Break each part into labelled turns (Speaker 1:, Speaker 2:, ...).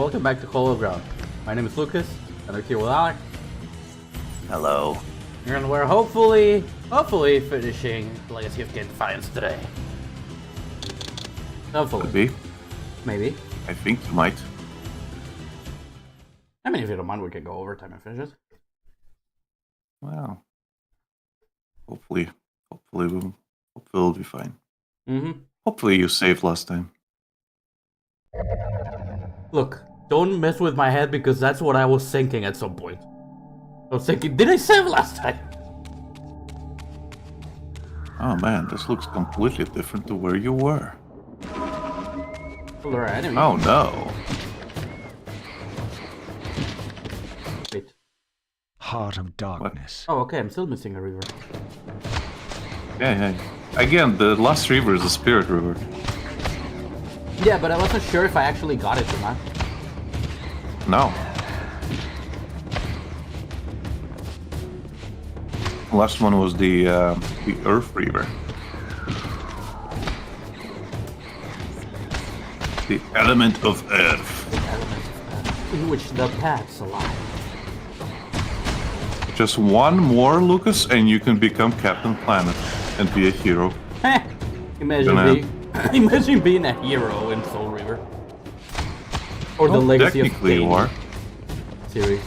Speaker 1: welcome back to Hologround. My name is Lucas, and I'm here with Alex.
Speaker 2: Hello.
Speaker 1: And we're hopefully finishing Legacy of Kain Defiance today. Hopefully.
Speaker 2: Could be.
Speaker 1: Maybe.
Speaker 2: I think you might.
Speaker 1: I mean, if you don't mind, we can go overtime and finish it.
Speaker 2: Well, hopefully we'll be fine.
Speaker 1: Mm-hmm.
Speaker 2: Hopefully you saved last time.
Speaker 1: Look, don't mess with my head because that's what I was thinking at some point. I was thinking, did I save last time?
Speaker 2: Oh man, this looks completely different to where you were.
Speaker 1: Well, there are enemies.
Speaker 2: Oh no.
Speaker 1: Wait.
Speaker 3: Heart of darkness.
Speaker 1: Oh, okay, I'm still missing a river.
Speaker 2: Yeah. Again, the last river is a spirit river.
Speaker 1: Yeah, but I wasn't sure if I actually got it or not.
Speaker 2: No. Last one was the Earth River. The element of Earth.
Speaker 1: The element of Earth, in which the path's alive.
Speaker 2: Just one more, Lucas, and you can become Captain Planet and be a hero.
Speaker 1: Heh! Imagine being a hero in Soul River. Or the Legacy of
Speaker 2: Technically
Speaker 1: Kain
Speaker 2: you are.
Speaker 1: series.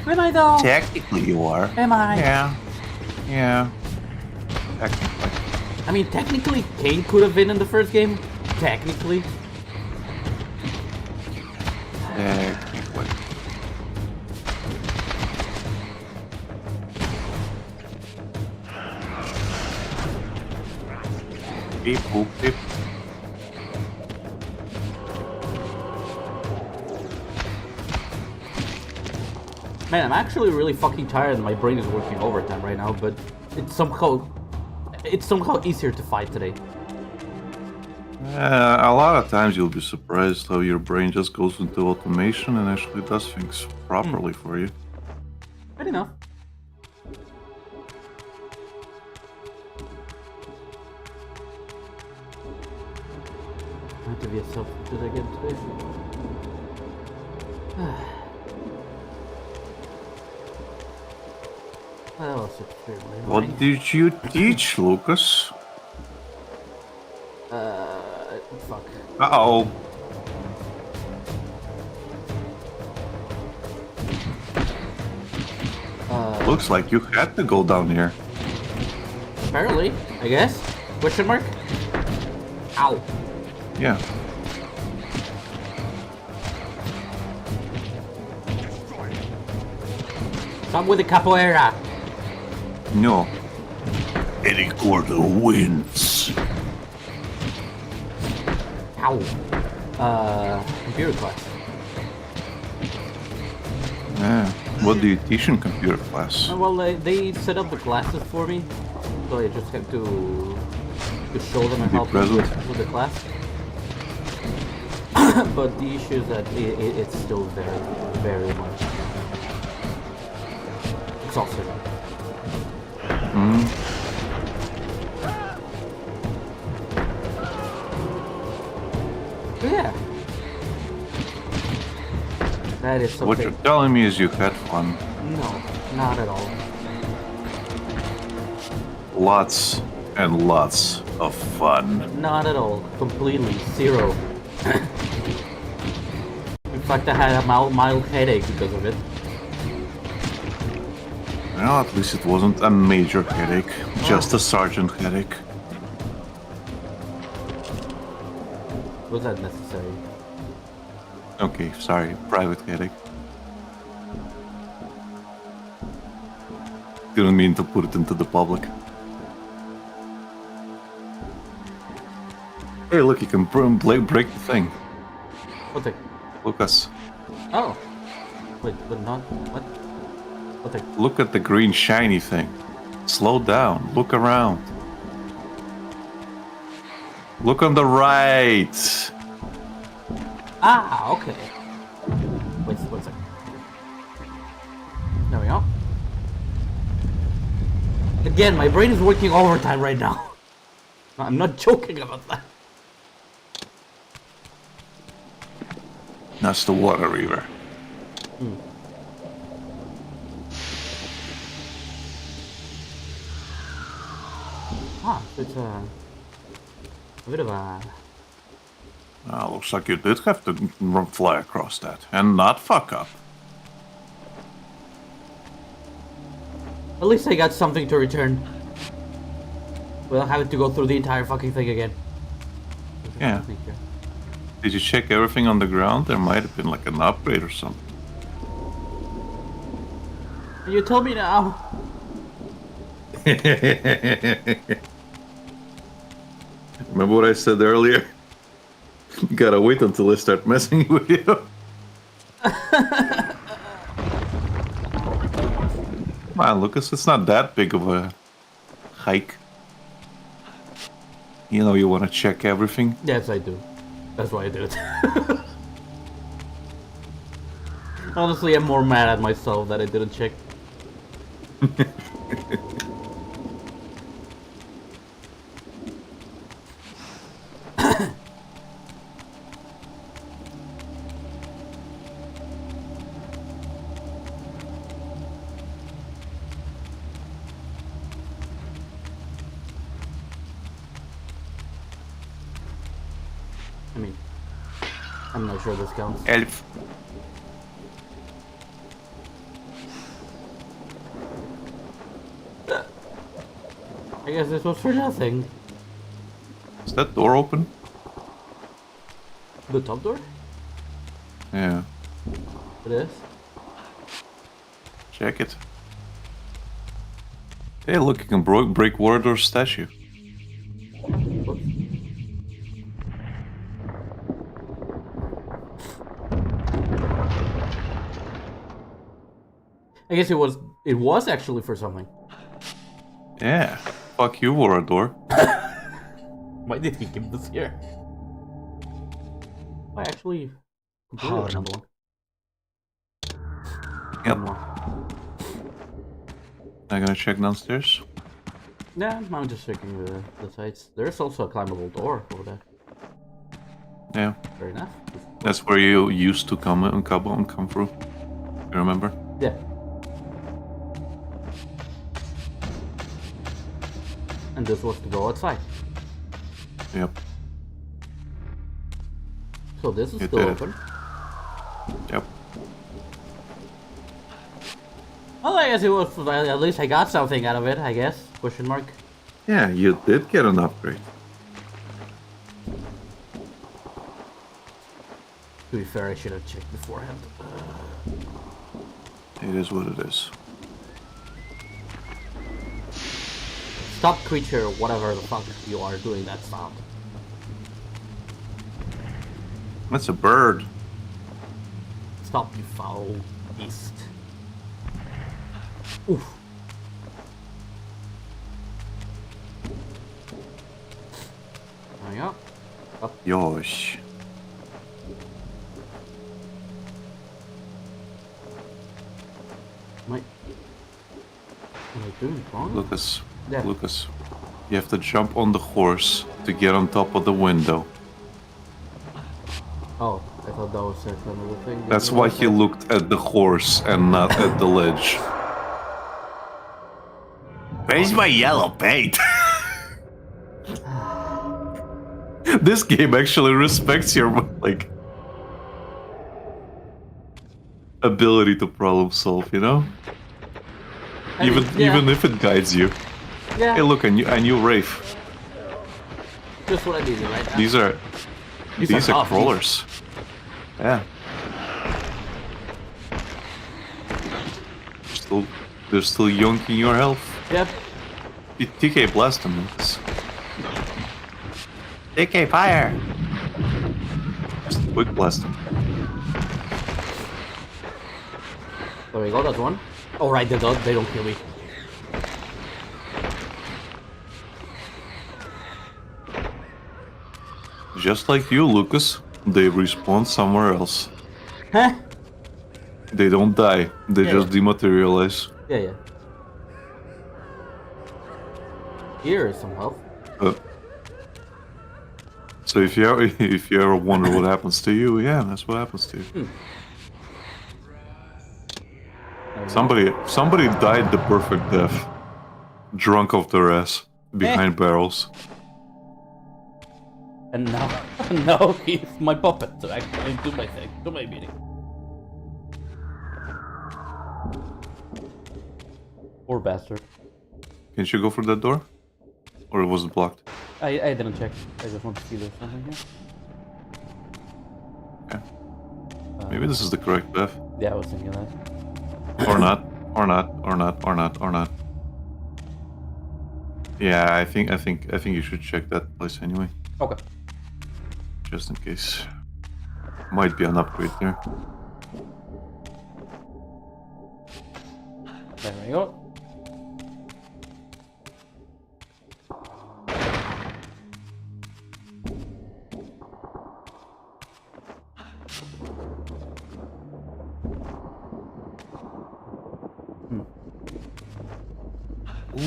Speaker 1: Am I though?
Speaker 2: Technically you are.
Speaker 1: Am I?
Speaker 2: Yeah. Technically.
Speaker 1: I mean, technically, Kain could have been in the first game. Technically.
Speaker 2: Technically. Beep, boop, beep.
Speaker 1: Man, I'm actually really fucking tired and my brain is working overtime right now, but it's somehow easier to fight today.
Speaker 2: A lot of times you'll be surprised how your brain just goes into automation and actually does things properly for you.
Speaker 1: Good enough. I have to be a substitute again today. Well,
Speaker 2: What did you teach, Lucas?
Speaker 1: Fuck.
Speaker 2: Uh-oh. Looks like you had to go down here.
Speaker 1: Apparently, I guess. Question mark? Ow.
Speaker 2: Yeah.
Speaker 1: Stop with the capoeira.
Speaker 2: No. Any quarter wins.
Speaker 1: Ow. Computer class.
Speaker 2: Yeah. What do you teach in computer class?
Speaker 1: Well, they set up the classes for me, so I just have to show them and
Speaker 2: Be
Speaker 1: help them
Speaker 2: present.
Speaker 1: with the class. But the issue is that it's still very much exhausting. But yeah. That is something.
Speaker 2: What you're telling me is you had fun.
Speaker 1: No, not at all.
Speaker 2: Lots and lots of fun.
Speaker 1: Not at all. Completely. Zero. In fact, I had a mild headache because of it.
Speaker 2: Well, at least it wasn't a major headache, just a sergeant headache.
Speaker 1: Was that necessary?
Speaker 2: Okay, sorry, private headache. Didn't mean to put it into the public. Hey, look, you can break the thing.
Speaker 1: What thing?
Speaker 2: Lucas,
Speaker 1: Oh. Wait, but not... What? What thing?
Speaker 2: look at the green shiny thing. Slow down, look around. Look on the right.
Speaker 1: Ah, okay. Wait, one second. There we go. Again, my brain is working overtime right now. I'm not joking about that.
Speaker 2: That's the water river.
Speaker 1: It's a bit of a...
Speaker 2: Looks like you did have to fly across that and not fuck up.
Speaker 1: At least I got something to return. Without having to go through the entire fucking thing again.
Speaker 2: Yeah. Did you check everything on the ground? There might have been like an upgrade or something.
Speaker 1: You tell me now.
Speaker 2: Remember what I said earlier? You gotta wait until I start messing with you. Come on, Lucas, it's not that big of a hike. You know you want to check everything.
Speaker 1: Yes, I do. That's why I did it. Honestly, I'm more mad at myself that I didn't check. I mean, I'm not sure this counts.
Speaker 2: Elf.
Speaker 1: I guess this was for nothing.
Speaker 2: Is that door open?
Speaker 1: The top door?
Speaker 2: Yeah.
Speaker 1: It is.
Speaker 2: Check it. Hey, look, you can break Wardour's statue.
Speaker 1: Whoops. I guess it was actually for something.
Speaker 2: Yeah. Fuck you, Wardour.
Speaker 1: Why did he give this here? I actually completed
Speaker 3: Hard.
Speaker 1: another one.
Speaker 2: Yep.
Speaker 1: One more.
Speaker 2: I'm gonna check downstairs.
Speaker 1: Yeah, I'm just checking the sides. There's also a climbable door over there.
Speaker 2: Yeah.
Speaker 1: Fair enough.
Speaker 2: That's where you used to come through. You remember?
Speaker 1: Yeah. And this was to go outside.
Speaker 2: Yep.
Speaker 1: So this is
Speaker 2: You
Speaker 1: still
Speaker 2: did it.
Speaker 1: open.
Speaker 2: Yep.
Speaker 1: Well, I guess it was. Well, at least I got something out of it. I guess. Question mark.
Speaker 2: Yeah, you did get an upgrade.
Speaker 1: To be fair, I should have checked beforehand.
Speaker 2: It is what it is.
Speaker 1: Stop, creature, whatever the fuck you are doing that stop.
Speaker 2: That's a bird.
Speaker 1: Stop, you foul beast. Oof. Hang up. Up.
Speaker 2: Yosh.
Speaker 1: Am I doing wrong?
Speaker 2: Lucas.
Speaker 1: Yeah.
Speaker 2: Lucas. You have to jump on the horse to get on top of the window.
Speaker 1: Oh, I thought that was a climbable thing.
Speaker 2: That's why he looked at the horse and not at the ledge. Where's my yellow paint? This game actually respects your, like, ability to problem solve, you know?
Speaker 1: I mean,
Speaker 2: Even if it guides you.
Speaker 1: Yeah,
Speaker 2: Hey, look, a new Wraith.
Speaker 1: just what I needed right now.
Speaker 2: These are
Speaker 1: tough.
Speaker 2: crawlers. Yeah. They're still yonking your health.
Speaker 1: Yep.
Speaker 2: TK blast them. Lucas. TK fire. Just quick blast them.
Speaker 1: There we go, that's one. Oh right, they don't kill me.
Speaker 2: Just like you, Lucas, they respawn somewhere else.
Speaker 1: Huh?
Speaker 2: They don't die. They
Speaker 1: Yeah,
Speaker 2: just
Speaker 1: yeah.
Speaker 2: dematerialize.
Speaker 1: Yeah. Here is some health.
Speaker 2: So if you ever wonder what happens to you, yeah, that's what happens to you. Somebody died the perfect death, drunk off their ass behind barrels.
Speaker 1: And now he's my puppet to actually do my thing, do my meeting. Poor bastard.
Speaker 2: Can't you go through that door? Or was it blocked?
Speaker 1: I didn't check. I just want to see there's something here.
Speaker 2: Okay. Maybe this is the correct path.
Speaker 1: Yeah, I was thinking that.
Speaker 2: Or not. Or not. Or not. Or not. Or not. Yeah, I think you should check that place anyway.
Speaker 1: Okay.
Speaker 2: Just in case. Might be an upgrade there.
Speaker 1: There we go.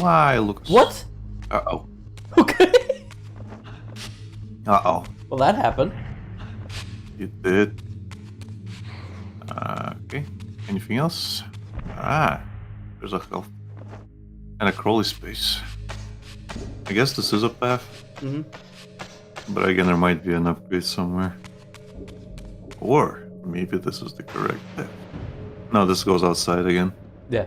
Speaker 2: Why, Lucas?
Speaker 1: What?
Speaker 2: Uh-oh.
Speaker 1: Okay.
Speaker 2: Uh-oh.
Speaker 1: Well, that happened.
Speaker 2: You did. Okay. Anything else? Ah. There's a health. And a crawly space. I guess this is a path.
Speaker 1: Mm-hmm.
Speaker 2: But again, there might be an upgrade somewhere. Or maybe this is the correct path. No, this goes outside again.
Speaker 1: Yeah.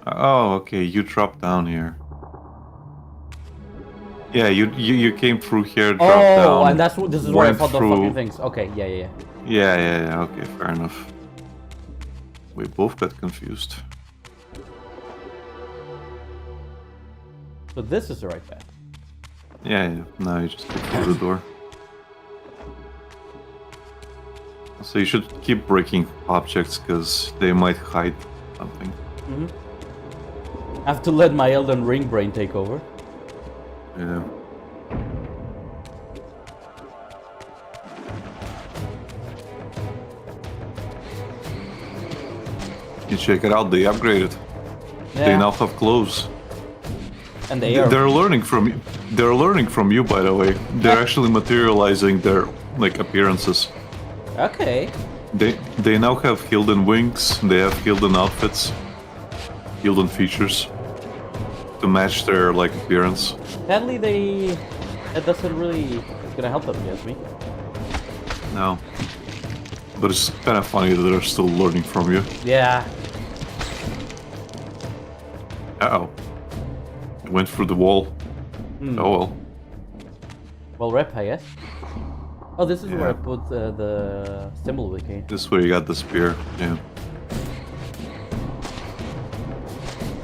Speaker 2: Oh, okay. You dropped down here. Yeah, you came through here, dropped down.
Speaker 1: Oh, and this is where I
Speaker 2: went
Speaker 1: found the
Speaker 2: through-
Speaker 1: fucking things. Okay, yeah.
Speaker 2: Yeah. Okay, fair enough. We both got confused.
Speaker 1: So this is the right path.
Speaker 2: Yeah. Now you just go through the door. So you should keep breaking objects because they might hide something.
Speaker 1: Mm-hmm. I have to let my Elden Ring brain take over.
Speaker 2: Yeah. You check it out. They upgraded. They now have clothes.
Speaker 1: And they are.
Speaker 2: They're learning from you. They're learning from you, by the way. They're actually materializing their appearances.
Speaker 1: Okay.
Speaker 2: They now have Hilden wings. They have Hilden outfits, Hilden features to match their appearance.
Speaker 1: Sadly, that doesn't really gonna help them against me.
Speaker 2: No. But it's kind of funny that they're still learning from you.
Speaker 1: Yeah.
Speaker 2: Uh-oh. It went through the wall. Oh well.
Speaker 1: Well, rep, I guess. Oh, this is where I
Speaker 2: Yeah.
Speaker 1: put the symbol of the Kain.
Speaker 2: This is where you got the spear. Yeah.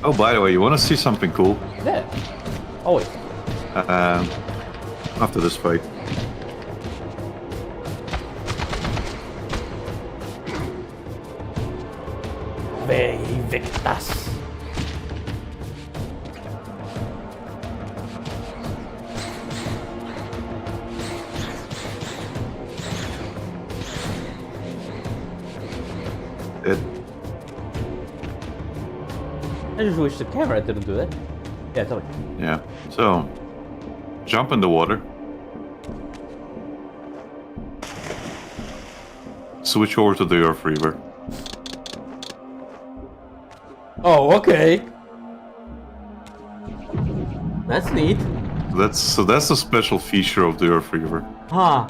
Speaker 2: Oh, by the way, you want to see something cool?
Speaker 1: Yeah. Always.
Speaker 2: After this fight.
Speaker 1: Ve Victas.
Speaker 2: It.
Speaker 1: I just wish the camera didn't do that. Yeah, tell me.
Speaker 2: Yeah. So, jump in the water. Switch over to the Earth Reaver.
Speaker 1: Oh, okay. That's neat.
Speaker 2: That's a special feature of the Earth Reaver.
Speaker 1: Huh.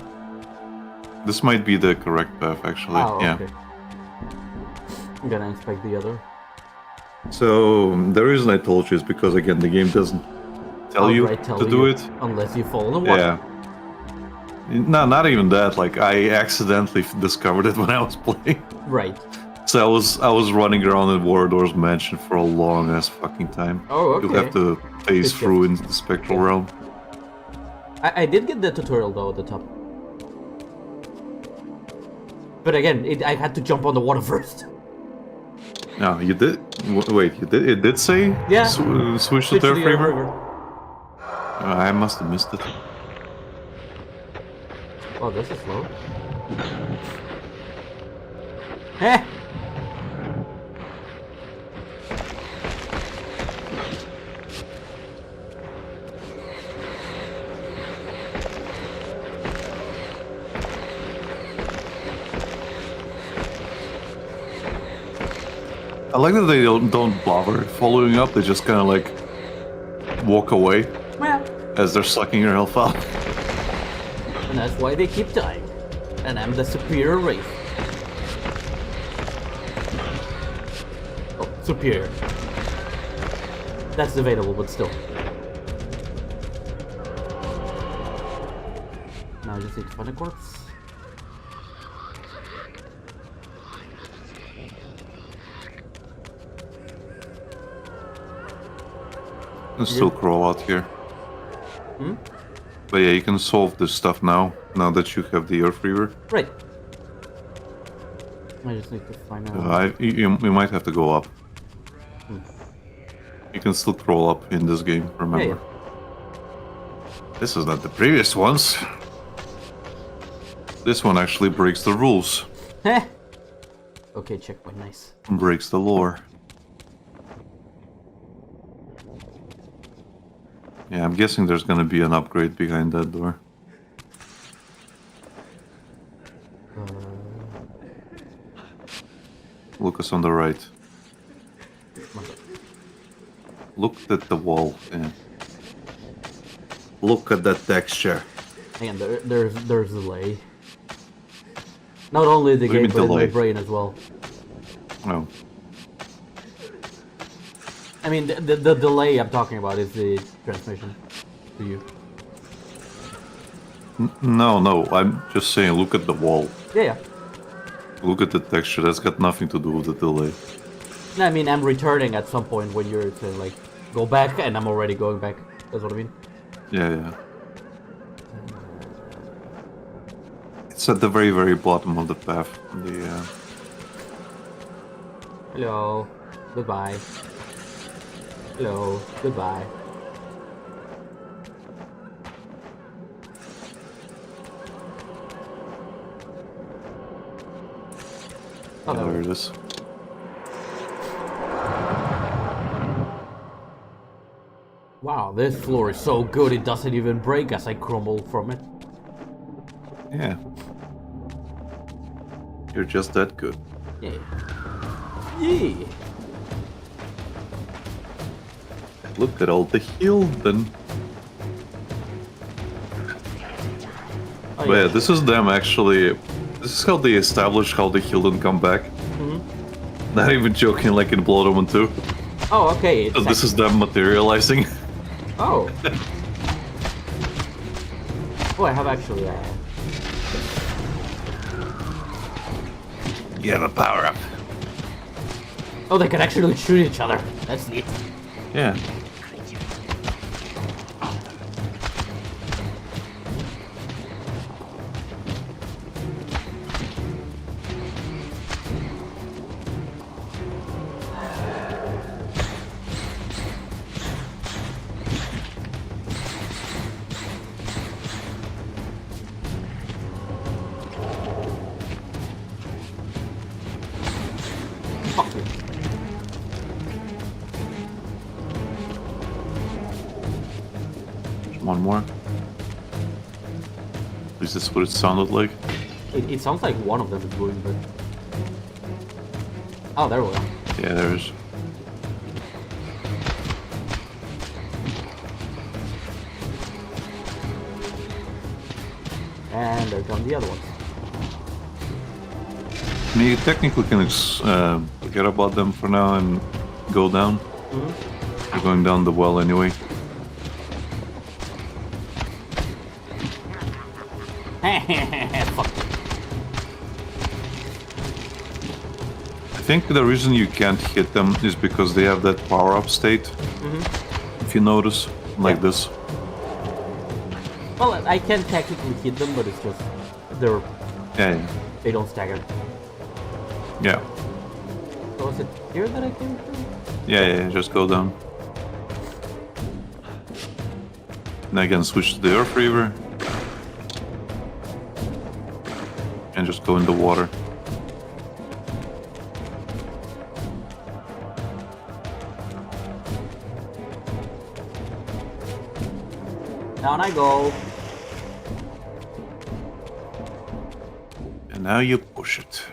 Speaker 2: This might be the correct path, actually.
Speaker 1: Oh,
Speaker 2: yeah.
Speaker 1: okay. I'm gonna inspect the other.
Speaker 2: So the reason I told you is because again the game doesn't tell you
Speaker 1: Outright tell
Speaker 2: to do
Speaker 1: you,
Speaker 2: it.
Speaker 1: unless you fall in the water.
Speaker 2: Yeah. No, not even that. I accidentally discovered it when I was playing.
Speaker 1: Right.
Speaker 2: So I was running around in Wardour's mansion for a long ass fucking time.
Speaker 1: Oh, okay.
Speaker 2: You'll have to phase
Speaker 1: Good
Speaker 2: through
Speaker 1: gift.
Speaker 2: into the spectral realm.
Speaker 1: I did get the tutorial though at the top. But again, I had to jump on the water first.
Speaker 2: No, you did. Wait, you did. It did say
Speaker 1: Yeah.
Speaker 2: switch to
Speaker 1: Switch to
Speaker 2: Earth
Speaker 1: the
Speaker 2: Reaver. I must have missed it.
Speaker 1: Oh, this is slow. Eh!
Speaker 2: I like that they don't bother following up. They just kind of like walk away
Speaker 1: Well,
Speaker 2: as they're sucking your health out.
Speaker 1: and that's why they keep dying. And I'm the superior race. Oh, superior. That's debatable, but still. Now I just need to find a corpse.
Speaker 2: You can still crawl out here.
Speaker 1: Hmm?
Speaker 2: But yeah, you can solve this stuff now that you have the Earth Reaver.
Speaker 1: Right. I just need to find out.
Speaker 2: You might have to go up.
Speaker 1: Hmm.
Speaker 2: You can still crawl up in this game, remember.
Speaker 1: Yeah,
Speaker 2: This is not the previous ones. This one actually breaks the rules.
Speaker 1: Heh. Okay, checkpoint, nice.
Speaker 2: Breaks the lore. Yeah, I'm guessing there's gonna be an upgrade behind that door. Lucas on the right. Look at the wall. Yeah. Look at that texture.
Speaker 1: Hang on, there's delay. Not only the
Speaker 2: What do you
Speaker 1: game,
Speaker 2: mean
Speaker 1: but in my
Speaker 2: delay?
Speaker 1: brain as well.
Speaker 2: Oh.
Speaker 1: I mean, the delay I'm talking about is the transmission to you.
Speaker 2: No, I'm just saying, look at the wall.
Speaker 1: Yeah.
Speaker 2: Look at the texture. That's got nothing to do with the delay.
Speaker 1: No, I mean, I'm returning at some point when you're saying, like, go back, and I'm already going back. That's what I mean.
Speaker 2: Yeah. It's at the very, very bottom of the path.
Speaker 1: Hello. Goodbye. Hello. Goodbye. Oh,
Speaker 2: There it is.
Speaker 1: Wow, this floor is so good it doesn't even break as I crumble from it.
Speaker 2: Yeah. You're just that good.
Speaker 1: Yeah. Yeah.
Speaker 2: Look at all the heal then.
Speaker 1: Oh,
Speaker 2: But yeah, this is them actually. This is how they establish how the heal didn't come back. Not even joking, like in Blood Omen 2.
Speaker 1: Oh, okay.
Speaker 2: So this is them materializing.
Speaker 1: Oh. Oh, I have actually.
Speaker 2: You have a power up.
Speaker 1: Oh, they can actually shoot each other. That's neat.
Speaker 2: Yeah.
Speaker 1: Fuck you.
Speaker 2: One more. Is this what it sounded like?
Speaker 1: It sounds like one of them is moving, but. Oh, there we go.
Speaker 2: Yeah, there is.
Speaker 1: And there come the other ones.
Speaker 2: I mean, you technically can forget about them for now and go down. You're going down the well anyway.
Speaker 1: Fuck.
Speaker 2: I think the reason you can't hit them is because they have that power-up state. If you notice, like
Speaker 1: Yeah.
Speaker 2: this.
Speaker 1: Well, I can technically hit them, but it's just
Speaker 2: Yeah.
Speaker 1: they don't stagger.
Speaker 2: Yeah.
Speaker 1: So was it here that I came through?
Speaker 2: Yeah, just go down. And I can switch to the Earth Reaver. And just go in the water.
Speaker 1: Down I go.
Speaker 2: And now you push it.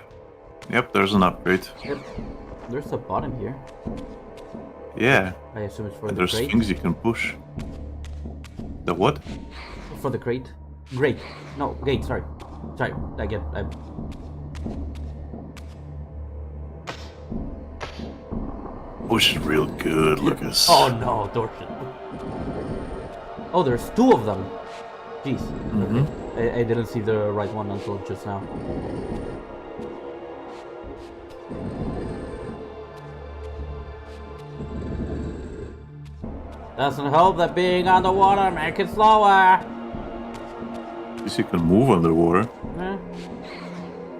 Speaker 2: Yep, there's an upgrade.
Speaker 1: Yep. There's a bottom here.
Speaker 2: Yeah.
Speaker 1: I assume it's for
Speaker 2: And
Speaker 1: the
Speaker 2: there's
Speaker 1: crate.
Speaker 2: things you can push. The what?
Speaker 1: For the crate. Great. No, gate, sorry. Sorry, I
Speaker 2: Push it real good, Lucas.
Speaker 1: Oh no, Dorson. Oh, there's two of them. Jeez. Okay. I didn't see the right one until just now. Doesn't help that being underwater make it slower.
Speaker 2: At least you can move underwater.
Speaker 1: Eh?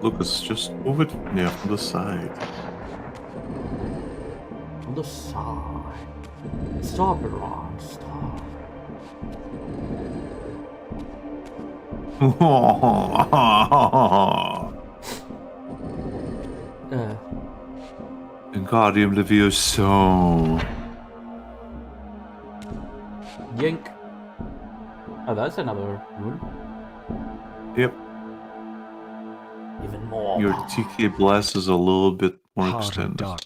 Speaker 2: Lucas, just move it from the side.
Speaker 1: On the side. Stop it, Ron. Stop.
Speaker 2: Wingardium Levioso.
Speaker 1: Yank. Oh, that's another rune.
Speaker 2: Yep.
Speaker 1: Even more.
Speaker 2: Your TK blast is a little bit more
Speaker 3: Heart of
Speaker 2: extended.
Speaker 3: dark.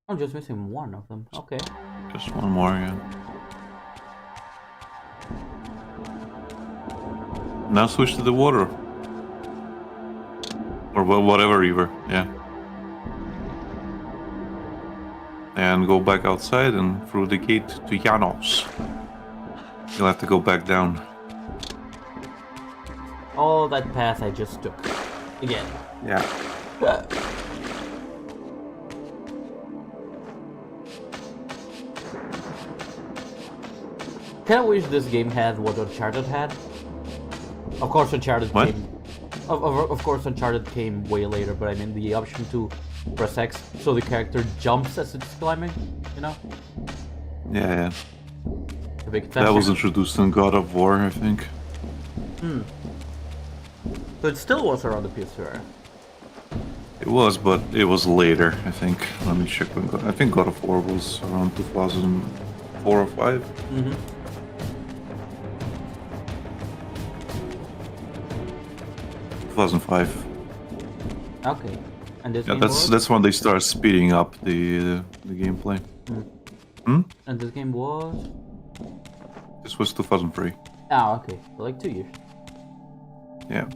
Speaker 1: I'm just missing one of them. Okay.
Speaker 2: Just one more again. Now switch to the water. Or whatever river, yeah. And go back outside and through the gate to Janos. You'll have to go back down.
Speaker 1: All that path I just took. Again.
Speaker 2: Yeah.
Speaker 1: Kinda wish this game had what Uncharted had. Of course Uncharted
Speaker 2: What?
Speaker 1: came... Of course Uncharted came way later, but I mean the option to press X so the character jumps as it's climbing, you know?
Speaker 2: Yeah.
Speaker 1: A big
Speaker 2: That was introduced in God of War, I think.
Speaker 1: So it still was around the PS2 era.
Speaker 2: It was, but it was later, I think. Let me check when I think God of War was around 2004 or 5.
Speaker 1: Mm-hmm.
Speaker 2: 2005.
Speaker 1: Okay. And this
Speaker 2: Yeah,
Speaker 1: game
Speaker 2: that's
Speaker 1: was?
Speaker 2: that's when they start speeding up the gameplay.
Speaker 1: And this game was?
Speaker 2: This was 2003.
Speaker 1: Ah, okay. So like 2 years.
Speaker 2: Yeah.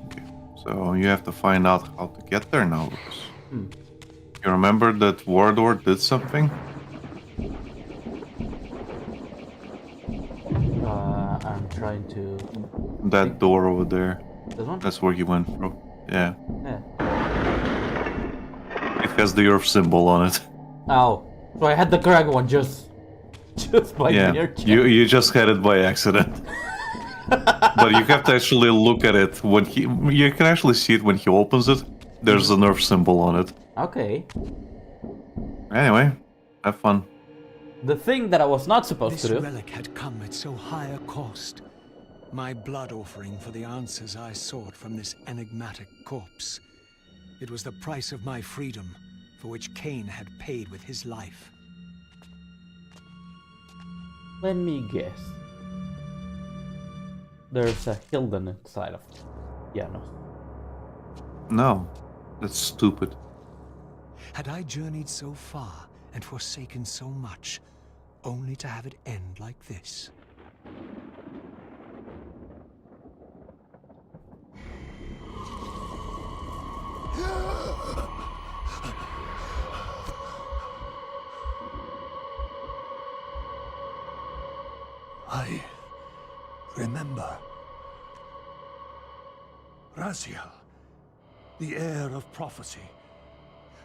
Speaker 2: Okay. So you have to find out how to get there now, Lucas. You remember that Wardor did something?
Speaker 1: I'm trying to...
Speaker 2: That door over there.
Speaker 1: This one?
Speaker 2: That's where he went through. Yeah.
Speaker 1: Yeah.
Speaker 2: It has the Earth symbol on it.
Speaker 1: Oh. So I had the correct one just by
Speaker 2: Yeah.
Speaker 1: mere chance.
Speaker 2: You just had it by accident. But you have to actually look at it when he... You can actually see it when he opens it. There's an Earth symbol on it.
Speaker 1: Okay.
Speaker 2: Anyway, have fun.
Speaker 1: The thing that I was not supposed
Speaker 3: This
Speaker 1: to do...
Speaker 3: relic had come at so high a cost. My blood offering for the answers I sought from this enigmatic corpse. It was the price of my freedom, for which Kain had paid with his life.
Speaker 1: Let me guess. There's a Hilden inside of Janos.
Speaker 2: No, that's stupid.
Speaker 3: Had I journeyed so far and forsaken so much, only to have it end like this? I remember.
Speaker 4: Raziel, the heir of prophecy.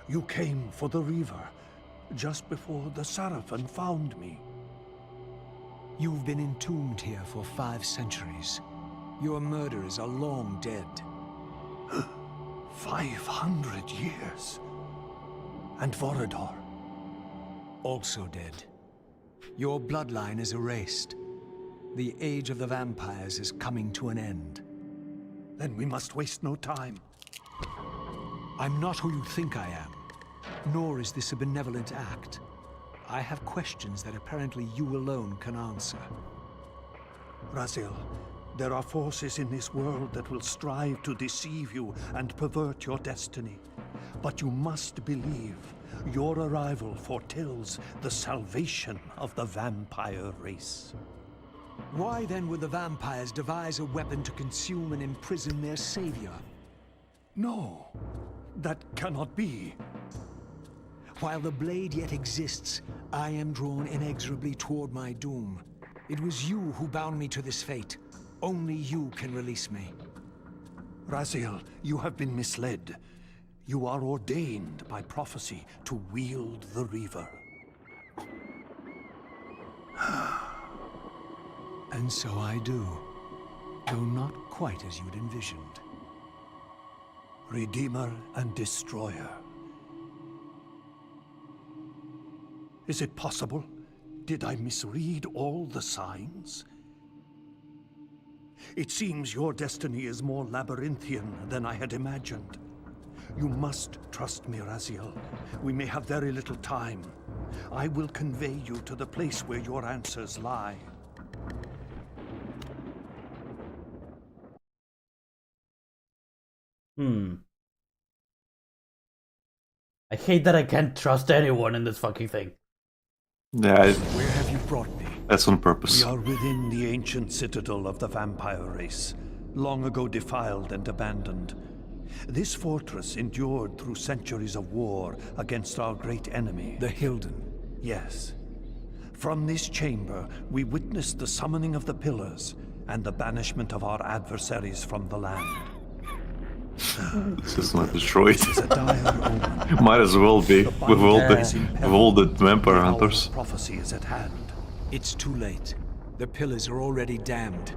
Speaker 4: You came for the Reaver, just before the Seraphim found me.
Speaker 3: You've been entombed here for 5 centuries. Your murderers are long dead.
Speaker 4: 500 years. And Vorador.
Speaker 3: Also dead. Your bloodline is erased. The age of the vampires is coming to an end.
Speaker 4: Then we must waste no time.
Speaker 3: I'm not who you think I am, nor is this a benevolent act. I have questions that apparently you alone can answer.
Speaker 4: Raziel, there are forces in this world that will strive to deceive you and pervert your destiny. But you must believe your arrival foretells the salvation of the vampire race.
Speaker 3: Why then would the vampires devise a weapon to consume and imprison their savior?
Speaker 4: No, that cannot be.
Speaker 3: While the blade yet exists, I am drawn inexorably toward my doom. It was you who bound me to this fate. Only you can release me.
Speaker 4: Raziel, you have been misled. You are ordained by prophecy to wield the Reaver.
Speaker 3: And so I do, though not quite as you'd envisioned.
Speaker 4: Redeemer and Destroyer. Is it possible? Did I misread all the signs? It seems your destiny is more labyrinthian than I had imagined. You must trust me, Raziel. We may have very little time. I will convey you to the place where your answers lie.
Speaker 1: I hate that I can't trust anyone in this fucking thing.
Speaker 2: Yeah,
Speaker 3: Where have you brought me?
Speaker 2: that's on purpose.
Speaker 4: We are within the ancient citadel of the vampire race, long ago defiled and abandoned. This fortress endured through centuries of war against our great enemy.
Speaker 3: The Hilden.
Speaker 4: Yes. From this chamber, we witnessed the summoning of the Pillars and the banishment of our adversaries from the land.
Speaker 2: This is not destroyed.
Speaker 4: It is a dire omen.
Speaker 2: Might as well be with all the vampire
Speaker 4: The hour
Speaker 2: hunters.
Speaker 4: of prophecy is at hand.
Speaker 3: It's too late. The pillars are already damned.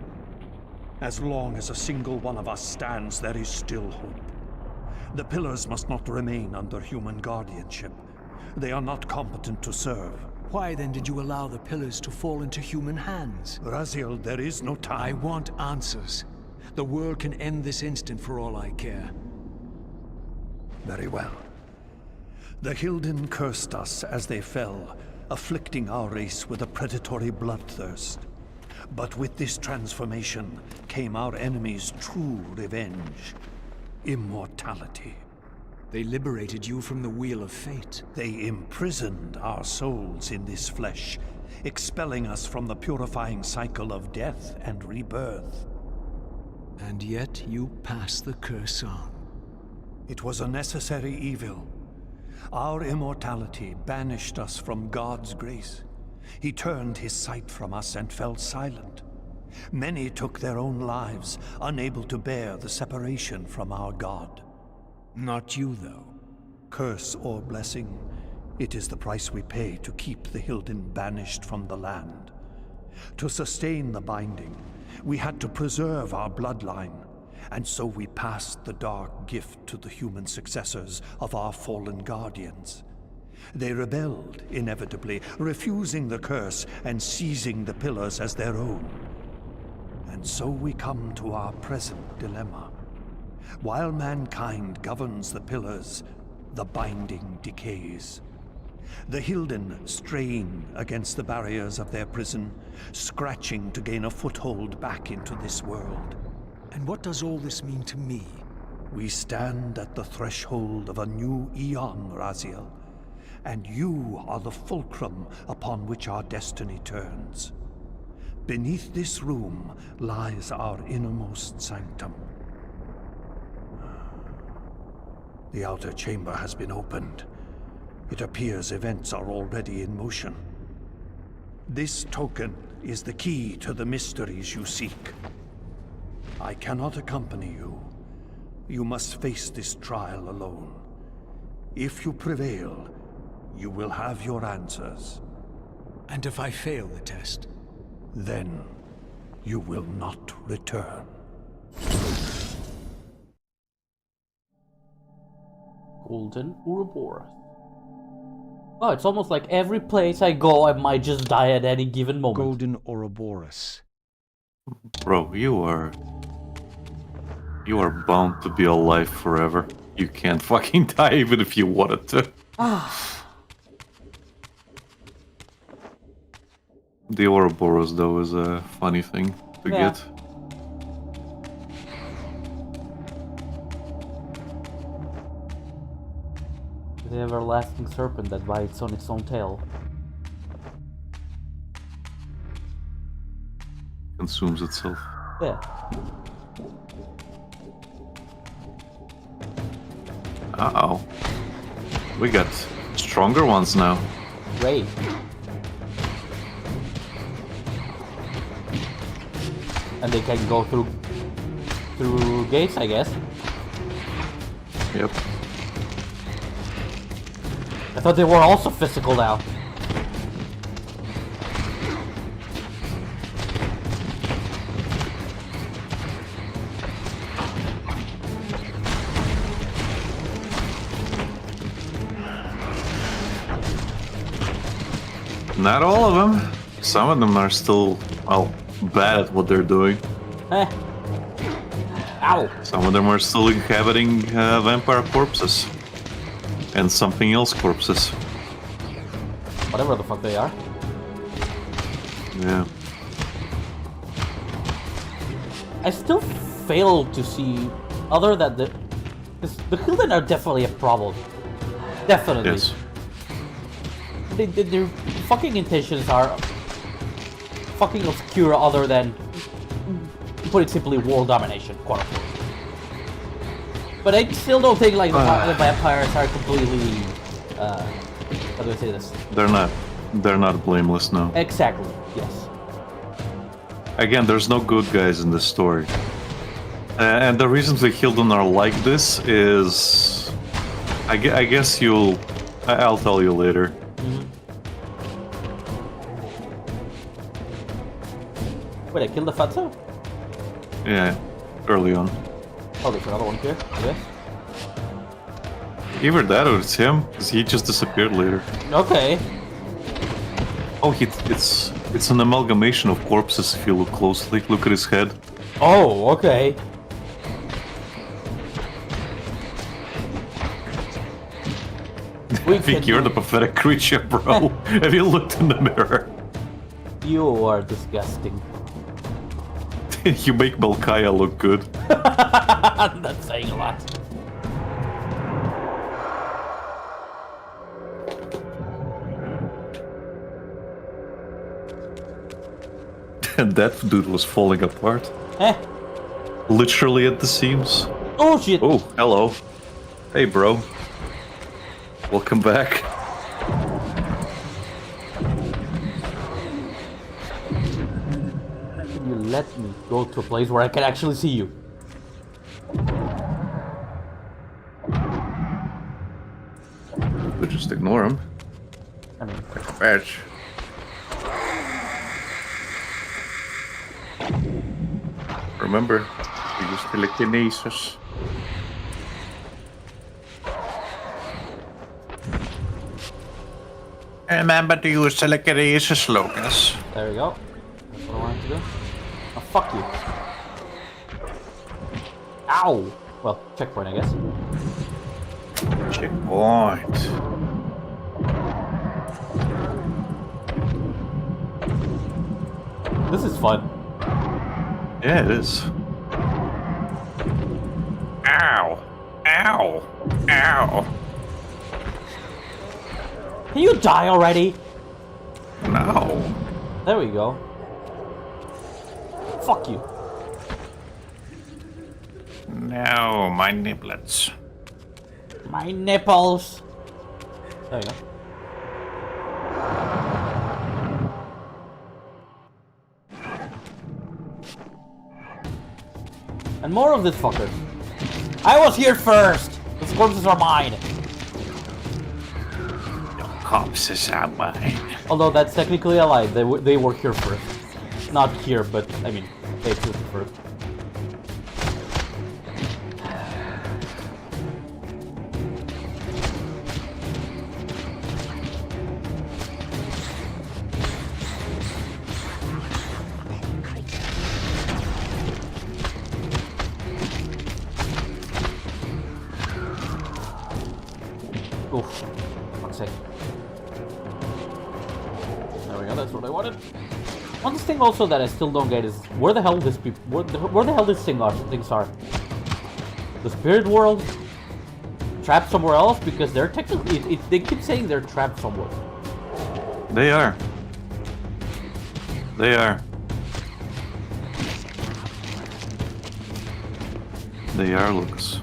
Speaker 4: As long as a single one of us stands, there is still hope. The Pillars must not remain under human guardianship. They are not competent to serve.
Speaker 3: Why then did you allow the pillars to fall into human hands?
Speaker 4: Raziel, there is no
Speaker 3: I
Speaker 4: time.
Speaker 3: want answers. The world can end this instant for all I care.
Speaker 4: Very well. The Hilden cursed us as they fell, afflicting our race with a predatory bloodthirst. But with this transformation came our enemy's true revenge. Immortality.
Speaker 3: They liberated you from the Wheel of Fate.
Speaker 4: They imprisoned our souls in this flesh, expelling us from the purifying cycle of death and rebirth.
Speaker 3: And yet you pass the curse on.
Speaker 4: It was a necessary evil. Our immortality banished us from God's grace. He turned his sight from us and fell silent. Many took their own lives, unable to bear the separation from our God.
Speaker 3: Not you, though.
Speaker 4: Curse or blessing, it is the price we pay to keep the Hilden banished from the land. To sustain the binding, we had to preserve our bloodline, and so we passed the dark gift to the human successors of our fallen guardians. They rebelled, inevitably, refusing the curse and seizing the pillars as their own. And so we come to our present dilemma. While mankind governs the pillars, the binding decays. The Hilden strain against the barriers of their prison, scratching to gain a foothold back into this world.
Speaker 3: And what does all this mean to me?
Speaker 4: We stand at the threshold of a new eon, Raziel, and you are the fulcrum upon which our destiny turns. Beneath this room lies our innermost sanctum. The outer chamber has been opened. It appears events are already in motion. This token is the key to the mysteries you seek. I cannot accompany you. You must face this trial alone. If you prevail, you will have your answers.
Speaker 3: And if I fail the test?
Speaker 4: Then you will not return.
Speaker 1: Golden Ouroboros. Oh, it's almost like every place I go, I might just die at any given moment.
Speaker 3: Golden Ouroboros.
Speaker 2: Bro, you are bound to be alive forever. You can't fucking die even if you wanted to. The Ouroboros, though, is a funny thing to get.
Speaker 1: The everlasting serpent that bites on its own tail.
Speaker 2: Consumes itself.
Speaker 1: Yeah.
Speaker 2: Uh-oh. We got stronger ones now.
Speaker 1: Great. And they can go through gates, I guess.
Speaker 2: Yep.
Speaker 1: I thought they were also physical now.
Speaker 2: Not all of them. Some of them are still, well, bad at what they're doing.
Speaker 1: Eh. Ow.
Speaker 2: Some of them are still inhabiting vampire corpses. And something else corpses.
Speaker 1: Whatever the fuck they are.
Speaker 2: Yeah.
Speaker 1: I still fail to see, other than the Hilden are definitely a problem. Definitely.
Speaker 2: Yes.
Speaker 1: Their fucking intentions are fucking obscure, other than, to put it simply, world domination, quote unquote. But I still don't think like the vampires are completely. How do I say this?
Speaker 2: They're not blameless now.
Speaker 1: Exactly. Yes.
Speaker 2: Again, there's no good guys in this story. And the reason the Hilden are like this is... I guess I'll tell you later.
Speaker 1: Wait, I killed the Fatso?
Speaker 2: Yeah, early on.
Speaker 1: Oh, there's another one here, I guess.
Speaker 2: Either that or it's him, because he just disappeared later.
Speaker 1: Okay.
Speaker 2: Oh, it's an amalgamation of corpses if you look closely. Look at his head.
Speaker 1: Oh, okay.
Speaker 2: I think you're the pathetic creature, bro. Have you looked in the mirror?
Speaker 1: You are disgusting.
Speaker 2: You make Balkaya look good.
Speaker 1: That's saying a lot.
Speaker 2: And that dude was falling apart.
Speaker 1: Eh.
Speaker 2: Literally at the seams.
Speaker 1: Oh shit.
Speaker 2: Oh, hello. Hey, bro. Welcome back.
Speaker 1: Can you let me go to a place where I can actually see you?
Speaker 2: But just ignore him.
Speaker 1: I mean,
Speaker 2: Like a badge. Remember, we use telekinesis. Remember to use telekinesis, Lucas.
Speaker 1: there we go. That's what I wanted to do. Oh, fuck you. Ow! Well, checkpoint, I guess.
Speaker 2: Checkpoint.
Speaker 1: This is fun.
Speaker 2: Yeah, it is. Ow! Ow! Ow!
Speaker 1: Can you die already?
Speaker 2: No.
Speaker 1: There we go. Fuck you.
Speaker 2: No, my niblets.
Speaker 1: My nipples. There we go. And more of this fucker. I was here first! These corpses are mine!
Speaker 2: Corpses are mine.
Speaker 1: Although that's technically a lie. They were here first. Not here, but I mean, they existed first. Oof. Fuck's sake. There we go, that's what I wanted. One thing also that I still don't get is where the hell this where the hell these things are. The spirit world? trapped somewhere else because they're technically. They keep saying they're trapped somewhere.
Speaker 2: They are. They are. They are, Lucas.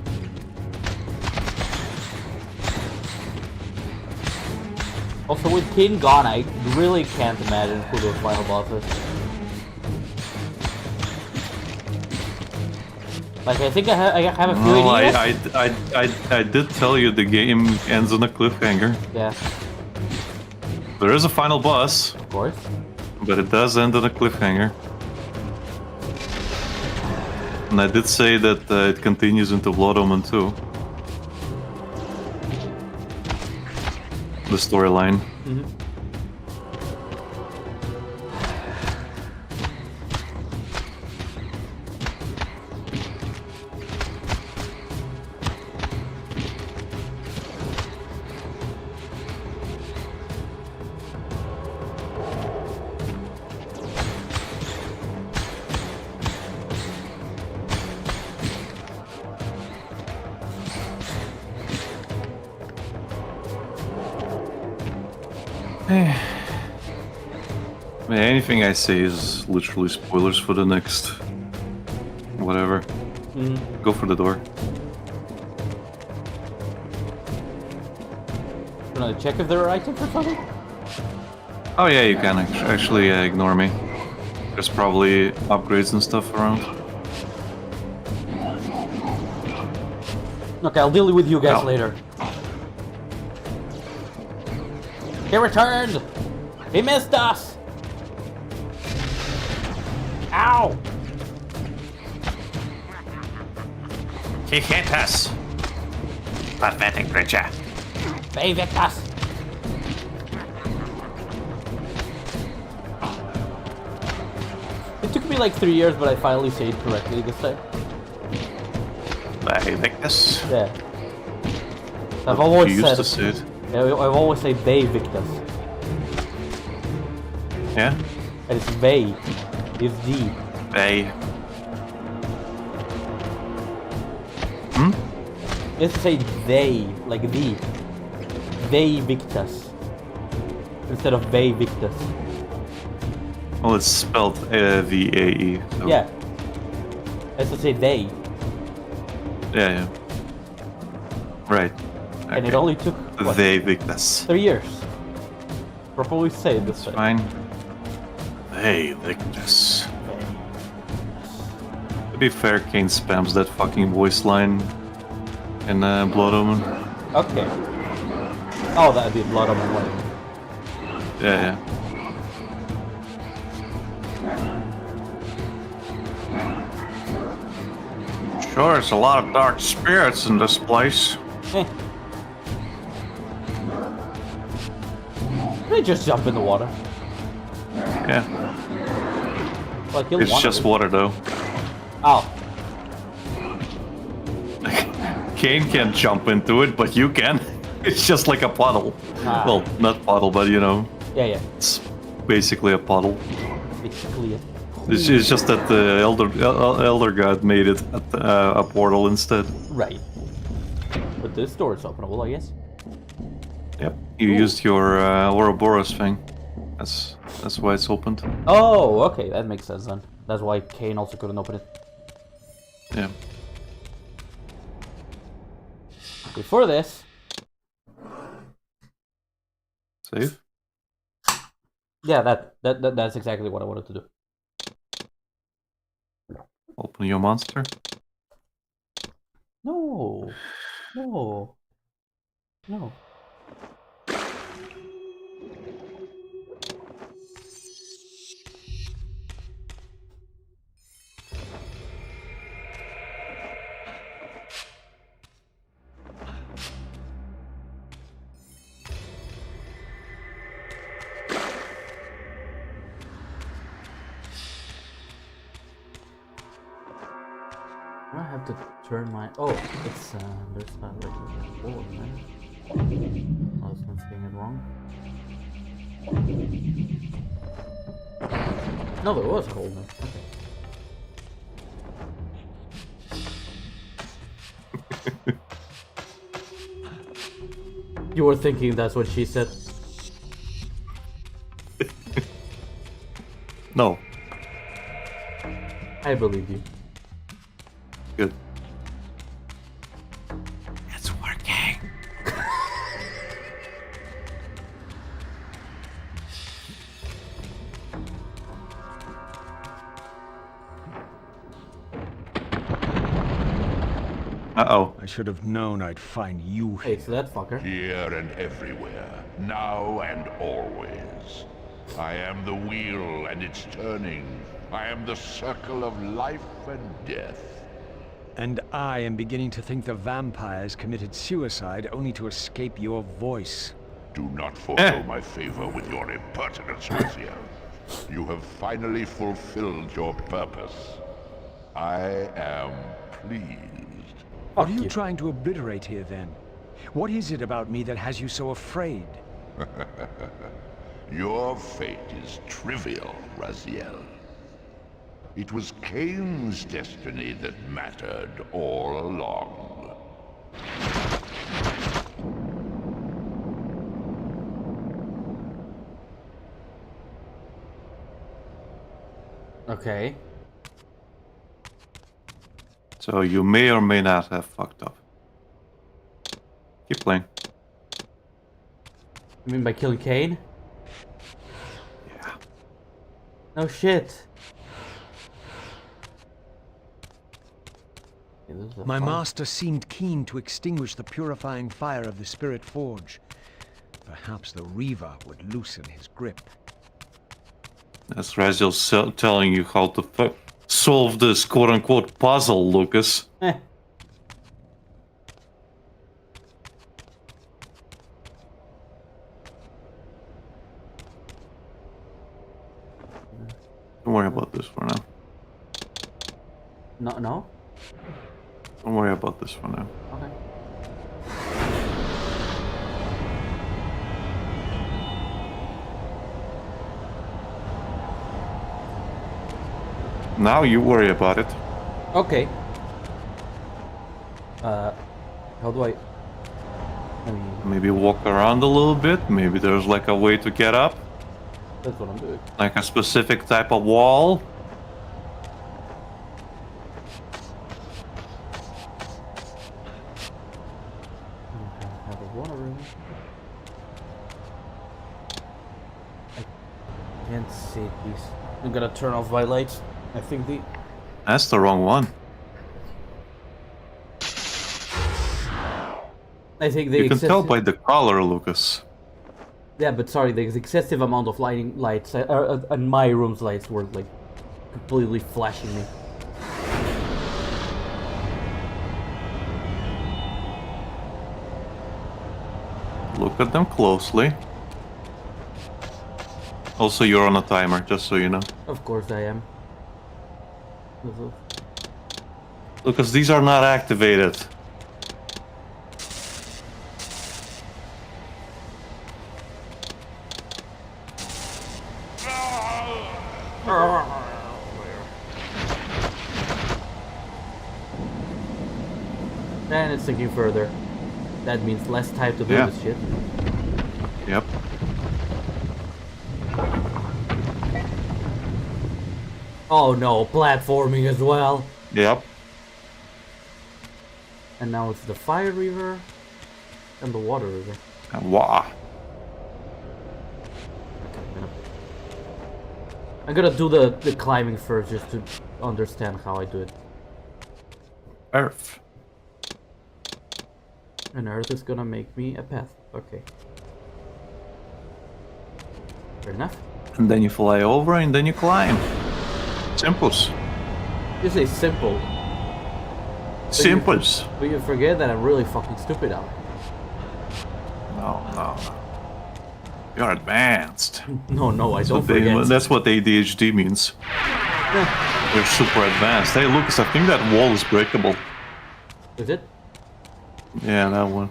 Speaker 1: Also, with Kain gone, I really can't imagine who the final boss is. Like, I think I have a few
Speaker 2: No,
Speaker 1: ideas.
Speaker 2: I did tell you the game ends on a cliffhanger.
Speaker 1: Yeah,
Speaker 2: There is a final boss,
Speaker 1: of course.
Speaker 2: but it does end on a cliffhanger. And I did say that it continues into Blood Omen 2. The storyline.
Speaker 1: Mm-hmm.
Speaker 2: Man, anything I say is literally spoilers for the next... whatever.
Speaker 1: Mm-hmm.
Speaker 2: Go for the door.
Speaker 1: Wanna check if there are items or something?
Speaker 2: Oh yeah, you can actually ignore me. There's probably upgrades and stuff around.
Speaker 1: Okay, I'll deal with you guys
Speaker 2: Ow.
Speaker 1: later. He returned! He missed us! Ow!
Speaker 5: He hit us. Pathetic creature.
Speaker 1: They evict us! It took me like 3 years, but I finally said it correctly this time.
Speaker 5: They evict us.
Speaker 1: Yeah. I've always
Speaker 2: You used to
Speaker 1: said...
Speaker 2: say it.
Speaker 1: I've always said they evict us.
Speaker 2: Yeah?
Speaker 1: And it's they. It's the.
Speaker 2: They. Hmm?
Speaker 1: You have to say they, like the. They evict us. Instead of they evict us.
Speaker 2: Well, it's spelled V-A-E. So.
Speaker 1: Yeah. I have to say they.
Speaker 2: Yeah, yeah. Right.
Speaker 1: And it
Speaker 2: Okay.
Speaker 1: only took, what,
Speaker 2: They evict us.
Speaker 1: 3 years. Properly say it this way.
Speaker 2: Fine. They evict us. To be fair, Kain spams that fucking voice line in Blood Omen.
Speaker 1: Okay. Oh, that'd be Blood on my way.
Speaker 2: Yeah, yeah. Sure, it's a lot of dark spirits in this place.
Speaker 1: Eh. They just jump in the water.
Speaker 2: Yeah.
Speaker 1: Like you'll
Speaker 2: It's
Speaker 1: want
Speaker 2: just
Speaker 1: it.
Speaker 2: water though.
Speaker 1: Oh.
Speaker 2: Kain can't jump into it, but you can. It's just like a puddle.
Speaker 1: Ah.
Speaker 2: Well, not puddle, but you know,
Speaker 1: Yeah, yeah.
Speaker 2: it's basically a puddle.
Speaker 1: Basically it.
Speaker 2: It's just that the elder god made it a portal instead.
Speaker 1: Right. But this door is openable, I guess.
Speaker 2: Yep. You used your Ouroboros thing. That's why it's opened.
Speaker 1: Oh, okay, that makes sense then. That's why Kain also couldn't open it.
Speaker 2: Yeah.
Speaker 1: Before this,
Speaker 2: Save.
Speaker 1: yeah, that's exactly what I wanted to do.
Speaker 2: Open your monster.
Speaker 1: No, no, no. I have to turn my... Oh, it's, there's not like a board, man. I was saying it wrong. No, there was a hole there. Okay. You were thinking that's what she said.
Speaker 2: No.
Speaker 1: I believe you.
Speaker 2: Good.
Speaker 5: It's working.
Speaker 2: Uh-oh.
Speaker 3: I should have known I'd find you
Speaker 1: Hey, it's that fucker.
Speaker 6: Here and everywhere, now and always. I am the wheel and its turning. I am the circle of life and death.
Speaker 3: And I am beginning to think the vampires committed suicide only to escape your voice.
Speaker 6: Do not forego my favor with your impertinence, Raziel. You have finally fulfilled your purpose. I am pleased.
Speaker 3: What are
Speaker 1: Fuck
Speaker 3: you
Speaker 1: you.
Speaker 3: trying to obliterate here, then? What is it about me that has you so afraid?
Speaker 6: Your fate is trivial, Raziel. It was Kain's destiny that mattered all along.
Speaker 1: Okay.
Speaker 2: So you may or may not have fucked up. Keep playing.
Speaker 1: You mean by killing Kain?
Speaker 2: Yeah.
Speaker 1: No shit. Okay, this is a
Speaker 3: My
Speaker 1: fun-
Speaker 3: master seemed keen to extinguish the purifying fire of the Spirit Forge. Perhaps the Reaver would loosen his grip.
Speaker 2: That's Raziel telling you how to solve this quote-unquote puzzle, Lucas.
Speaker 1: Eh.
Speaker 2: Don't worry about this for now.
Speaker 1: No?
Speaker 2: Don't worry about this for now.
Speaker 1: Okay.
Speaker 2: Now you worry about it.
Speaker 1: Okay. How do I... I mean,
Speaker 2: Maybe walk around a little bit. Maybe there's like a way to get up.
Speaker 1: that's what I'm doing.
Speaker 2: Like a specific type of wall.
Speaker 1: I have a water room. I can't see these. I'm gonna turn off my lights. I think the...
Speaker 2: That's the wrong one.
Speaker 1: I think the
Speaker 2: You can tell
Speaker 1: excessive...
Speaker 2: by the color, Lucas.
Speaker 1: Yeah, but sorry, the excessive amount of lights and my room's lights were like completely flashing me.
Speaker 2: Look at them closely. Also, you're on a timer, just so you know.
Speaker 1: Of course I am.
Speaker 2: Lucas, these are not activated.
Speaker 1: And it's thinking further. That means less time to do
Speaker 2: Yeah.
Speaker 1: this shit.
Speaker 2: Yep.
Speaker 1: Oh no, platforming as well.
Speaker 2: Yep.
Speaker 1: And now it's the fire river and the water river.
Speaker 2: And wah.
Speaker 1: I'm gonna do the climbing first just to understand how I do it.
Speaker 2: Earth.
Speaker 1: And Earth is gonna make me a path. Okay. Fair enough.
Speaker 2: And then you fly over and then you climb. Simples.
Speaker 1: You say simple,
Speaker 2: Simples.
Speaker 1: but you forget that I'm really fucking stupid out.
Speaker 2: No. You're advanced.
Speaker 1: No, I don't forget.
Speaker 2: That's what ADHD means. You're super advanced. Hey, Lucas, I think that wall is breakable.
Speaker 1: Is it?
Speaker 2: Yeah, that one.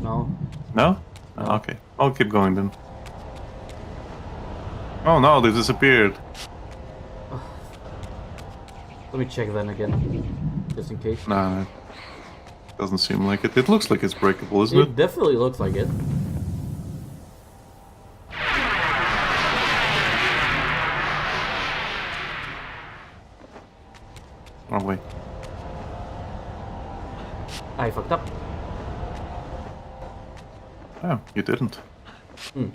Speaker 1: No.
Speaker 2: No? Oh, okay. I'll keep going then. Oh no, they disappeared.
Speaker 1: Let me check then again, just in case.
Speaker 2: No. Doesn't seem like it. It looks like it's breakable, isn't it?
Speaker 1: It definitely looks like it.
Speaker 2: Oh wait.
Speaker 1: I fucked up.
Speaker 2: Oh, you didn't.
Speaker 1: Hmm.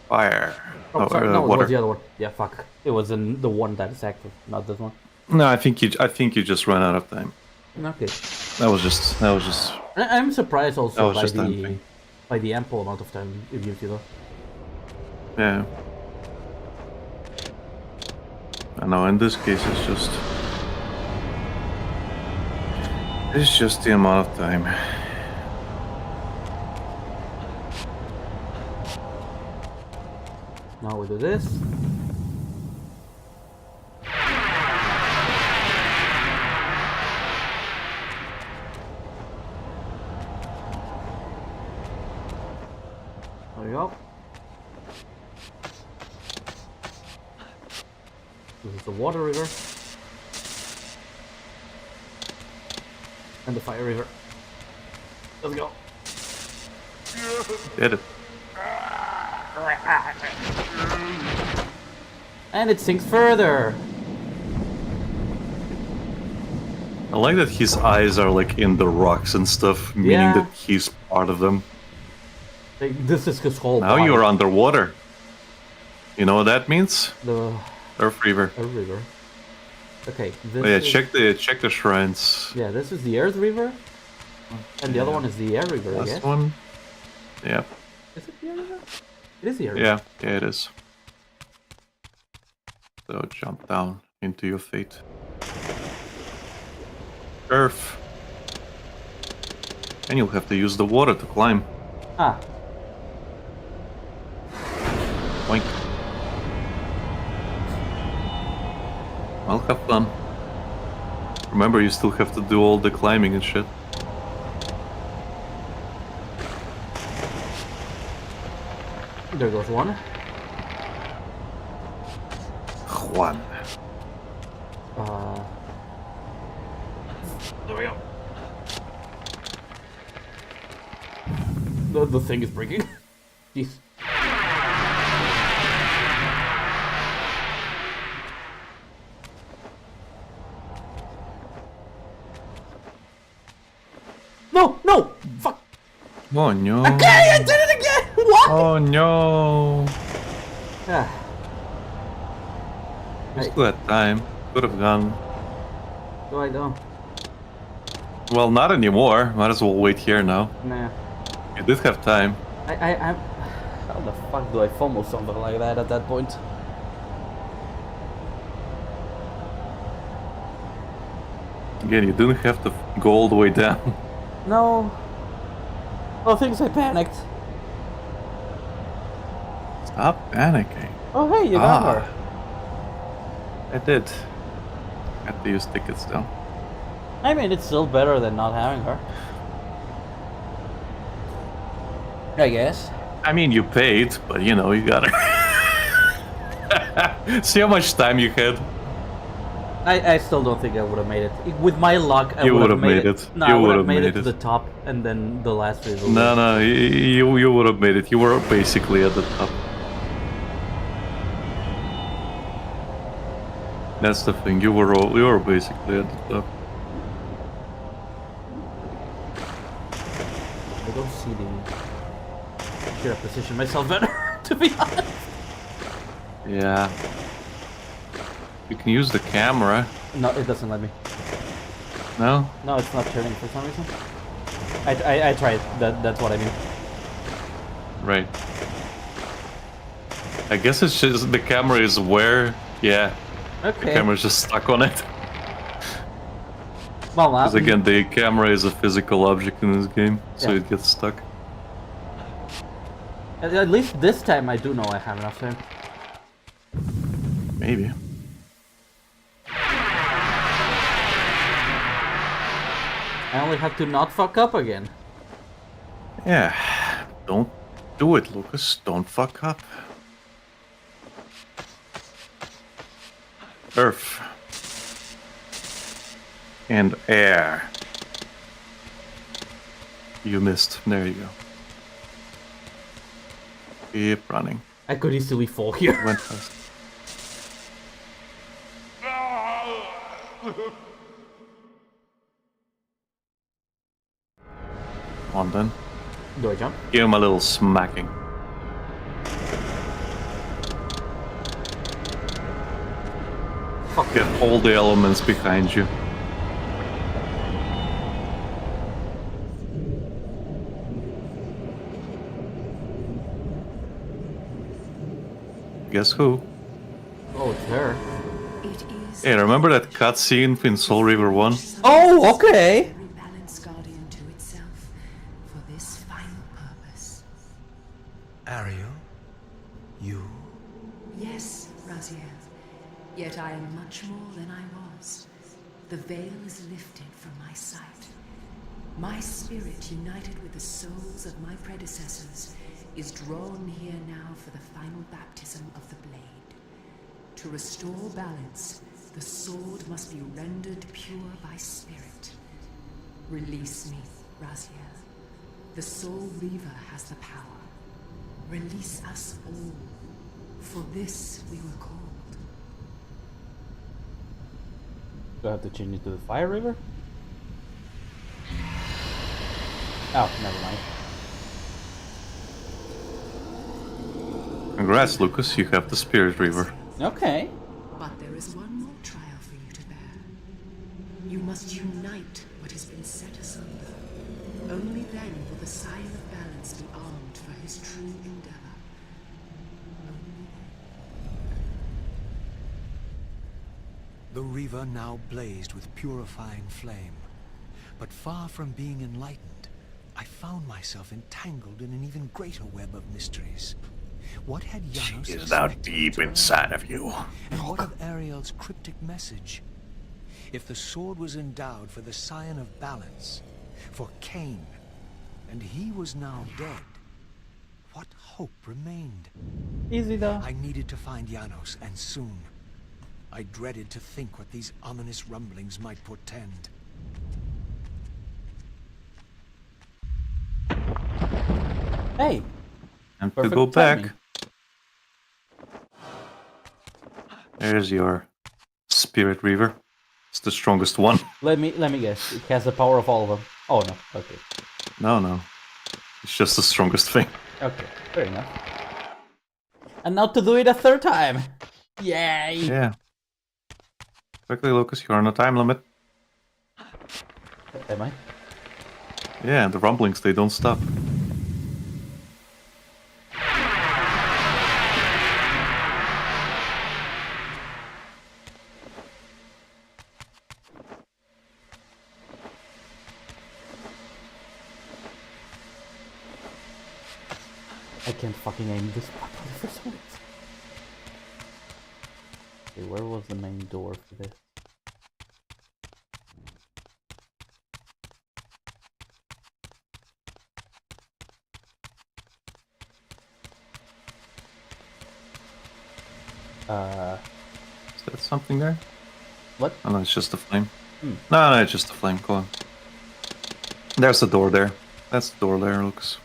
Speaker 2: Fire.
Speaker 1: Oh, sorry, no, it
Speaker 2: water.
Speaker 1: was the other one. Yeah, fuck. It was in the one that is active, not this one.
Speaker 2: No, I think you just ran out of time.
Speaker 1: Okay.
Speaker 2: That was just.
Speaker 1: I'm surprised
Speaker 2: That
Speaker 1: also
Speaker 2: was just
Speaker 1: by the ample amount of time it gives you though.
Speaker 2: Yeah. I know. In this case, it's just the amount of time.
Speaker 1: Now we do this. There we go. This is the water river. And the fire river. Let's go.
Speaker 2: Did it.
Speaker 1: And it sinks further.
Speaker 2: I like that his eyes are like in the rocks and stuff, meaning
Speaker 1: Yeah.
Speaker 2: that he's part of them.
Speaker 1: Like, this is his whole
Speaker 2: Now
Speaker 1: body.
Speaker 2: you're underwater. You know what that means?
Speaker 1: The
Speaker 2: Earth Reaver.
Speaker 1: river. Okay, this
Speaker 2: Oh, yeah,
Speaker 1: is...
Speaker 2: check the shrines.
Speaker 1: Yeah, this is the Earth River. And the other one is the Air River, I
Speaker 2: Last
Speaker 1: guess.
Speaker 2: one. Yeah.
Speaker 1: Is it the Air River? It is the Air River.
Speaker 2: Yeah, it is. So jump down into your fate. Earth. And you'll have to use the water to climb.
Speaker 1: Ah,
Speaker 2: Boink. Well, have fun. Remember, you still have to do all the climbing and shit.
Speaker 1: there goes one.
Speaker 2: Juan.
Speaker 1: There we go. The thing is breaking. Jeez. No, no, fuck.
Speaker 2: Oh no.
Speaker 1: Okay, I did it again. What?
Speaker 2: Oh no.
Speaker 1: Ah.
Speaker 2: You still had time. Could have gone.
Speaker 1: Do I don't?
Speaker 2: Well, not anymore. Might as well wait here now.
Speaker 1: Nah.
Speaker 2: You did have time.
Speaker 1: I'm... How the fuck do I fumble something like that at that point?
Speaker 2: Again, you didn't have to go all the way down.
Speaker 1: No. Oh, things I panicked.
Speaker 2: Stop panicking.
Speaker 1: Oh, hey, you got her.
Speaker 2: I did. Had to use tickets though.
Speaker 1: I mean, it's still better than not having her. I guess.
Speaker 2: I mean, you paid, but you know, you got her. See how much time you had?
Speaker 1: I still don't think I would have made it. With my luck, I
Speaker 2: You
Speaker 1: would
Speaker 2: would
Speaker 1: have made it. No,
Speaker 2: You
Speaker 1: I would
Speaker 2: would
Speaker 1: have
Speaker 2: have
Speaker 1: made it
Speaker 2: made
Speaker 1: to
Speaker 2: it.
Speaker 1: the top, and then the last result.
Speaker 2: No, you would have made it. You were basically at the top. That's the thing. You were basically at the top.
Speaker 1: I don't see the... Should have positioned myself better, to be honest.
Speaker 2: Yeah. You can use the camera.
Speaker 1: No, it doesn't let me.
Speaker 2: No?
Speaker 1: No, it's not turning for some reason. I tried. That's what I mean.
Speaker 2: Right. I guess it's just the camera is where. Yeah. The
Speaker 1: Okay.
Speaker 2: camera's just stuck on it.
Speaker 1: Well,
Speaker 2: Because again, the camera is a physical object in this game, so
Speaker 1: Yeah.
Speaker 2: it gets stuck.
Speaker 1: at least this time I do know I have enough time.
Speaker 2: Maybe.
Speaker 1: I only have to not fuck up again.
Speaker 2: Yeah. Don't do it, Lucas. Don't fuck up. Earth. And air. You missed. There you go. Keep running.
Speaker 1: I could easily fall here.
Speaker 2: Went fast. Come on then.
Speaker 1: Do I jump?
Speaker 2: Give him a little smacking.
Speaker 1: Fuck.
Speaker 2: Get all the elements behind you. Guess who?
Speaker 1: Oh, it's her.
Speaker 7: It is
Speaker 2: Hey, remember that cutscene in Soul River 1?
Speaker 1: Oh, okay.
Speaker 7: balance guardian to itself for this final purpose.
Speaker 3: Ariel? You?
Speaker 7: Yes, Raziel. Yet I am much more than I was. The veil is lifted from my sight. My spirit, united with the souls of my predecessors, is drawn here now for the final baptism of the blade. To restore balance, the sword must be rendered pure by spirit. Release me, Raziel. The Soul Reaver has the power. Release us all. For this we were called.
Speaker 1: Do I have to change it to the Fire River? Oh, never mind.
Speaker 2: Congrats, Lucas, you have the Spirit Reaver.
Speaker 1: Okay.
Speaker 7: But there is one more trial for you to bear. You must unite what has been set asunder. Only then will the Scion of Balance be armed for his true endeavor. Only then.
Speaker 3: The Reaver now blazed with purifying flame. But far from being enlightened, I found myself entangled in an even greater web of mysteries. What had Janos
Speaker 5: She is now
Speaker 3: suspected
Speaker 5: deep
Speaker 3: to
Speaker 5: inside
Speaker 3: earn?
Speaker 5: of you.
Speaker 3: And what of Ariel's cryptic message? If the sword was endowed for the Scion of Balance, for Kain, and he was now dead, what hope remained?
Speaker 1: Easy though.
Speaker 3: I needed to find Janos, and soon. I dreaded to think what these ominous rumblings might portend.
Speaker 1: Hey.
Speaker 2: And to
Speaker 1: Perfect
Speaker 2: go back,
Speaker 1: timing.
Speaker 2: there's your Spirit Reaver. It's the strongest one.
Speaker 1: Let me guess. It has the power of all of them. Oh no. Okay.
Speaker 2: No. It's just the strongest thing.
Speaker 1: Okay. Fair enough. And now to do it a third time. Yay.
Speaker 2: Yeah. Quickly, Lucas, you're on a time limit.
Speaker 1: Am I?
Speaker 2: Yeah, the rumblings, they don't stop.
Speaker 1: I can't fucking aim this properly for some reason. Okay, where was the main door for this?
Speaker 2: Is that something there?
Speaker 1: What?
Speaker 2: Oh no, it's just a flame. No, it's just a flame. Go on. There's the door there. That's the door there, Lucas.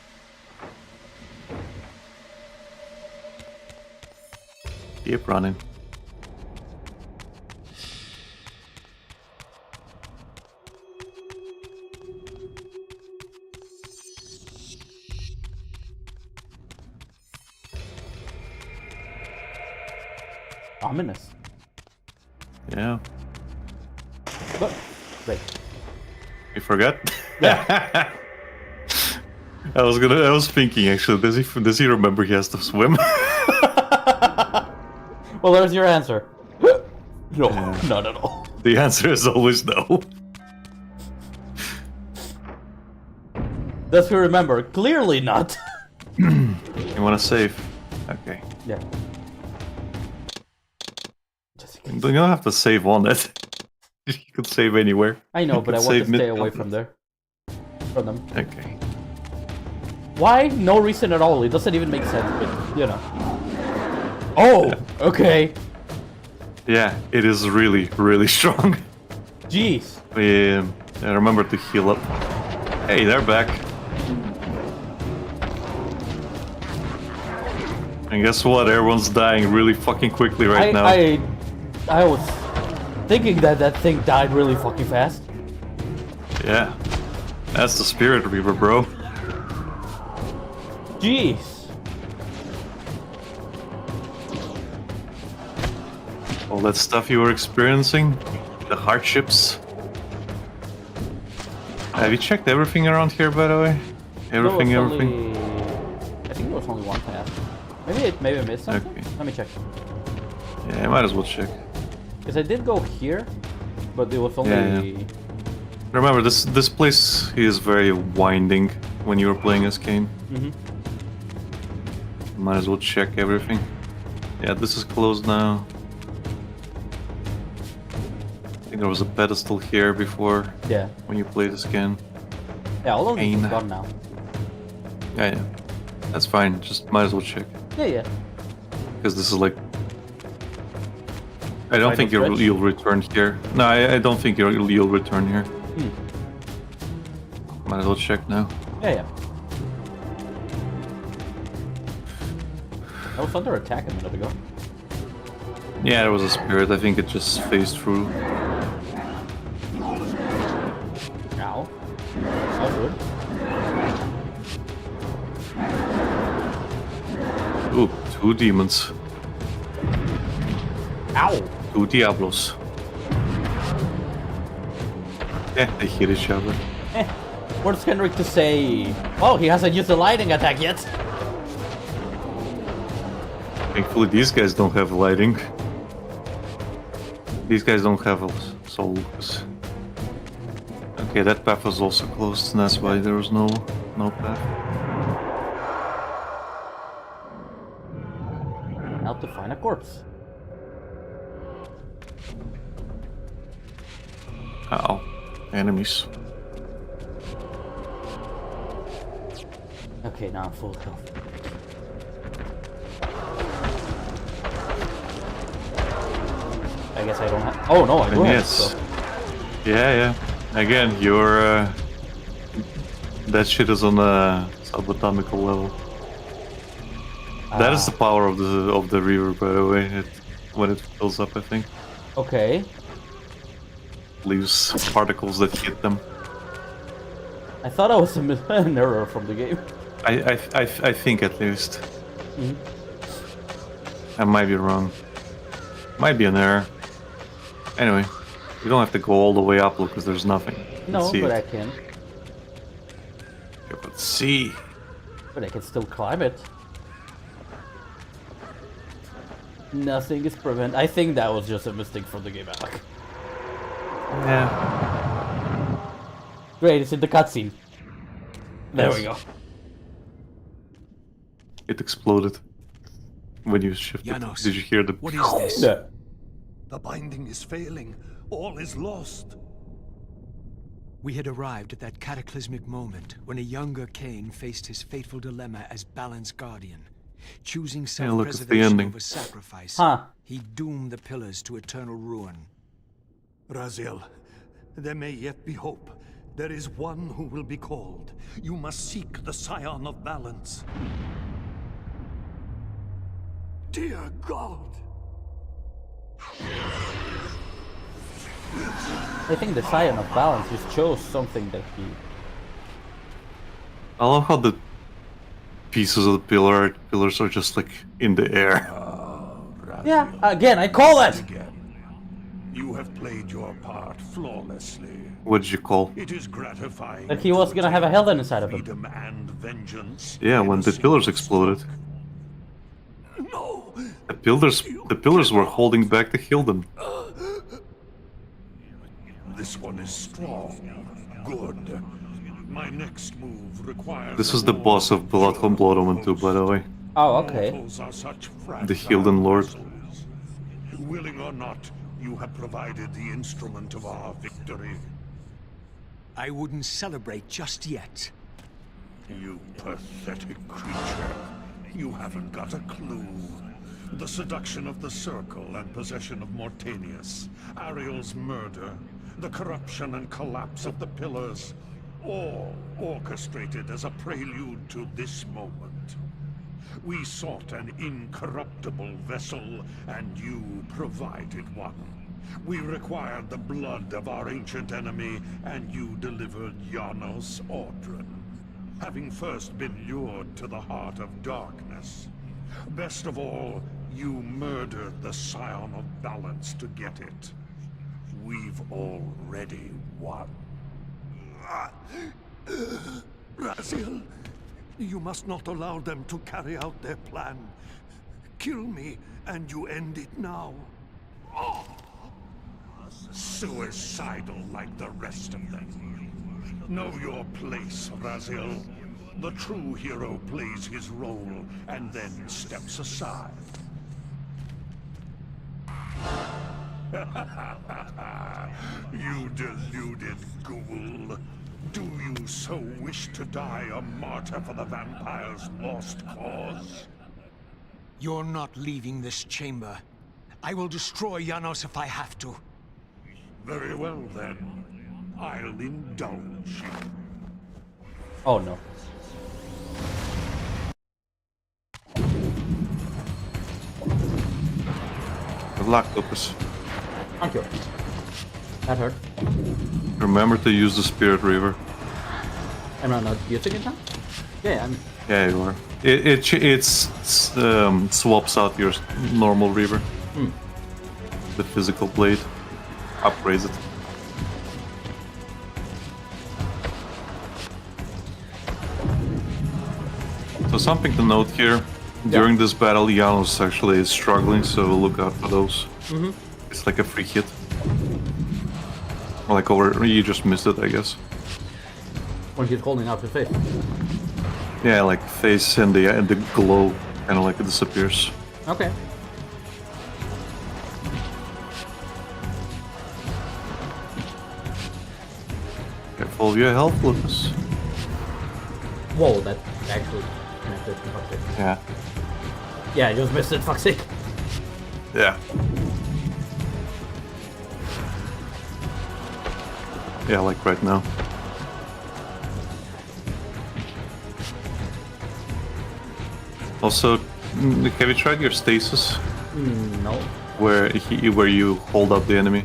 Speaker 2: Keep running.
Speaker 1: Ominous.
Speaker 2: Yeah.
Speaker 1: But wait.
Speaker 2: You forgot?
Speaker 1: Yeah.
Speaker 2: I was thinking actually, does he remember he has to swim?
Speaker 1: Well, there's your answer. No,
Speaker 2: Yeah.
Speaker 1: not at all.
Speaker 2: The answer is always no.
Speaker 1: Does he remember? Clearly not.
Speaker 2: You wanna save? Okay.
Speaker 1: Yeah. Just in
Speaker 2: You
Speaker 1: case.
Speaker 2: don't have to save on it. You can save anywhere.
Speaker 1: I know,
Speaker 2: You
Speaker 1: but I
Speaker 2: can
Speaker 1: want to
Speaker 2: save
Speaker 1: stay away
Speaker 2: mid-combat.
Speaker 1: from there. From them.
Speaker 2: Okay.
Speaker 1: Why? No reason at all. It doesn't even make sense, but you know. Oh, okay.
Speaker 2: Yeah, it is really, really strong.
Speaker 1: Jeez.
Speaker 2: Remember to heal up. Hey, they're back. And guess what? Everyone's dying really fucking quickly right now.
Speaker 1: I was thinking that that thing died really fucking fast.
Speaker 2: Yeah. That's the Spirit Reaver, bro.
Speaker 1: Jeez.
Speaker 2: All that stuff you were experiencing, the hardships. Have you checked everything around here, by the way? Everything.
Speaker 1: I think there was only one path. Maybe I missed something?
Speaker 2: Okay.
Speaker 1: Let me check.
Speaker 2: Yeah, you might as well check.
Speaker 1: Because I did go here, but it was only...
Speaker 2: Yeah. Remember, this place is very winding when you were playing as Kain. Might as well check everything. Yeah, this is closed now. I think there was a pedestal here before.
Speaker 1: Yeah.
Speaker 2: When you played this game.
Speaker 1: Yeah, all of this
Speaker 2: Kain.
Speaker 1: is gone now.
Speaker 2: Yeah. That's fine. Just might as well check.
Speaker 1: Yeah.
Speaker 2: Because this is like... I don't think
Speaker 1: Final
Speaker 2: you'll return here. No, I don't think you'll return here. Might as well check now.
Speaker 1: Yeah. I was under attack a minute ago.
Speaker 2: Yeah, there was a spirit. I think it just phased through.
Speaker 1: Ow. Oh, good.
Speaker 2: Ooh, 2 demons.
Speaker 1: Ow!
Speaker 2: 2 Diablos. Yeah, they hit each other.
Speaker 1: What's Henrik to say? Oh, he hasn't used the lightning attack yet.
Speaker 2: Thankfully, these guys don't have lighting. These guys don't have soul lucas. Okay, that path was also closed, and that's why there was no path.
Speaker 1: Now to find a corpse.
Speaker 2: Uh-oh. Enemies.
Speaker 1: Okay, now I'm full health. I guess I don't have... Oh no, I do have
Speaker 2: Yes.
Speaker 1: stuff.
Speaker 2: Yeah. Again, you're... that shit is on a subatomical level. That is the power of the Reaver, by the way. When it fills up, I think.
Speaker 1: Okay.
Speaker 2: Leaves particles that hit them.
Speaker 1: I thought I was an error from the game.
Speaker 2: I think at least. I might be wrong. Might be an error. Anyway, you don't have to go all the way up because there's nothing.
Speaker 1: No, but I can.
Speaker 2: Yeah, but see.
Speaker 1: But I can still climb it. Nothing is prevent. I think that was just a mistake from the game, Alec.
Speaker 2: Yeah.
Speaker 1: Great, it's in the cutscene. There we go.
Speaker 2: It exploded when you shifted.
Speaker 3: Janos,
Speaker 2: Did you hear the...
Speaker 3: what is this?
Speaker 1: Yeah.
Speaker 4: The binding is failing. All is lost.
Speaker 3: We had arrived at that cataclysmic moment when a younger Kain faced his fateful dilemma as Balance Guardian. Choosing
Speaker 2: look at the
Speaker 3: self-preservation
Speaker 2: ending.
Speaker 3: over sacrifice, he doomed the pillars to eternal ruin.
Speaker 4: Raziel, there may yet be hope. There is one who will be called. You must seek the Scion of Balance. Dear God!
Speaker 1: I think the Scion of Balance just chose something that he...
Speaker 2: I love how the pieces of the pillars are just like in the air.
Speaker 1: Yeah, again, I call it!
Speaker 4: Again. You have played your part flawlessly.
Speaker 2: What did you call?
Speaker 4: It is gratifying.
Speaker 1: That he was gonna have a Helden inside of him.
Speaker 4: Freedom and vengeance.
Speaker 2: Yeah, when the pillars exploded.
Speaker 4: No!
Speaker 2: The pillars were holding back the Hilden.
Speaker 4: This one is strong. Good. My next move requires...
Speaker 2: This is the boss of Blood from Blood Omen 2, by the way.
Speaker 1: Oh, okay.
Speaker 4: Mortals are such
Speaker 2: The Hilden Lord.
Speaker 4: vessels. Willing or not, you have provided the instrument of our victory.
Speaker 3: I wouldn't celebrate just yet.
Speaker 4: You pathetic creature. You haven't got a clue. The seduction of the Circle and possession of Mortanius, Ariel's murder, the corruption and collapse of the Pillars, all orchestrated as a prelude to this moment.
Speaker 6: We sought an incorruptible vessel, and you provided one. We required the blood of our ancient enemy, and you delivered Janos Audren, having first been lured to the heart of darkness. Best of all, you murdered the Scion of Balance to get it. We've already won.
Speaker 4: Raziel, you must not allow them to carry out their plan. Kill me, and you end it now.
Speaker 6: Suicidal like the rest of them. Know your place, Raziel. The true hero plays his role and then steps aside. You deluded ghoul. Do you so wish to die a martyr for the vampire's lost cause?
Speaker 3: You're not leaving this chamber. I will destroy Janos if I have to.
Speaker 6: Very well, then. I'll indulge you.
Speaker 1: Oh no.
Speaker 2: Good luck, Lucas.
Speaker 1: Thank you. That hurt.
Speaker 2: Remember to use the Spirit Reaver.
Speaker 1: I'm not using it now? Yeah, I'm...
Speaker 2: Yeah, you are. It swaps out your normal Reaver. The physical blade. Upgrades it. So something to note here. During this battle, Janos actually is struggling, so look out for those. It's like a free hit. Like over, you just missed it, I guess.
Speaker 1: When he's holding out his face.
Speaker 2: Yeah, like face and the glow kind of like it disappears.
Speaker 1: Okay.
Speaker 2: Careful of your health, Lucas.
Speaker 1: Whoa, that actually missed it, fuck's sake.
Speaker 2: Yeah.
Speaker 1: Yeah, I just missed it, fuck's sake.
Speaker 2: Yeah. Yeah, like right now. Also, have you tried your stasis?
Speaker 1: No.
Speaker 2: Where you hold up the enemy?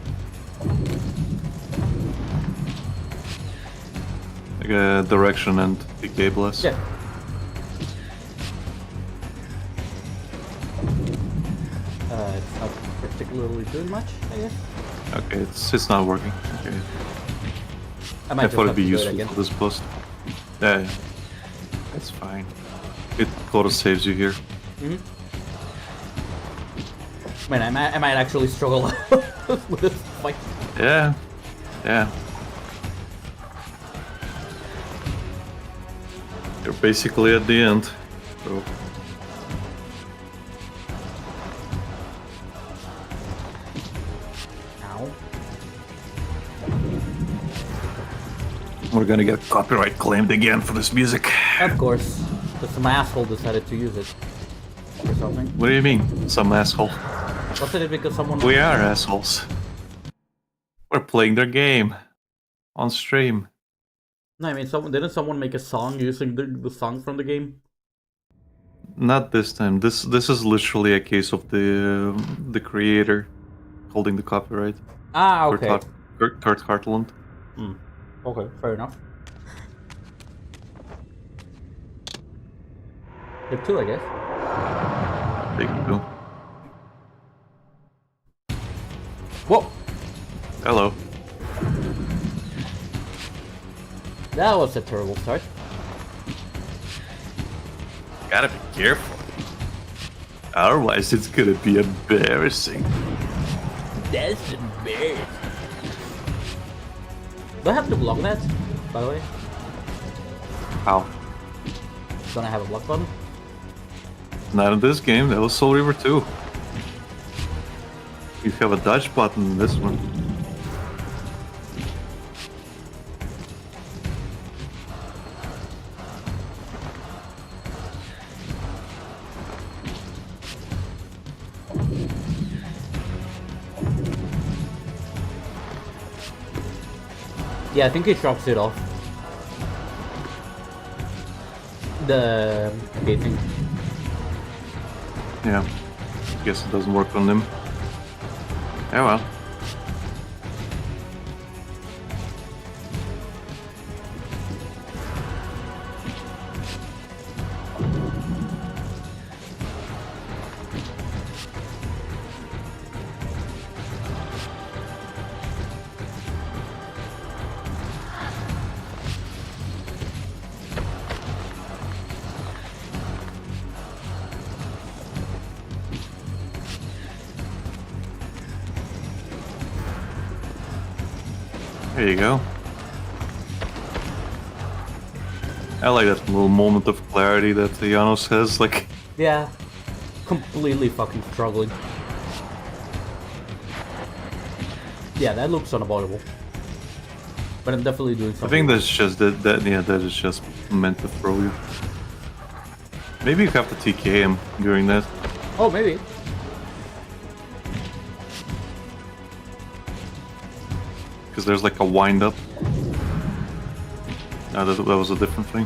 Speaker 2: Like a direction and decay blast?
Speaker 1: Yeah. It's not particularly doing much, I guess.
Speaker 2: Okay, it's not working. Okay.
Speaker 1: I might
Speaker 2: I
Speaker 1: just
Speaker 2: thought
Speaker 1: have
Speaker 2: it'd be
Speaker 1: to do it
Speaker 2: useful
Speaker 1: again.
Speaker 2: for this post. Yeah, that's fine. It auto saves you here.
Speaker 1: Man, I might actually struggle with this fight.
Speaker 2: Yeah, yeah. You're basically at the end, bro.
Speaker 1: Ow.
Speaker 2: We're gonna get copyright claimed again for this music.
Speaker 1: Of course. But some asshole decided to use it. Or something.
Speaker 2: What do you mean, some asshole?
Speaker 1: Wasn't it because someone...
Speaker 2: We are assholes. We're playing their game on stream.
Speaker 1: No, I mean, didn't someone make a song using the song from the game?
Speaker 2: Not this time. This is literally a case of the creator holding the copyright.
Speaker 1: Ah, okay.
Speaker 2: Kurt Hartland.
Speaker 1: Okay, fair enough. Take two, I guess.
Speaker 2: Take two.
Speaker 1: Whoa!
Speaker 2: Hello.
Speaker 1: That was a terrible start.
Speaker 2: Gotta be careful. Otherwise, it's gonna be embarrassing.
Speaker 1: That's embarrassing. Do I have to block that, by the way?
Speaker 2: How?
Speaker 1: Don't I have a block button?
Speaker 2: Not in this game. That was Soul Reaver 2. You have a dodge button in this one.
Speaker 1: Yeah, I think it shocks it off. The... okay, thing.
Speaker 2: Yeah. Guess it doesn't work on them. Yeah, well. There you go. I like that little moment of clarity that Janos has, like...
Speaker 1: Yeah. Completely fucking struggling. Yeah, that looks unavoidable. But I'm definitely doing something.
Speaker 2: I think that's just that is just meant to throw you. Maybe you have to TK him during that.
Speaker 1: Oh, maybe.
Speaker 2: Because there's like a wind up. No, that was a different thing.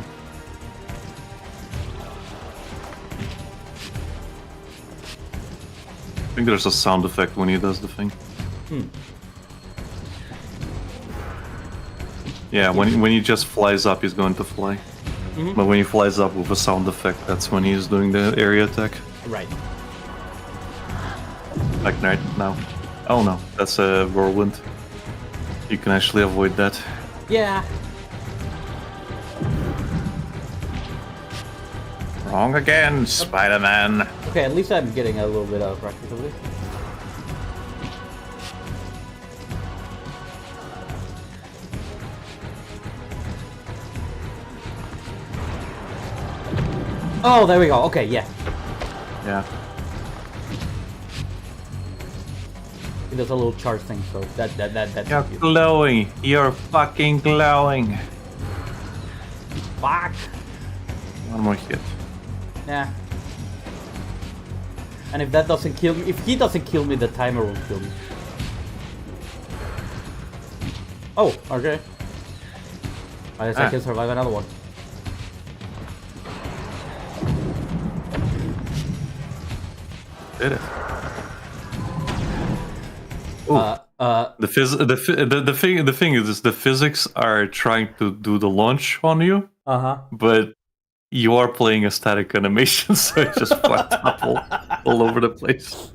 Speaker 2: I think there's a sound effect when he does the thing. Yeah, when he just flies up, he's going to fly. But when he flies up with a sound effect, that's when he's doing the area attack.
Speaker 1: Right.
Speaker 2: Like right now. Oh no, that's a whirlwind. You can actually avoid that.
Speaker 1: Yeah.
Speaker 5: Wrong again, Spider-Man.
Speaker 1: Okay, at least I'm getting a little bit of practice of this. Oh, there we go. Okay, yeah.
Speaker 2: Yeah.
Speaker 1: It does a little charge thing, so that's
Speaker 2: You're
Speaker 1: cute.
Speaker 2: glowing. You're fucking glowing.
Speaker 1: Fuck.
Speaker 2: One more hit.
Speaker 1: Yeah. And if that doesn't kill me, if he doesn't kill me, the timer will kill me. Oh, okay. I guess I can survive another one.
Speaker 2: Did it? The thing is the physics are trying to do the launch on you, but you are playing a static animation, so it's just fucked up all over the place.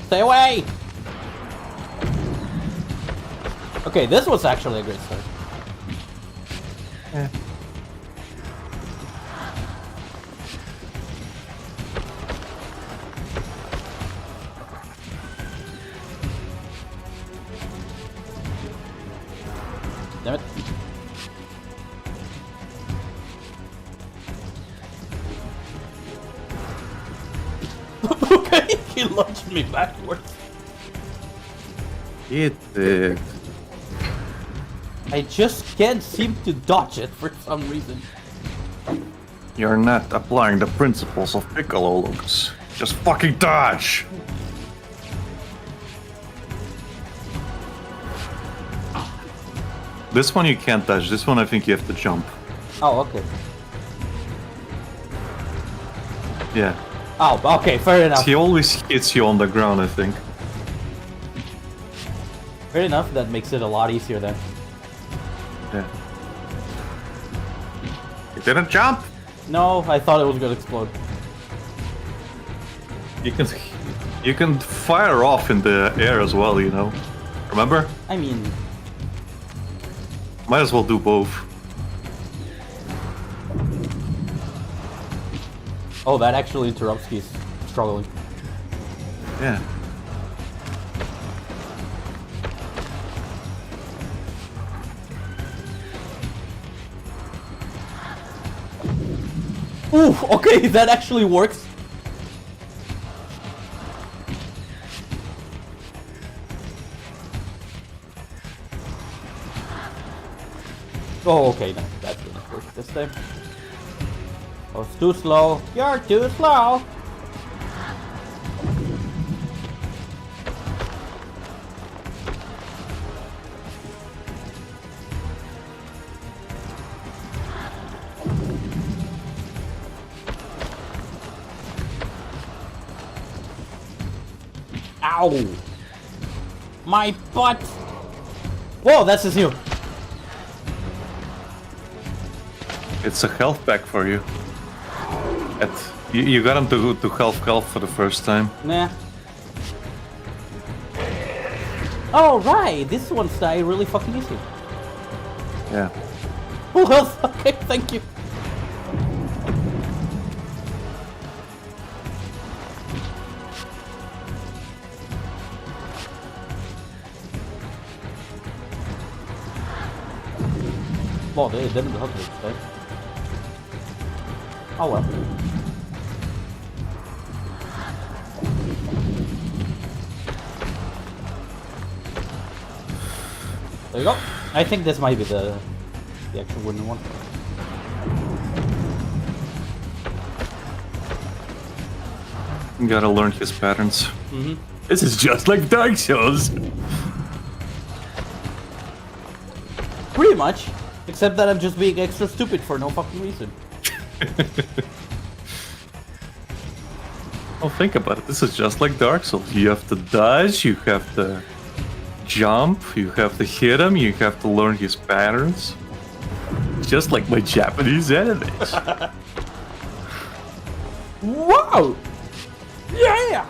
Speaker 1: Stay away! Okay, this was actually a great start.
Speaker 2: Yeah.
Speaker 1: Damn it. Okay, he launched me backwards.
Speaker 2: It did.
Speaker 1: I just can't seem to dodge it for some reason.
Speaker 2: You're not applying the principles of Piccolo, Lucas. Just fucking dodge! This one you can't dodge. This one I think you have to jump.
Speaker 1: Oh, okay.
Speaker 2: Yeah.
Speaker 1: Oh, okay, fair enough.
Speaker 2: He always hits you on the ground, I think.
Speaker 1: Fair enough, that makes it a lot easier then.
Speaker 2: Yeah. You didn't jump?
Speaker 1: No, I thought it was gonna explode.
Speaker 2: You can fire off in the air as well, you know. Remember?
Speaker 1: I mean,
Speaker 2: Might as well do both.
Speaker 1: oh, that actually interrupts his struggling.
Speaker 2: Yeah.
Speaker 1: Ooh, okay, that actually works. Oh, okay, no, that didn't work this time. Oh, it's too slow. You're too slow. Ow! My butt! Whoa, that's just new.
Speaker 2: It's a health pack for you. You got him to health for the first time.
Speaker 1: Nah. Oh, right! This one's die really fucking easy.
Speaker 2: Yeah.
Speaker 1: Full health! Okay, thank you. Well, they didn't hug me today. Oh well. There you go. I think this might be the actual winning one.
Speaker 2: You gotta learn his patterns.
Speaker 1: Mm-hmm.
Speaker 2: This is just like Dark Souls.
Speaker 1: Pretty much. Except that I'm just being extra stupid for no fucking reason.
Speaker 2: Oh, think about it. This is just like Dark Souls. You have to dodge, you have to jump, you have to hit him, you have to learn his patterns. Just like my Japanese enemies.
Speaker 1: Wow! Yeah!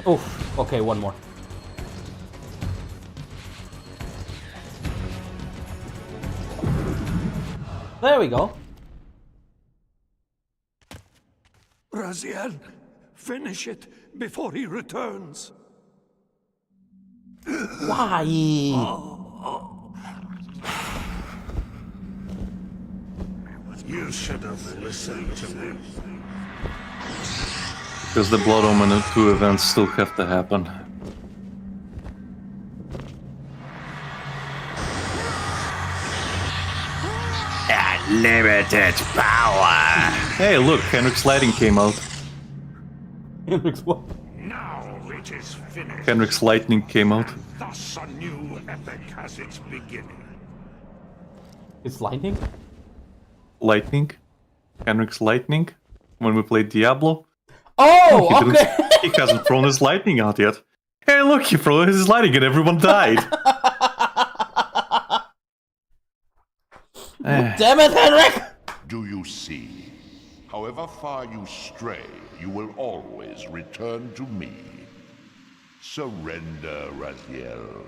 Speaker 1: Oof. Okay, one more. There we go.
Speaker 4: Raziel, finish it before he returns.
Speaker 1: Why?
Speaker 6: You should have listened to me.
Speaker 2: Because the Blood Omen 2 events still have to happen.
Speaker 5: Unlimited power.
Speaker 2: Hey, look, Henrik's Lighting came out.
Speaker 6: Now it is finished.
Speaker 2: Henrik's Lightning came out.
Speaker 6: Thus a new epic has its beginning.
Speaker 1: It's lightning?
Speaker 2: Lightning? Henrik's Lightning? When we played Diablo?
Speaker 1: Oh, okay.
Speaker 2: He hasn't thrown his lightning out yet. Hey, look, he threw his lightning and everyone died.
Speaker 1: Damn it, Henrik!
Speaker 8: Do you see? However far you stray, you will always return to me. Surrender, Raziel.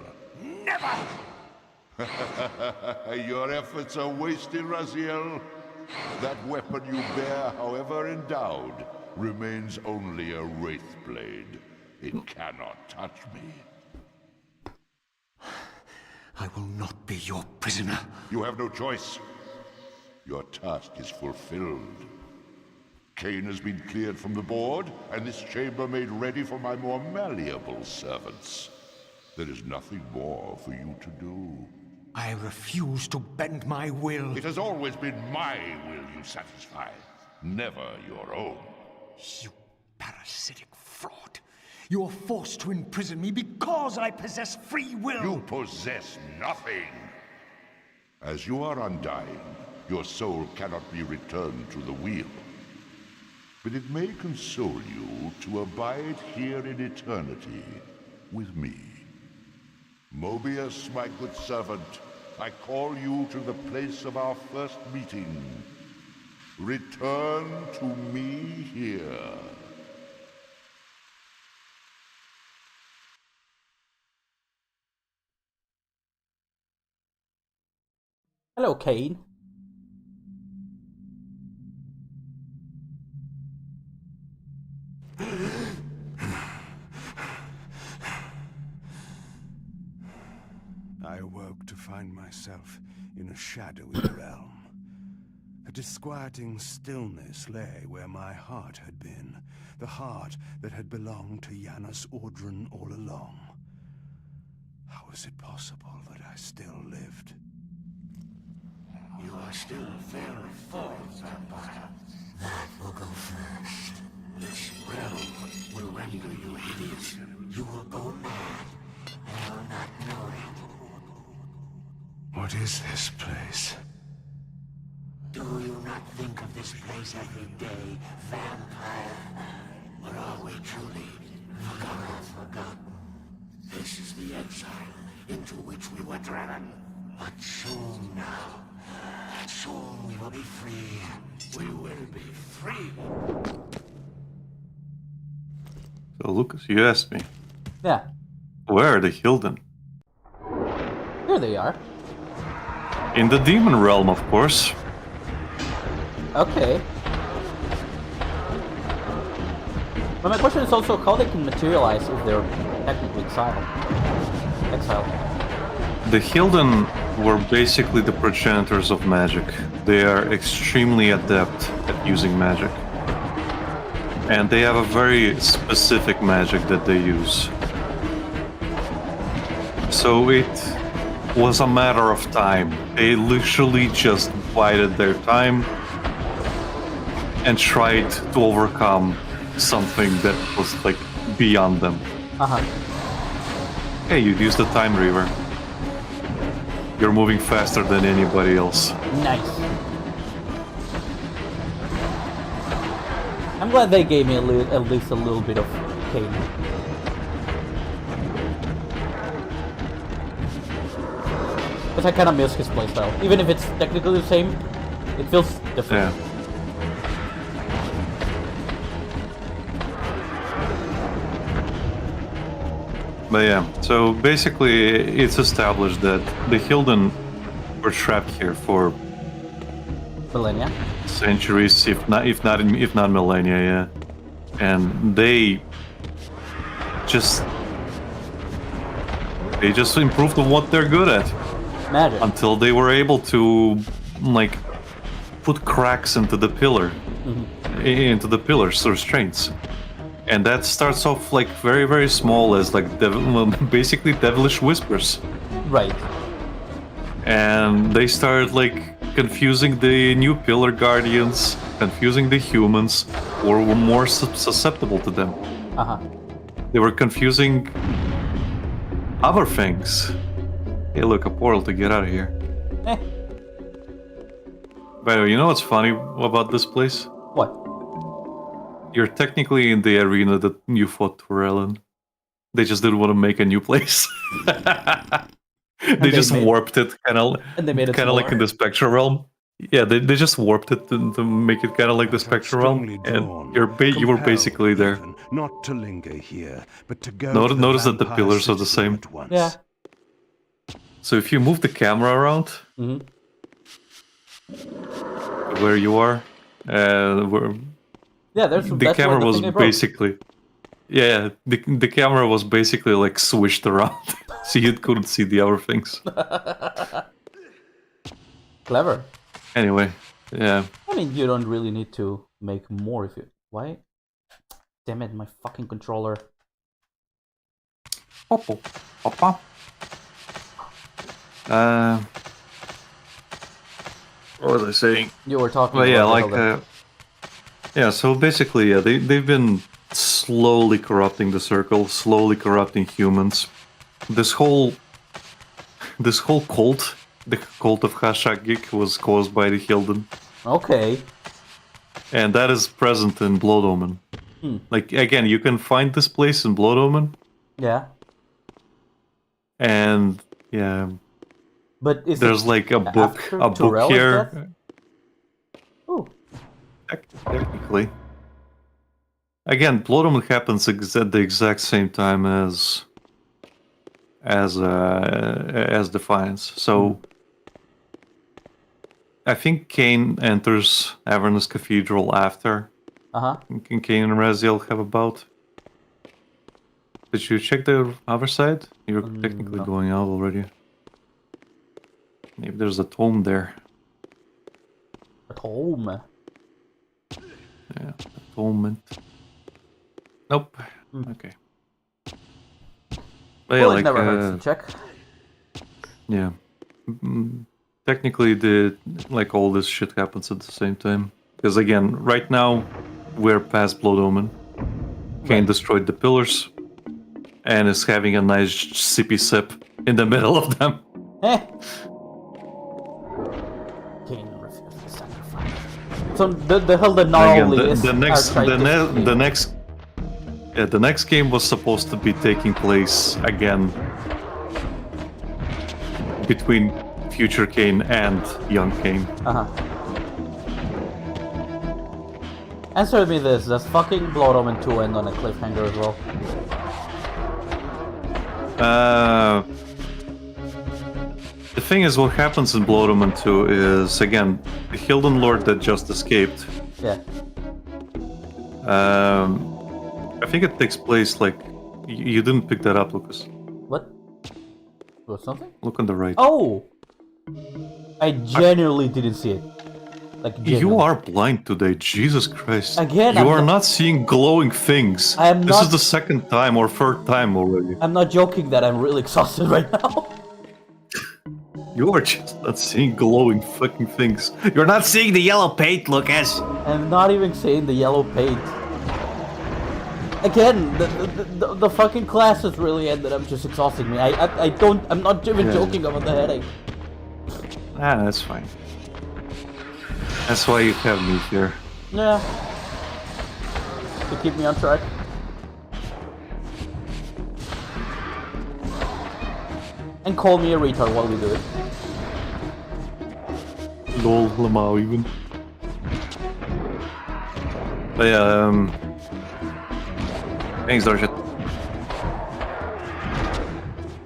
Speaker 6: Never!
Speaker 8: Your efforts are wasted, Raziel. That weapon you bear, however endowed, remains only a wraith blade. It cannot touch me.
Speaker 3: I will not be your prisoner.
Speaker 8: You have no choice. Your task is fulfilled. Kain has been cleared from the board, and this chamber made ready for my more malleable servants. There is nothing more for you to do.
Speaker 3: I refuse to bend my will.
Speaker 8: It has always been my will you satisfy, never your own.
Speaker 3: You parasitic fraud. You are forced to imprison me because I possess free will.
Speaker 8: You possess nothing. As you are undying, your soul cannot be returned to the wheel. But it may console you to abide here in eternity with me. Mobius, my good servant, I call you to the place of our first meeting. Return to me here.
Speaker 1: Hello, Kain.
Speaker 3: I awoke to find myself in a shadowy realm. A disquieting stillness lay where my heart had been, the heart that had belonged to Janus Ordran all along. How was it possible that I still lived?
Speaker 9: You are still very full, Vampire. That will go first. This realm will render you hideous. You will go mad, and will not know it.
Speaker 3: What
Speaker 9: What is this place?
Speaker 10: Do you not think of this place every day, vampire? Or are we truly forgotten? This is the exile into which we were driven. But soon now, soon we will be free. We will be free.
Speaker 2: So, Lucas, you asked me,
Speaker 1: Yeah.
Speaker 2: where are the Hilden?
Speaker 1: Here they are.
Speaker 2: In the demon realm, of course.
Speaker 1: Okay. But my question is also how they can materialize if they're technically exiled.
Speaker 2: The Hilden were basically the progenitors of magic. They are extremely adept at using magic. And they have a very specific magic that they use. So it was a matter of time. They literally just bided their time and tried to overcome something that was like beyond them. Hey, you used the Time Reaver. You're moving faster than anybody else.
Speaker 1: Nice. I'm glad they gave me at least a little bit of Kain. Because I kind of miss his playstyle. Even if it's technically the same, it feels different.
Speaker 2: Yeah. But yeah, so basically it's established that the Hilden were trapped here for
Speaker 1: Millennia.
Speaker 2: centuries, if not millennia, yeah. And they just improved on what they're good at.
Speaker 1: Magic.
Speaker 2: Until they were able to like put cracks into the pillar, into the pillars, restraints. And that starts off like very, very small as like basically devilish whispers.
Speaker 1: Right.
Speaker 2: And they started like confusing the new pillar guardians, confusing the humans, or were more susceptible to them. They were confusing other things. Hey, look, a portal to get out of here. By the way, you know what's funny about this place?
Speaker 1: What?
Speaker 2: You're technically in the arena that you fought Torell in. They just didn't want to make a new place. they just warped it, kind of like in the Spectral realm. Yeah, they just warped it to make it kind of like the Spectral realm, and you were basically there.
Speaker 6: Not to linger here, but to go.
Speaker 2: Notice that the pillars are the same.
Speaker 1: Yeah.
Speaker 2: So if you move the camera around, where you are,
Speaker 1: yeah,
Speaker 2: the camera was basically, the camera was basically like swished around, so you couldn't see the other things.
Speaker 1: Clever.
Speaker 2: Anyway, yeah.
Speaker 1: I mean, you don't really need to make more if you. Why? Damn it, my fucking controller.
Speaker 2: Papa. What was I saying?
Speaker 1: You were talking.
Speaker 2: Well, yeah, like, yeah. So basically, yeah, they've been slowly corrupting the circle, slowly corrupting humans. This whole cult, the cult of Hashagik, was caused by the Hilden.
Speaker 1: Okay.
Speaker 2: And that is present in Blood Omen. Like, again, you can find this place in Blood Omen.
Speaker 1: Yeah.
Speaker 2: And yeah.
Speaker 1: But
Speaker 2: there's like a book here.
Speaker 1: Ooh.
Speaker 2: Technically. Again, Blood Omen happens at the exact same time as Defiance. So I think Kain enters Avernus Cathedral after. Can Kain and Raziel have a bout? Did you check the other side? You're technically going out already. Maybe there's a tome there.
Speaker 1: A tome?
Speaker 2: Yeah, atonement. Nope. Okay. But yeah,
Speaker 1: Well,
Speaker 2: like,
Speaker 1: it never hurts to check.
Speaker 2: Yeah. Technically, all this shit happens at the same time. Because again, right now, we're past Blood Omen. Kain destroyed the pillars, and is having a nice sippy sip in the middle of them.
Speaker 1: So the hell the not
Speaker 2: Again,
Speaker 1: only is
Speaker 2: the next game was supposed to be taking place again between future Kain and young Kain.
Speaker 1: Answer me this: does fucking Blood Omen 2 end on a cliffhanger as well?
Speaker 2: The thing is, what happens in Blood Omen 2 is, again, the Hilden Lord that just escaped.
Speaker 1: Yeah.
Speaker 2: I think it takes place like... You didn't pick that up, Lucas.
Speaker 1: What? Was something?
Speaker 2: Look on the right.
Speaker 1: Oh! I genuinely didn't see it. Like, genuinely.
Speaker 2: You are blind today, Jesus Christ.
Speaker 1: Again,
Speaker 2: you
Speaker 1: I'm
Speaker 2: are not seeing glowing things.
Speaker 1: I am
Speaker 2: this
Speaker 1: not...
Speaker 2: is the second time or third time already.
Speaker 1: I'm not joking that I'm really exhausted right now.
Speaker 2: You are just not seeing glowing fucking things.
Speaker 5: You're not seeing the yellow paint, Lucas.
Speaker 1: I'm not even seeing the yellow paint. Again, the fucking classes really ended up just exhausting me. I'm not even joking about the headache.
Speaker 2: Ah, that's fine. That's why you have me here.
Speaker 1: Yeah. To keep me on track. And call me a retard while we do it.
Speaker 2: Lol, Lamau even. But yeah, thanks, Dorjet.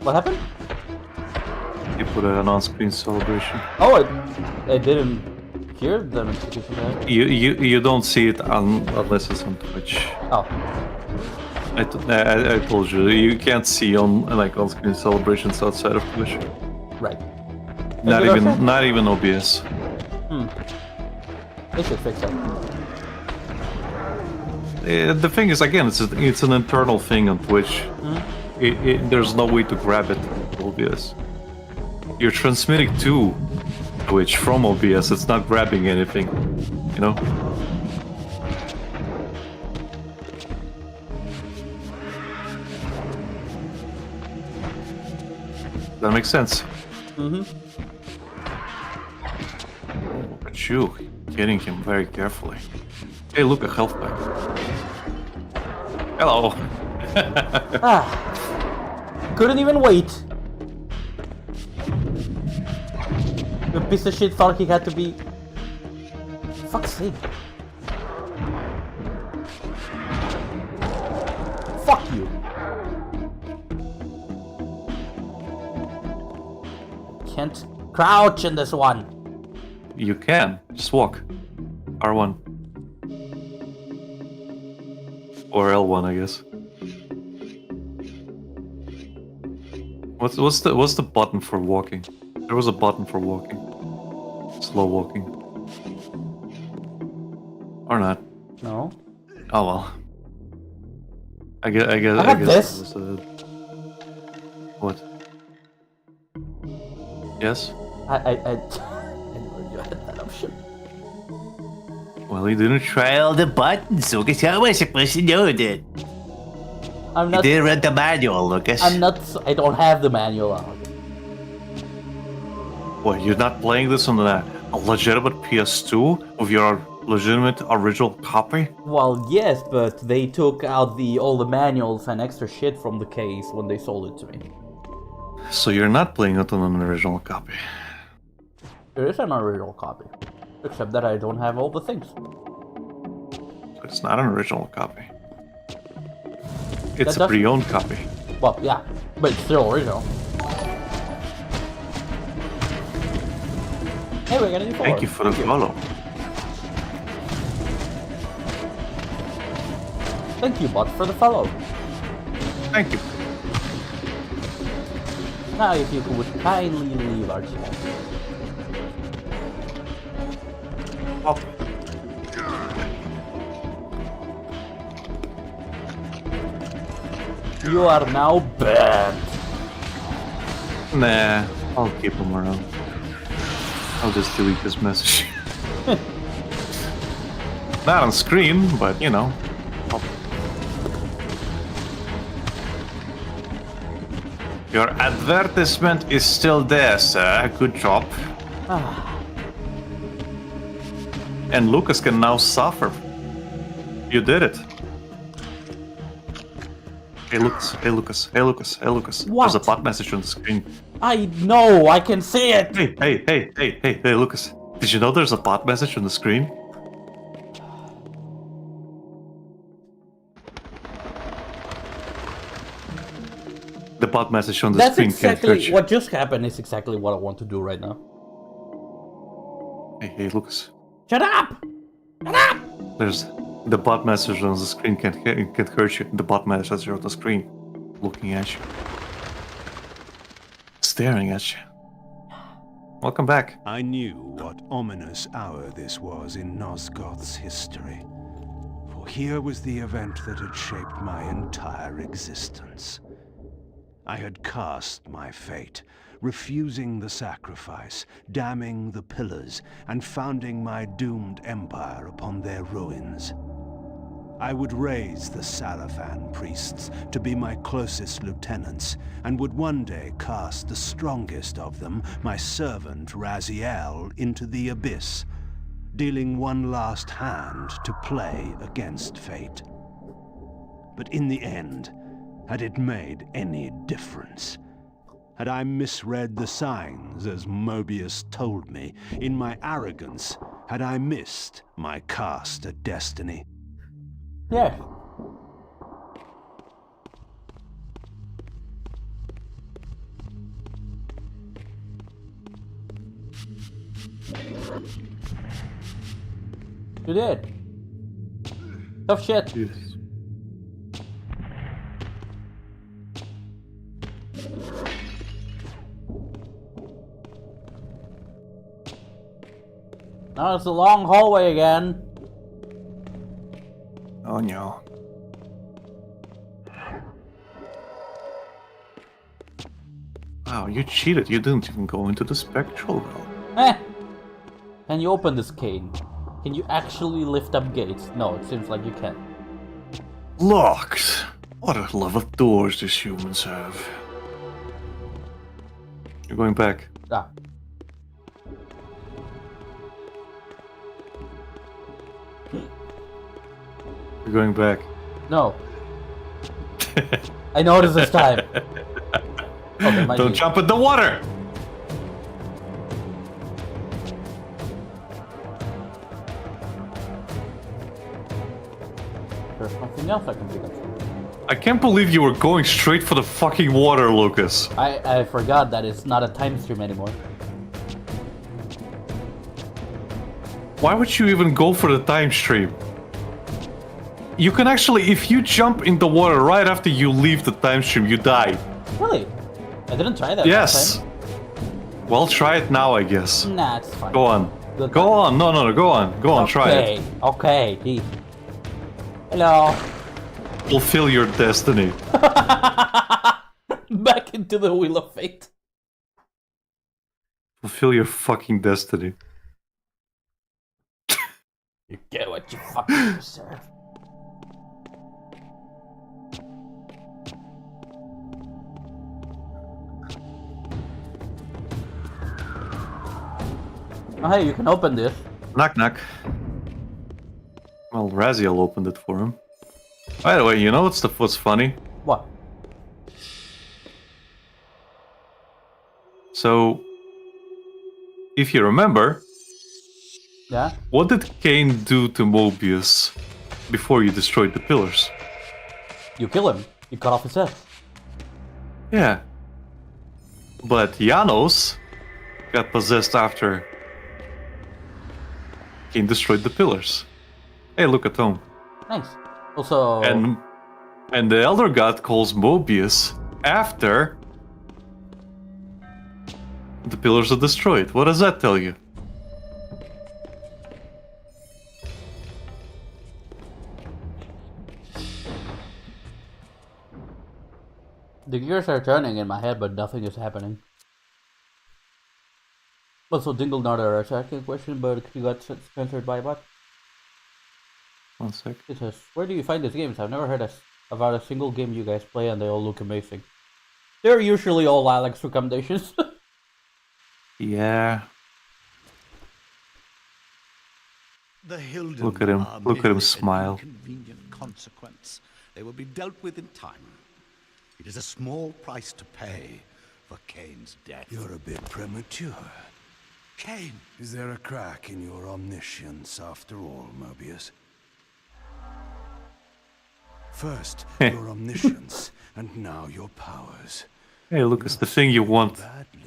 Speaker 1: What happened?
Speaker 2: You put an on-screen celebration.
Speaker 1: Oh, I didn't hear the notification.
Speaker 2: You don't see it unless it's on Twitch.
Speaker 1: Oh.
Speaker 2: I told you, you can't see on-screen celebrations outside of Twitch.
Speaker 1: Right.
Speaker 2: Not even OBS.
Speaker 1: They should fix that.
Speaker 2: The thing is, again, it's an internal thing on Twitch. There's no way to grab it from OBS. You're transmitting to Twitch from OBS. It's not grabbing anything, you know. That makes sense. Look at you, getting him very carefully. Hey, look, a health pack. Hello.
Speaker 1: Couldn't even wait. The piece of shit thought he had to be... Fuck's sake. Fuck you. Can't crouch in this one.
Speaker 2: You can. Just walk. R1. Or L1, I guess. What's the button for walking? There was a button for walking. Slow walking. Or not.
Speaker 1: No.
Speaker 2: Oh well. I guess
Speaker 1: this.
Speaker 2: What? Yes?
Speaker 1: I never knew I had that option.
Speaker 2: Well, you didn't try
Speaker 5: All the buttons, Lucas. How am I supposed to know that?
Speaker 1: I'm
Speaker 5: You
Speaker 1: not...
Speaker 5: didn't read the manual, Lucas.
Speaker 1: I don't have the manual out.
Speaker 2: What, you're not playing this on a legitimate PS2 with your legitimate original copy?
Speaker 1: Well, yes, but they took out all the manuals and extra shit from the case when they sold it to me.
Speaker 2: So you're not playing it on an original copy.
Speaker 1: There is an original copy, except that I don't have all the things.
Speaker 2: But it's not an original copy. It's
Speaker 1: That
Speaker 2: a pre-owned copy.
Speaker 1: Well, yeah, but it's still original. Hey, we're gonna do follow.
Speaker 2: Thank you for the follow.
Speaker 1: Thank you, bot, for the follow.
Speaker 2: Thank you.
Speaker 1: Now, if you would kindly leave our chat.
Speaker 2: Up.
Speaker 1: You are now banned.
Speaker 2: Nah, I'll keep him around. I'll just delete this message. Not on screen, but you know. Your advertisement is still there, sir. Good job. And Lucas can now suffer. You did it. Hey Lucas, hey Lucas, hey Lucas, hey Lucas.
Speaker 1: What?
Speaker 2: There's a bot message on the screen.
Speaker 1: I know, I can see it!
Speaker 2: Hey Lucas. Did you know there's a bot message on the screen? The bot message on the
Speaker 1: That's
Speaker 2: screen can't hurt
Speaker 1: exactly
Speaker 2: you.
Speaker 1: what just happened is exactly what I want to do right now.
Speaker 2: Hey Lucas.
Speaker 1: Shut up! Shut up!
Speaker 2: There's the bot message on the screen can't hurt you. The bot message on the screen, looking at you, staring at you. Welcome back.
Speaker 3: I knew what ominous hour this was in Nosgoth's history. For here was the event that had shaped my entire existence. I had cast my fate, refusing the sacrifice, damning the pillars, and founding my doomed empire upon their ruins. I would raise the Salafan priests to be my closest lieutenants, and would one day cast the strongest of them, my servant Raziel, into the abyss, dealing one last hand to play against fate. But in the end, had it made any difference? Had I misread the signs, as Mobius told me? In my arrogance, had I missed my cast at destiny?
Speaker 1: Yeah. You did. Tough shit.
Speaker 2: Yes.
Speaker 1: Now it's a long hallway again.
Speaker 2: Oh no. Wow, you cheated. You didn't even go into the spectral realm.
Speaker 1: Eh. Can you open this Kain? Can you actually lift up gates? No, it seems like you can.
Speaker 2: Locked. What a love of doors these humans have. You're going back.
Speaker 1: Ah.
Speaker 2: You're going back.
Speaker 1: No. I noticed this time. Oh, there might
Speaker 2: Don't
Speaker 1: be.
Speaker 2: jump in the water!
Speaker 1: There's something else I can pick up.
Speaker 2: I can't believe you were going straight for the fucking water, Lucas.
Speaker 1: I forgot that it's not a time stream anymore.
Speaker 2: Why would you even go for the time stream? You can actually, if you jump in the water right after you leave the time stream, you die.
Speaker 1: Really? I didn't try that
Speaker 2: Yes.
Speaker 1: last time.
Speaker 2: Well, try it now, I guess.
Speaker 1: Nah, it's fine.
Speaker 2: Go on.
Speaker 1: Good
Speaker 2: Go
Speaker 1: time.
Speaker 2: on. No, go on. Go on, try it.
Speaker 1: Okay, okay. Hello.
Speaker 2: Fulfill your destiny.
Speaker 1: Back into the Wheel of Fate.
Speaker 2: Fulfill your fucking destiny.
Speaker 1: You get what you fucking deserve. Oh, hey, you can open this.
Speaker 2: Knock, knock. Well, Raziel opened it for him. By the way, you know what's funny?
Speaker 1: What?
Speaker 2: So, if you remember,
Speaker 1: Yeah?
Speaker 2: what did Kain do to Mobius before you destroyed the pillars?
Speaker 1: You kill him. You cut off his head.
Speaker 2: Yeah. But Janos got possessed after Kain destroyed the pillars. Hey, look at home.
Speaker 1: Nice. Also...
Speaker 2: And the Elder God calls Mobius after the pillars are destroyed. What does that tell you?
Speaker 1: The gears are turning in my head, but nothing is happening. Also, Dingle not a attacking question, but you got censored by what?
Speaker 2: 1 sec.
Speaker 1: It says, where do you find these games? I've never heard about a single game you guys play and they all look amazing. They're usually all Alex recommendations.
Speaker 2: Yeah.
Speaker 6: The Hilden
Speaker 2: Look at him.
Speaker 6: are
Speaker 2: Look at him
Speaker 6: merely
Speaker 2: smile.
Speaker 6: an inconvenient consequence. They will be dealt with in time. It is a small price to pay for Kain's death.
Speaker 9: You're a bit premature.
Speaker 6: Kain!
Speaker 9: Is there a crack in your omniscience after all, Mobius? First, your omniscience, and now your powers.
Speaker 2: Hey, look, it's the thing you want.
Speaker 9: Badly.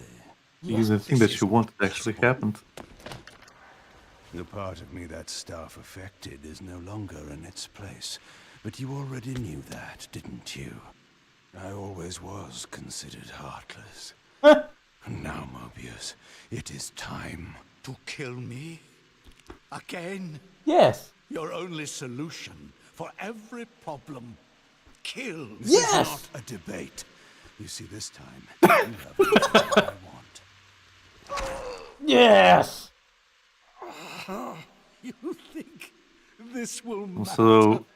Speaker 2: The thing that you wanted actually happened.
Speaker 9: The part of me that staff affected is no longer in its place. But you already knew that, didn't you? I always was considered heartless. And now, Mobius, it is time.
Speaker 6: To kill me? Again?
Speaker 1: Yes.
Speaker 6: Your only solution for every problem. Kill.
Speaker 9: This is
Speaker 1: Yes!
Speaker 9: not a debate. You see, this time, you have what I want.
Speaker 1: Yes!
Speaker 6: You think this will matter?
Speaker 2: So,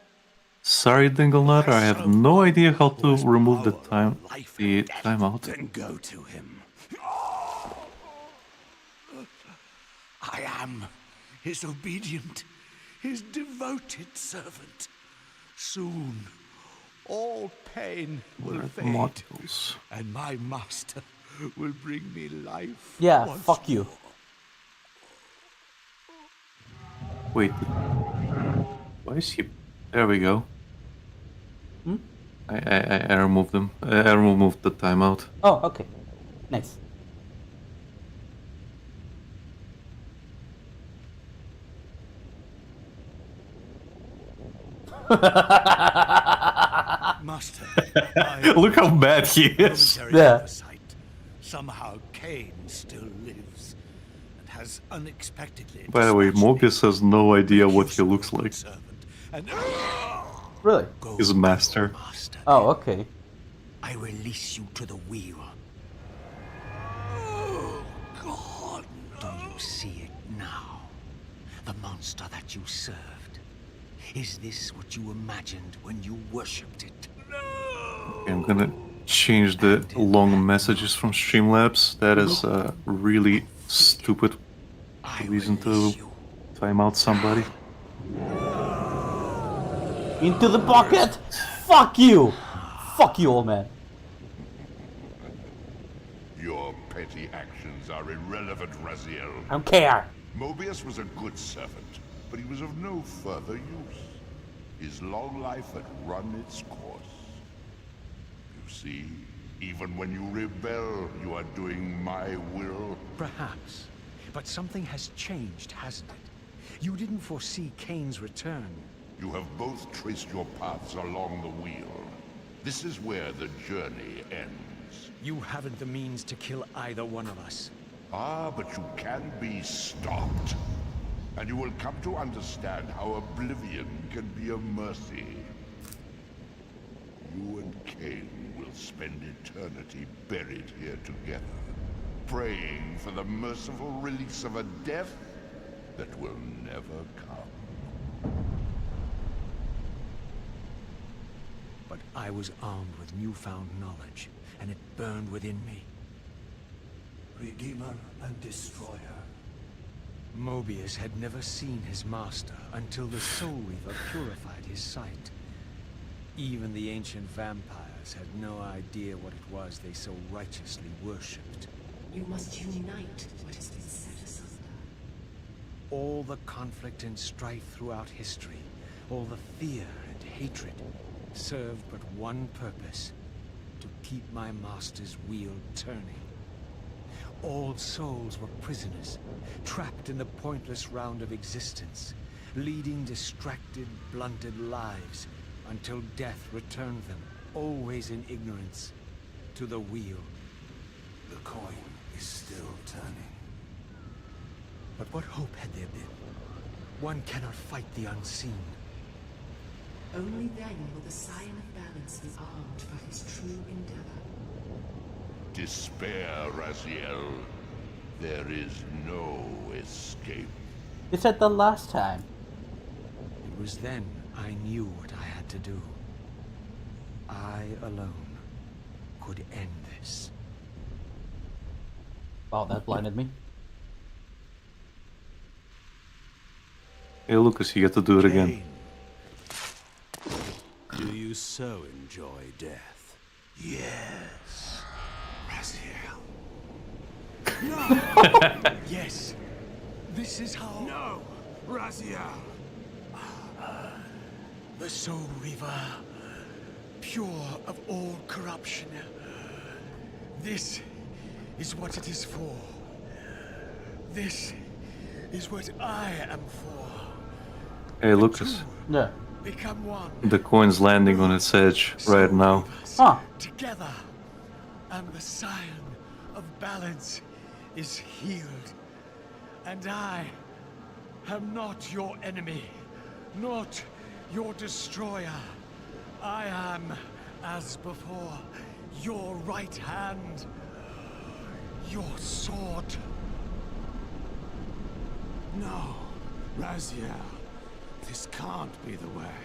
Speaker 2: sorry, Dinglenut, I have no idea how to remove the timeout.
Speaker 9: Then go to him.
Speaker 6: I am his obedient, his devoted servant. Soon, all pain will fade,
Speaker 2: Modules.
Speaker 6: and my master will bring me life.
Speaker 1: Yeah,
Speaker 6: once
Speaker 1: fuck you.
Speaker 2: Wait. Why is he? There we go.
Speaker 1: Hmm?
Speaker 2: I removed them. I removed the timeout.
Speaker 1: Oh, okay. Nice.
Speaker 6: Master,
Speaker 2: Look how mad he is.
Speaker 6: momentary
Speaker 1: Yeah.
Speaker 6: oversight. Somehow Kain still lives and has unexpectedly.
Speaker 2: By the way,
Speaker 6: dispatched me
Speaker 2: Mobius has no idea what he
Speaker 6: useful
Speaker 2: looks like.
Speaker 6: servant, and
Speaker 1: Really?
Speaker 6: go
Speaker 2: He's a
Speaker 6: to
Speaker 2: master.
Speaker 6: your master.
Speaker 1: Oh, okay.
Speaker 6: I release you to the wheel. Oh, God, do you see it now? The monster that you served. Is this what you imagined when you worshipped it?
Speaker 2: Okay, I'm gonna change the long messages from Streamlabs. That is a really stupid
Speaker 6: I
Speaker 2: reason to
Speaker 6: release you.
Speaker 2: time out somebody.
Speaker 1: Into the pocket! Fuck you! Fuck you, old man.
Speaker 8: Your petty actions are irrelevant, Raziel.
Speaker 1: I don't care.
Speaker 8: Mobius was a good servant, but he was of no further use. His long life had run its course. You see, even when you rebel, you are doing my will.
Speaker 3: Perhaps. But something has changed, hasn't it? You didn't foresee Kain's return.
Speaker 8: You have both traced your paths along the wheel. This is where the journey ends.
Speaker 3: You haven't the means to kill either one of us.
Speaker 8: Ah, but you can be stopped. And you will come to understand how oblivion can be a mercy. You and Kain will spend eternity buried here together, praying for the merciful release of a death that will never come.
Speaker 3: But I was armed with newfound knowledge, and it burned within me.
Speaker 4: Redeemer and Destroyer.
Speaker 3: Mobius had never seen his master until the Soul Weaver purified his sight. Even the ancient vampires had no idea what it was they so righteously worshipped.
Speaker 7: You must unite what has been set asunder.
Speaker 3: All the conflict and strife throughout history, all the fear and hatred, served but one purpose: to keep my master's wheel turning. All souls were prisoners, trapped in the pointless round of existence, leading distracted, blunted lives until death returned them, always in ignorance, to the wheel.
Speaker 9: The coin is still turning.
Speaker 3: But what hope had there been? One cannot fight the unseen.
Speaker 7: Only then will the Scion of Balance be armed for his true endeavor.
Speaker 8: Despair, Raziel. There is no escape.
Speaker 1: You said the last time.
Speaker 3: It was then I knew what I had to do. I alone could end this.
Speaker 1: Wow, that blinded me.
Speaker 2: Hey, Lucas, you get to do it again.
Speaker 9: Do you so enjoy death?
Speaker 10: Yes.
Speaker 3: Raziel. No! Yes. This is how...
Speaker 9: No! Raziel!
Speaker 3: The Soul Reaver, pure of all corruption. This is what it is for. This is what I am for.
Speaker 2: Hey, Lucas.
Speaker 1: Yeah.
Speaker 3: Become one.
Speaker 2: The coin's landing on its edge right now.
Speaker 1: Huh.
Speaker 3: Together, and the scion of balance is healed. And I am not your enemy, not your destroyer. I am, as before, your right hand, your sword.
Speaker 9: No, Raziel. This can't be the way.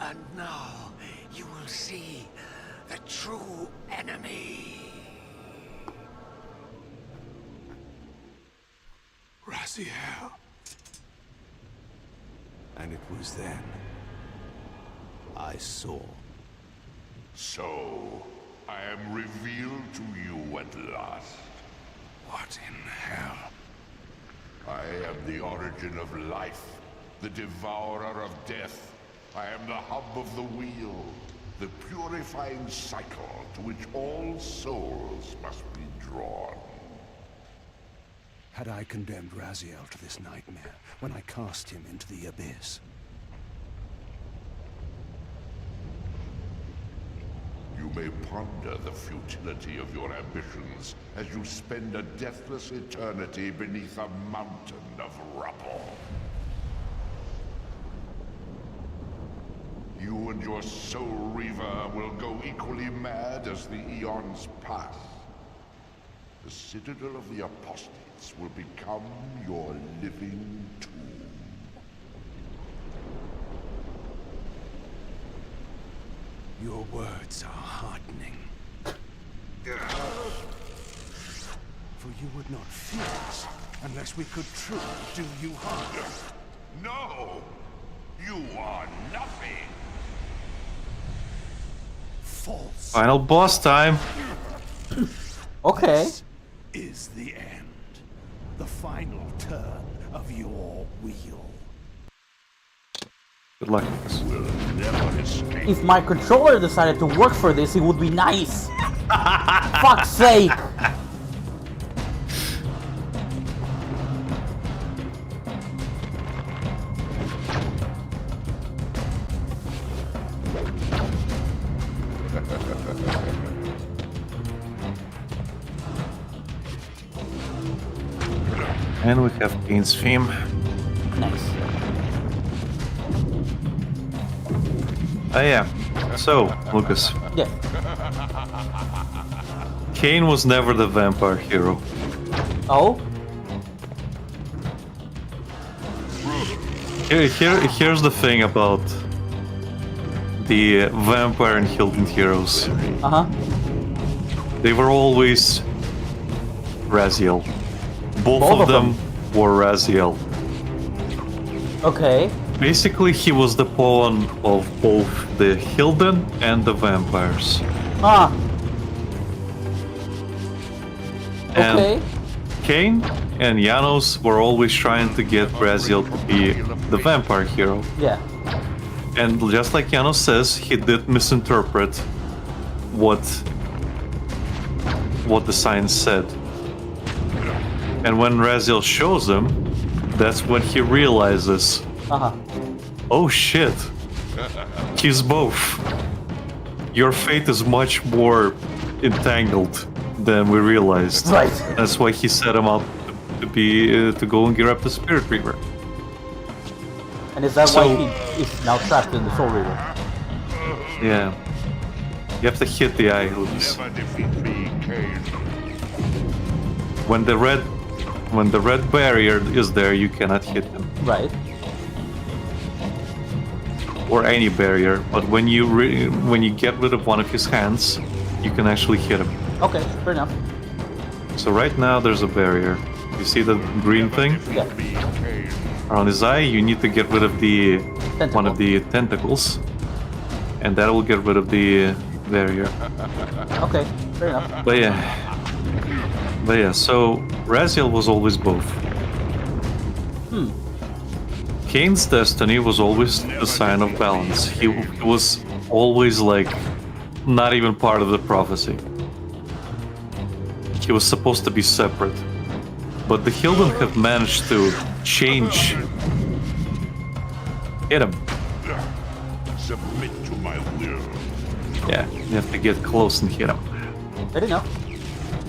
Speaker 10: And now you will see the true enemy.
Speaker 9: Raziel. And it was then I saw.
Speaker 8: So, I am revealed to you at last.
Speaker 9: What in hell?
Speaker 8: I am the origin of life, the devourer of death. I am the hub of the wheel, the purifying cycle to which all souls must be drawn.
Speaker 9: Had I condemned Raziel to this nightmare when I cast him into the abyss?
Speaker 8: You may ponder the futility of your ambitions as you spend a deathless eternity beneath a mountain of rubble. You and your Soul Reaver will go equally mad as the eons pass. The Citadel of the Apostates will become your living tomb.
Speaker 9: Your words are heartening. For you would not fear us unless we could truly do you harm.
Speaker 8: No! You are nothing!
Speaker 9: False.
Speaker 2: Final boss time.
Speaker 1: Okay.
Speaker 9: This is the end. The final turn of your wheel.
Speaker 2: Good luck, Lucas.
Speaker 8: Never escape.
Speaker 1: If my controller decided to work for this, it would be nice. Fuck's sake.
Speaker 2: And we have Kain's theme.
Speaker 1: Nice.
Speaker 2: Oh yeah. So, Lucas.
Speaker 1: Yeah.
Speaker 2: Kain was never the vampire hero.
Speaker 1: Oh?
Speaker 2: Here's the thing about the vampire and Hilton heroes.
Speaker 1: Uh-huh.
Speaker 2: They were always Raziel. Both
Speaker 1: Both
Speaker 2: of
Speaker 1: of
Speaker 2: them were Raziel.
Speaker 1: Okay.
Speaker 2: Basically, he was the pawn of both the Hilden and the vampires.
Speaker 1: Ah.
Speaker 2: And
Speaker 1: Okay.
Speaker 2: Kain and Janos were always trying to get Raziel to be the vampire hero.
Speaker 1: Yeah.
Speaker 2: And just like Janos says, he did misinterpret what the signs said. And when Raziel shows him, that's when he realizes,
Speaker 1: Uh-huh.
Speaker 2: oh shit, he's both. Your fate is much more entangled than we realized.
Speaker 1: Right.
Speaker 2: That's why he set him up to go and get up the Spirit Reaver.
Speaker 1: And is that
Speaker 2: So-
Speaker 1: why he is now trapped in the Soul Reaver?
Speaker 2: Yeah. You have to hit the eye, Lucas.
Speaker 8: Never defeat me, Kain.
Speaker 2: When the red barrier is there, you cannot hit him.
Speaker 1: Right.
Speaker 2: Or any barrier, but when you get rid of one of his hands, you can actually hit him.
Speaker 1: Okay, fair enough.
Speaker 2: So right now there's a barrier. You see the green thing?
Speaker 1: Yeah.
Speaker 8: Me, Kain.
Speaker 2: around his eye, you need to get rid of the
Speaker 1: Tentacle.
Speaker 2: one of the tentacles, and that will get rid of the barrier.
Speaker 1: Okay, fair enough.
Speaker 2: But yeah, so Raziel was always both. Kain's destiny was always the sign of balance. He was always like not even part of the prophecy. He was supposed to be separate. But the Hilden have managed to change. Hit him.
Speaker 8: Submit to my will.
Speaker 2: Yeah, you have to get close and hit him.
Speaker 1: Fair enough.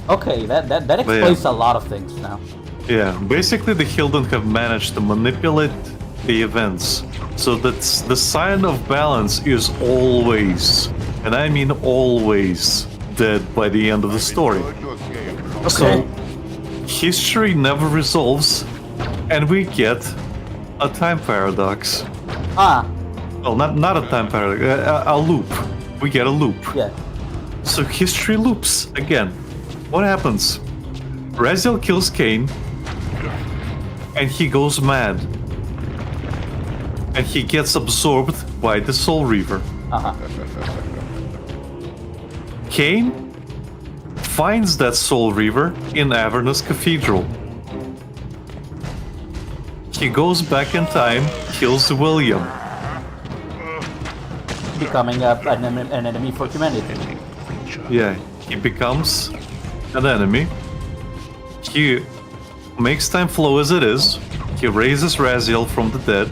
Speaker 1: Okay, that explains a lot of things now.
Speaker 2: Yeah, basically the Hilden have managed to manipulate the events so that the sign of balance is always, and I mean always, dead by the end of the story. So history never resolves, and we get a time paradox. Well, not a time paradox, a loop. We get a loop.
Speaker 1: Yeah.
Speaker 2: So history loops again. What happens? Raziel kills Kain, and he goes mad. And he gets absorbed by the Soul Reaver. Kain finds that Soul Reaver in Avernus Cathedral. He goes back in time, kills William.
Speaker 1: Becoming an enemy for humanity.
Speaker 2: Yeah, he becomes an enemy. He makes time flow as it is. He raises Raziel from the dead.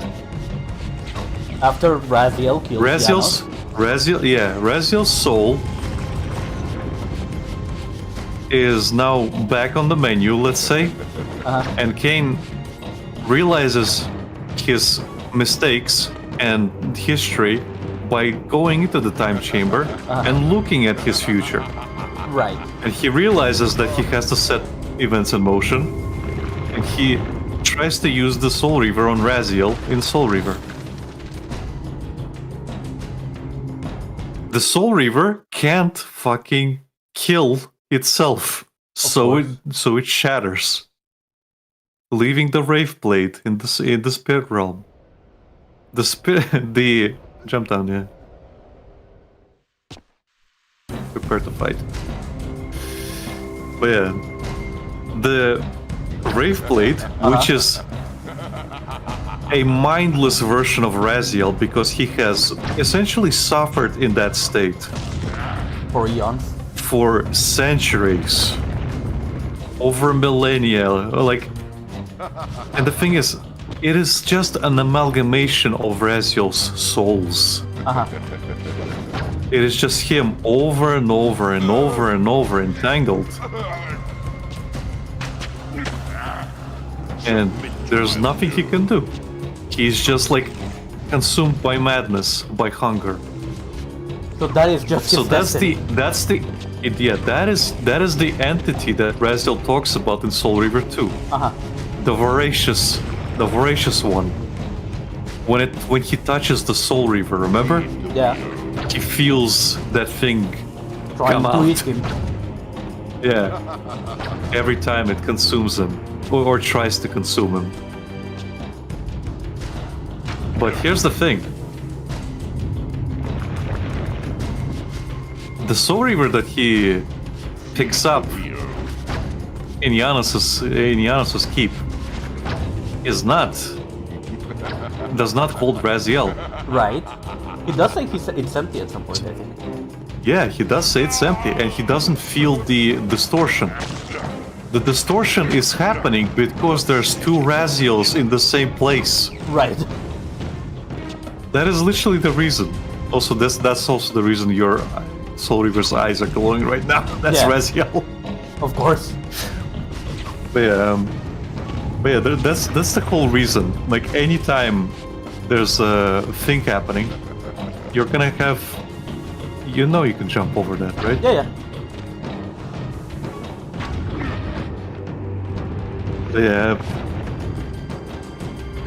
Speaker 1: After Raziel kills
Speaker 2: Raziel's soul is now back on the menu, let's say. And Kain realizes his mistakes and history by going into the time chamber and looking at his future.
Speaker 1: Right.
Speaker 2: And he realizes that he has to set events in motion, and he tries to use the Soul Reaver on Raziel in Soul Reaver. The Soul Reaver can't fucking kill itself, so it shatters, leaving the Wraith Blade in the spirit realm. The jump down, yeah. Prepare to fight. But yeah, the Wraith Blade, which is a mindless version of Raziel because he has essentially suffered in that state
Speaker 1: for eons,
Speaker 2: for centuries, over millennia, like. And the thing is, it is just an amalgamation of Raziel's souls. It is just him over and over and over and over entangled. And there's nothing he can do. He's just like consumed by madness, by hunger.
Speaker 1: So that is just his destiny.
Speaker 2: that is the entity that Raziel talks about in Soul Reaver 2. The voracious one. When he touches the Soul Reaver, remember?
Speaker 1: Yeah.
Speaker 2: He feels that thing
Speaker 1: trying
Speaker 2: come
Speaker 1: to
Speaker 2: out.
Speaker 1: eat him.
Speaker 2: Yeah. Every time it consumes him, or tries to consume him. But here's the thing. The Soul Reaver that he picks up in Janos's keep does not hold Raziel.
Speaker 1: Right. He does say it's empty at some point, I think.
Speaker 2: Yeah, he does say it's empty, and he doesn't feel the distortion. The distortion is happening because there's two Raziels in the same place.
Speaker 1: Right.
Speaker 2: That is literally the reason. Also, that's also the reason your Soul Reaver's eyes are glowing right now. That's Raziel.
Speaker 1: Of course.
Speaker 2: But yeah, that's the whole reason. Like, anytime there's a thing happening, you're gonna have... You know you can jump over that, right?
Speaker 1: Yeah.
Speaker 2: Yeah.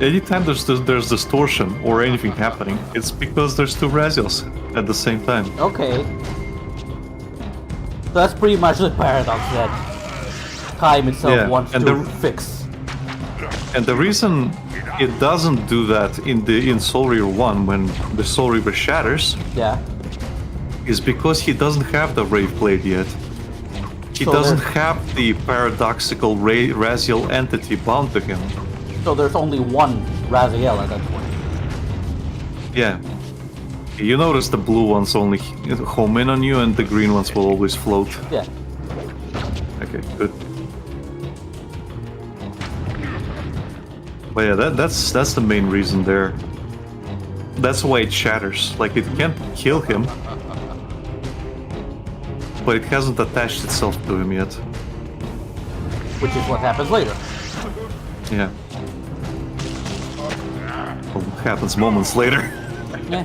Speaker 2: Anytime there's distortion or anything happening, it's because there's two Raziels at the same time.
Speaker 1: Okay. So that's pretty much the paradox that Kain itself wants to fix.
Speaker 2: And the reason it doesn't do that in Soul Reaver 1 when the Soul Reaver shatters
Speaker 1: Yeah.
Speaker 2: is because he doesn't have the Wraith Blade yet. He
Speaker 1: So
Speaker 2: doesn't
Speaker 1: there's-
Speaker 2: have the paradoxical Raziel entity bound to him.
Speaker 1: So there's only one Raziel at that point.
Speaker 2: Yeah. You notice the blue ones only home in on you and the green ones will always float.
Speaker 1: Yeah.
Speaker 2: Okay, good. But yeah, that's the main reason there. That's why it shatters. Like, it can't kill him, but it hasn't attached itself to him yet.
Speaker 1: Which is what happens later.
Speaker 2: Yeah. Well, it happens moments later.
Speaker 1: Yeah.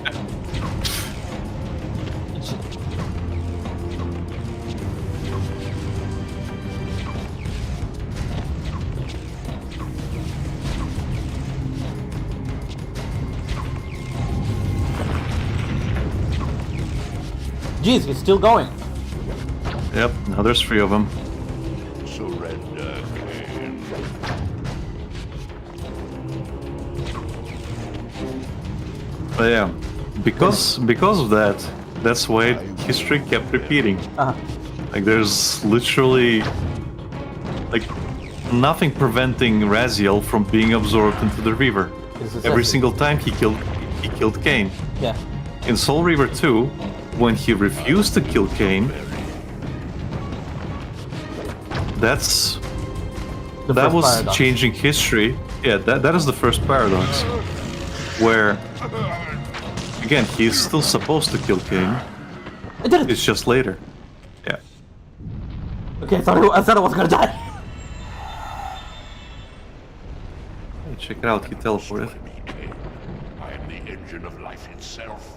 Speaker 1: Jeez, he's still going.
Speaker 2: Yep, now there's 3 of them.
Speaker 8: Surrender, Kain.
Speaker 2: But yeah, because of that, that's why history kept repeating. Like, there's literally like nothing preventing Raziel from being absorbed into the Reaver. Every single time he killed Kain.
Speaker 1: Yeah.
Speaker 2: In Soul Reaver 2, when he refused to kill Kain, that
Speaker 1: first
Speaker 2: was
Speaker 1: paradox.
Speaker 2: changing history. Yeah, that is the first paradox. Where, again, he's still supposed to kill Kain.
Speaker 1: I did it!
Speaker 2: It's just later. Yeah.
Speaker 1: Okay, I thought I was gonna die.
Speaker 2: Hey, check it out, he teleported.
Speaker 8: Destroy me, Kain. I am the engine of life itself.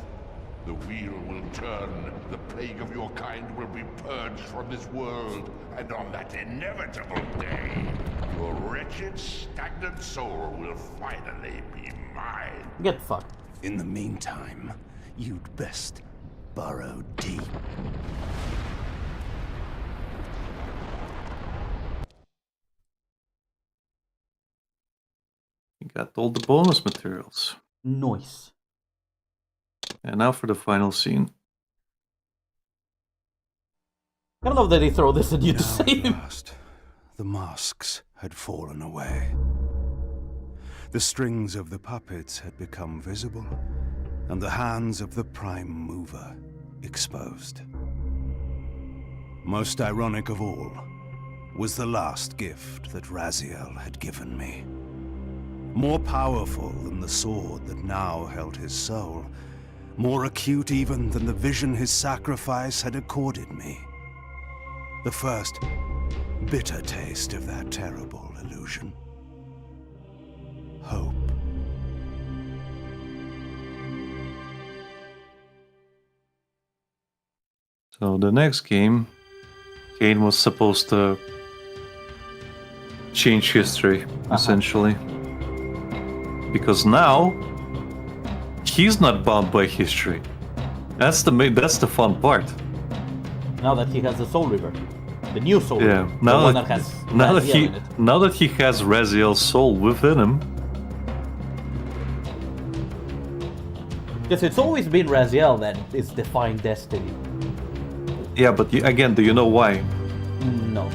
Speaker 8: The wheel will turn, the plague of your kind will be purged from this world, and on that inevitable day, your wretched, stagnant soul will finally be mine.
Speaker 1: Get fucked.
Speaker 9: In the meantime, you'd best burrow deep.
Speaker 2: You got all the bonus materials.
Speaker 1: Nice.
Speaker 2: And now for the final scene.
Speaker 1: I don't know that they throw this at you to
Speaker 9: Now
Speaker 1: save
Speaker 9: at
Speaker 1: him.
Speaker 9: last, the masks had fallen away. The strings of the puppets had become visible, and the hands of the Prime Mover exposed. Most ironic of all was the last gift that Raziel had given me. More powerful than the sword that now held his soul, more acute even than the vision his sacrifice had accorded me. The first bitter taste of that terrible illusion. Hope.
Speaker 2: So the next game, Kain was supposed to change history, essentially. Because now, he's not bound by history. That's the fun part.
Speaker 1: Now that he has the Soul Reaver. The new Soul
Speaker 2: Yeah,
Speaker 1: Reaver. The one that has Raziel in it.
Speaker 2: now that he has Raziel's soul within him,
Speaker 1: Because it's always been Raziel that is defying destiny.
Speaker 2: yeah, but again, do you know why?
Speaker 1: No.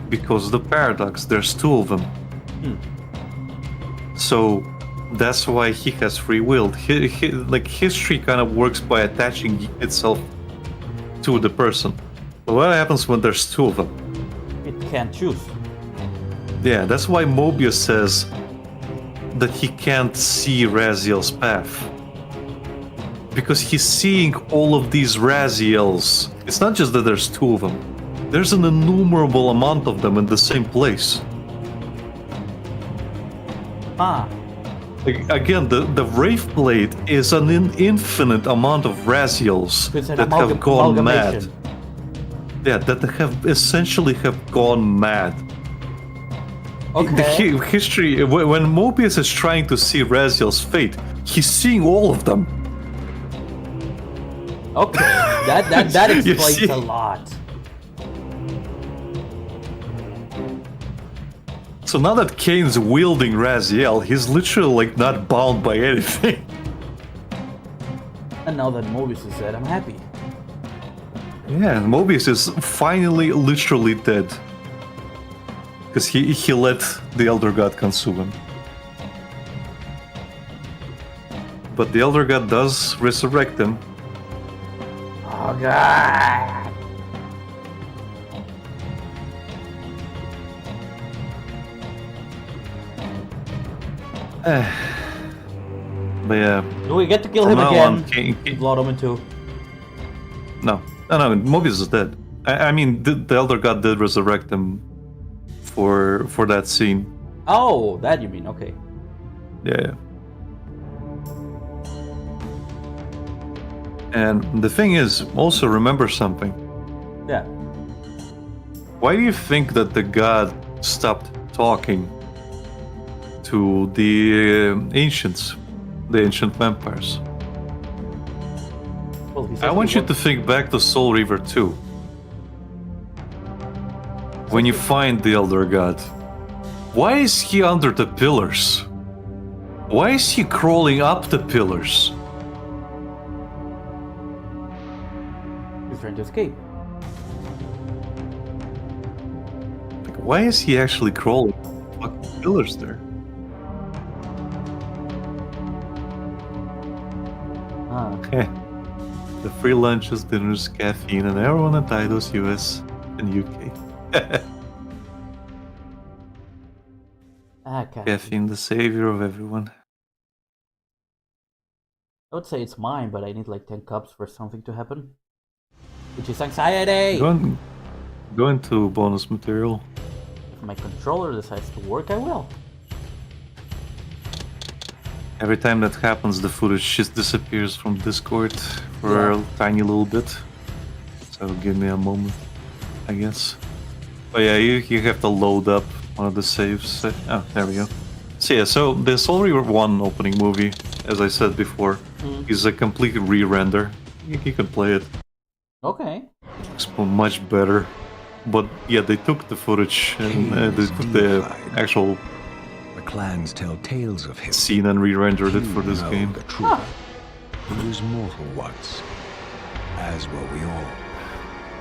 Speaker 2: Because of the paradox, there's 2 of them. So that's why he has free will. Like, history kind of works by attaching itself to the person. But what happens when there's 2 of them?
Speaker 1: It can't choose.
Speaker 2: Yeah, that's why Mobius says that he can't see Raziel's path. Because he's seeing all of these Raziels. It's not just that there's 2 of them. There's an innumerable amount of them in the same place.
Speaker 1: Ah.
Speaker 2: Again, the Wraith Blade is an infinite amount of Raziels
Speaker 1: It's an
Speaker 2: that have gone mad.
Speaker 1: amalgamation.
Speaker 2: Yeah, that have essentially gone mad.
Speaker 1: Okay.
Speaker 2: The history, when Mobius is trying to see Raziel's fate, he's seeing all of them.
Speaker 1: Okay. That
Speaker 2: You
Speaker 1: explains
Speaker 2: see?
Speaker 1: a lot.
Speaker 2: So now that Kain's wielding Raziel, he's literally like not bound by anything.
Speaker 1: And now that Mobius is dead, I'm happy.
Speaker 2: Yeah, Mobius is finally literally dead. Because he let the Elder God consume him. But the Elder God does resurrect him.
Speaker 1: Oh god!
Speaker 2: But yeah.
Speaker 1: Do we get to kill him
Speaker 2: now
Speaker 1: again?
Speaker 2: on, Kain-
Speaker 1: Blood Omen 2.
Speaker 2: No, Mobius is dead. I mean, the Elder God did resurrect him for that scene.
Speaker 1: Oh, that you mean, okay.
Speaker 2: Yeah. And the thing is, also remember something.
Speaker 1: Yeah.
Speaker 2: Why do you think that the god stopped talking to the ancients, the ancient vampires?
Speaker 1: Well, he said
Speaker 2: I want
Speaker 1: he
Speaker 2: you to think back to Soul Reaver 2. When you find the Elder God, why is he under the pillars? Why is he crawling up the pillars?
Speaker 1: He's trying to escape.
Speaker 2: Like, why is he actually crawling fucking pillars there?
Speaker 1: Ah.
Speaker 2: The free lunches, dinners, caffeine, and everyone in Untitled US and UK. Caffeine, the savior of everyone.
Speaker 1: I would say it's mine, but I need like 10 cups for something to happen. Which is anxiety!
Speaker 2: Go into bonus material.
Speaker 1: If my controller decides to work, I will.
Speaker 2: Every time that happens, the footage just disappears from Discord for a tiny little bit. So give me a moment, I guess. But yeah, you have to load up one of the saves. Oh, there we go. So yeah, so the Soul Reaver 1 opening movie, as I said before, is a complete re-render. You can play it.
Speaker 1: Okay.
Speaker 2: Looks much better. But yeah, they took the footage and they took the actual
Speaker 3: clans tell tales of him.
Speaker 2: Scene and re-rendered it for this game.
Speaker 3: The truth. He was mortal once, as were we all.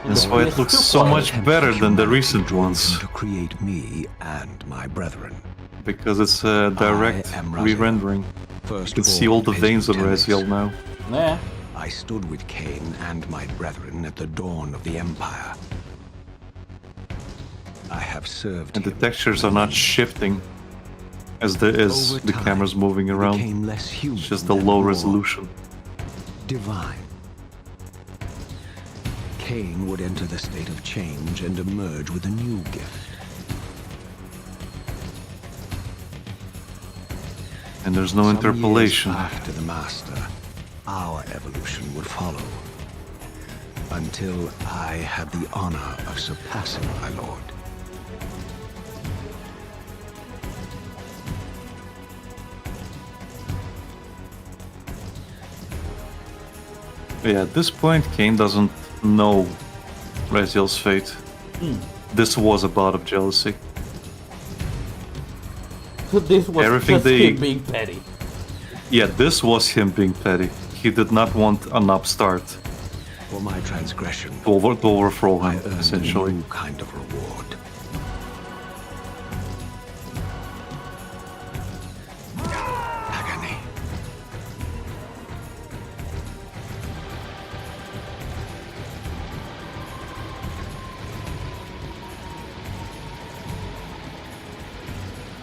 Speaker 2: That's why it looks so much better than the recent ones.
Speaker 3: To create me and my brethren.
Speaker 2: Because it's a direct re-rendering. You can see all the veins on Raziel now.
Speaker 1: Yeah.
Speaker 3: I stood with Kain and my brethren at the dawn of the Empire. I have served.
Speaker 2: And the textures are not shifting as the camera's moving around. It's just a low resolution.
Speaker 3: Divine. Kain would enter the state of change and emerge with a new gift.
Speaker 2: And there's no interpolation.
Speaker 3: After the Master, our evolution would follow. Until I had the honor of surpassing my lord.
Speaker 2: Yeah, at this point, Kain doesn't know Raziel's fate. This was a bout of jealousy.
Speaker 1: So this was
Speaker 2: Everything
Speaker 1: just him being petty.
Speaker 2: Yeah, this was him being petty. He did not want an upstart.
Speaker 3: For my transgression,
Speaker 2: to overthrow him, essentially.
Speaker 3: A new kind of reward. Agony.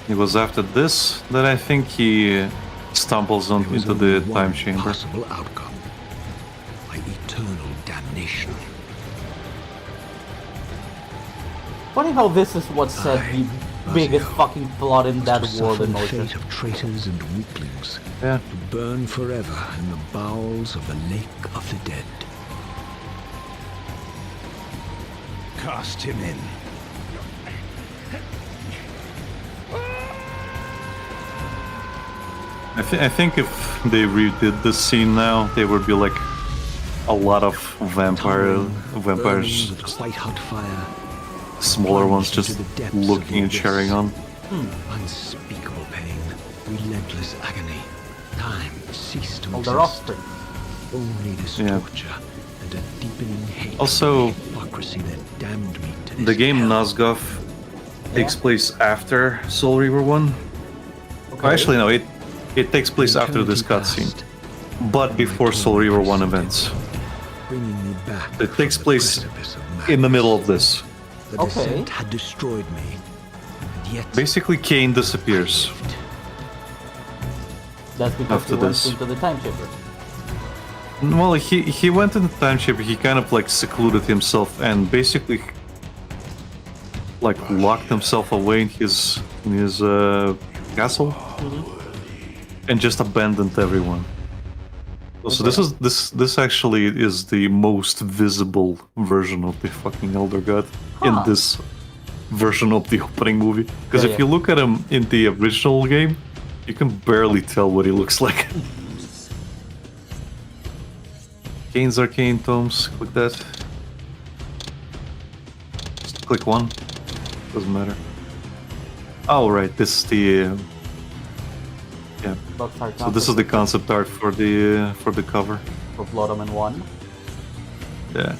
Speaker 2: It was after this that I think he stumbles into the time chamber.
Speaker 3: Possible outcome. My eternal damnation.
Speaker 1: Funny how this is what set the biggest fucking plot in that world in motion.
Speaker 3: Fate of traitors and weaklings.
Speaker 2: Yeah.
Speaker 3: To burn forever in the bowels of the lake of the dead. Cast him in.
Speaker 2: I think if they redid this scene now, there would be like a lot of vampires,
Speaker 3: White hot fire.
Speaker 2: smaller ones just looking and cheering on.
Speaker 3: Unspeakable pain, relentless agony. Time ceased to
Speaker 1: All
Speaker 3: exist.
Speaker 1: their offspring.
Speaker 3: Only this
Speaker 2: Yeah.
Speaker 3: torture and a deepening hate
Speaker 2: Also,
Speaker 3: for the hypocrisy that damned me to this
Speaker 2: the game
Speaker 3: hell.
Speaker 2: Nosgoth takes place after Soul Reaver 1.
Speaker 1: Okay.
Speaker 2: Actually, no, it takes place after this
Speaker 3: Eternity
Speaker 2: cutscene,
Speaker 3: past,
Speaker 2: but before Soul Reaver 1 events.
Speaker 3: bringing me back
Speaker 2: It takes
Speaker 3: from the
Speaker 2: place
Speaker 3: precipice of
Speaker 2: in the
Speaker 3: madness.
Speaker 2: middle of this.
Speaker 3: The
Speaker 1: Okay.
Speaker 3: descent had destroyed me, and yet
Speaker 2: Basically, Kain disappears.
Speaker 1: That's because
Speaker 2: After
Speaker 1: he went
Speaker 2: this.
Speaker 1: into the time chamber.
Speaker 2: Well, he went in the time chamber. He kind of like secluded himself and basically like locked himself away in his castle and just abandoned everyone. So this actually is the most visible version of the fucking Elder God in this version of the opening movie. Because if you look at him in the original game, you can barely tell what he looks like. Kain's Arcane Tomes, click that. Just click one. Doesn't matter. Oh right, this is the yeah. So this is the concept art for the cover.
Speaker 1: For Blood Omen 1.
Speaker 2: Yeah.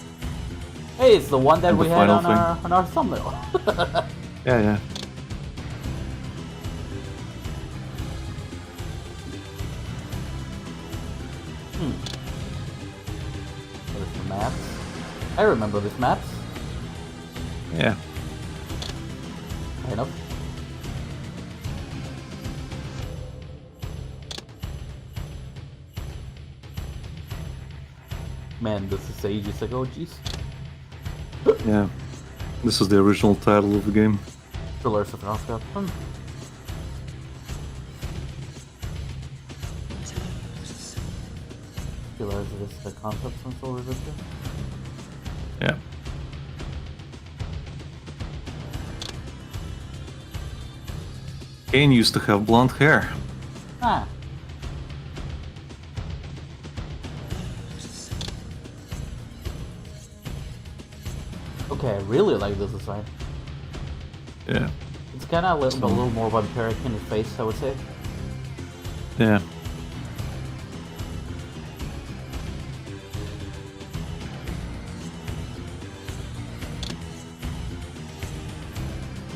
Speaker 1: Hey, it's the one that
Speaker 2: And
Speaker 1: we
Speaker 2: the
Speaker 1: had
Speaker 2: final
Speaker 1: on our thumbnail.
Speaker 2: Yeah.
Speaker 1: There's the maps. I remember these maps.
Speaker 2: Yeah.
Speaker 1: Kind of. Man, this is ages ago, jeez.
Speaker 2: Yeah. This is the original title of the game.
Speaker 1: Pillars of Nosgoth. Pillars is the concept from Soul Reaver 2.
Speaker 2: Yeah. Kain used to have blonde hair.
Speaker 1: Ah. Okay, I really like this design.
Speaker 2: Yeah.
Speaker 1: It's kind of a little more vampiric in the face, I would say.
Speaker 2: Yeah.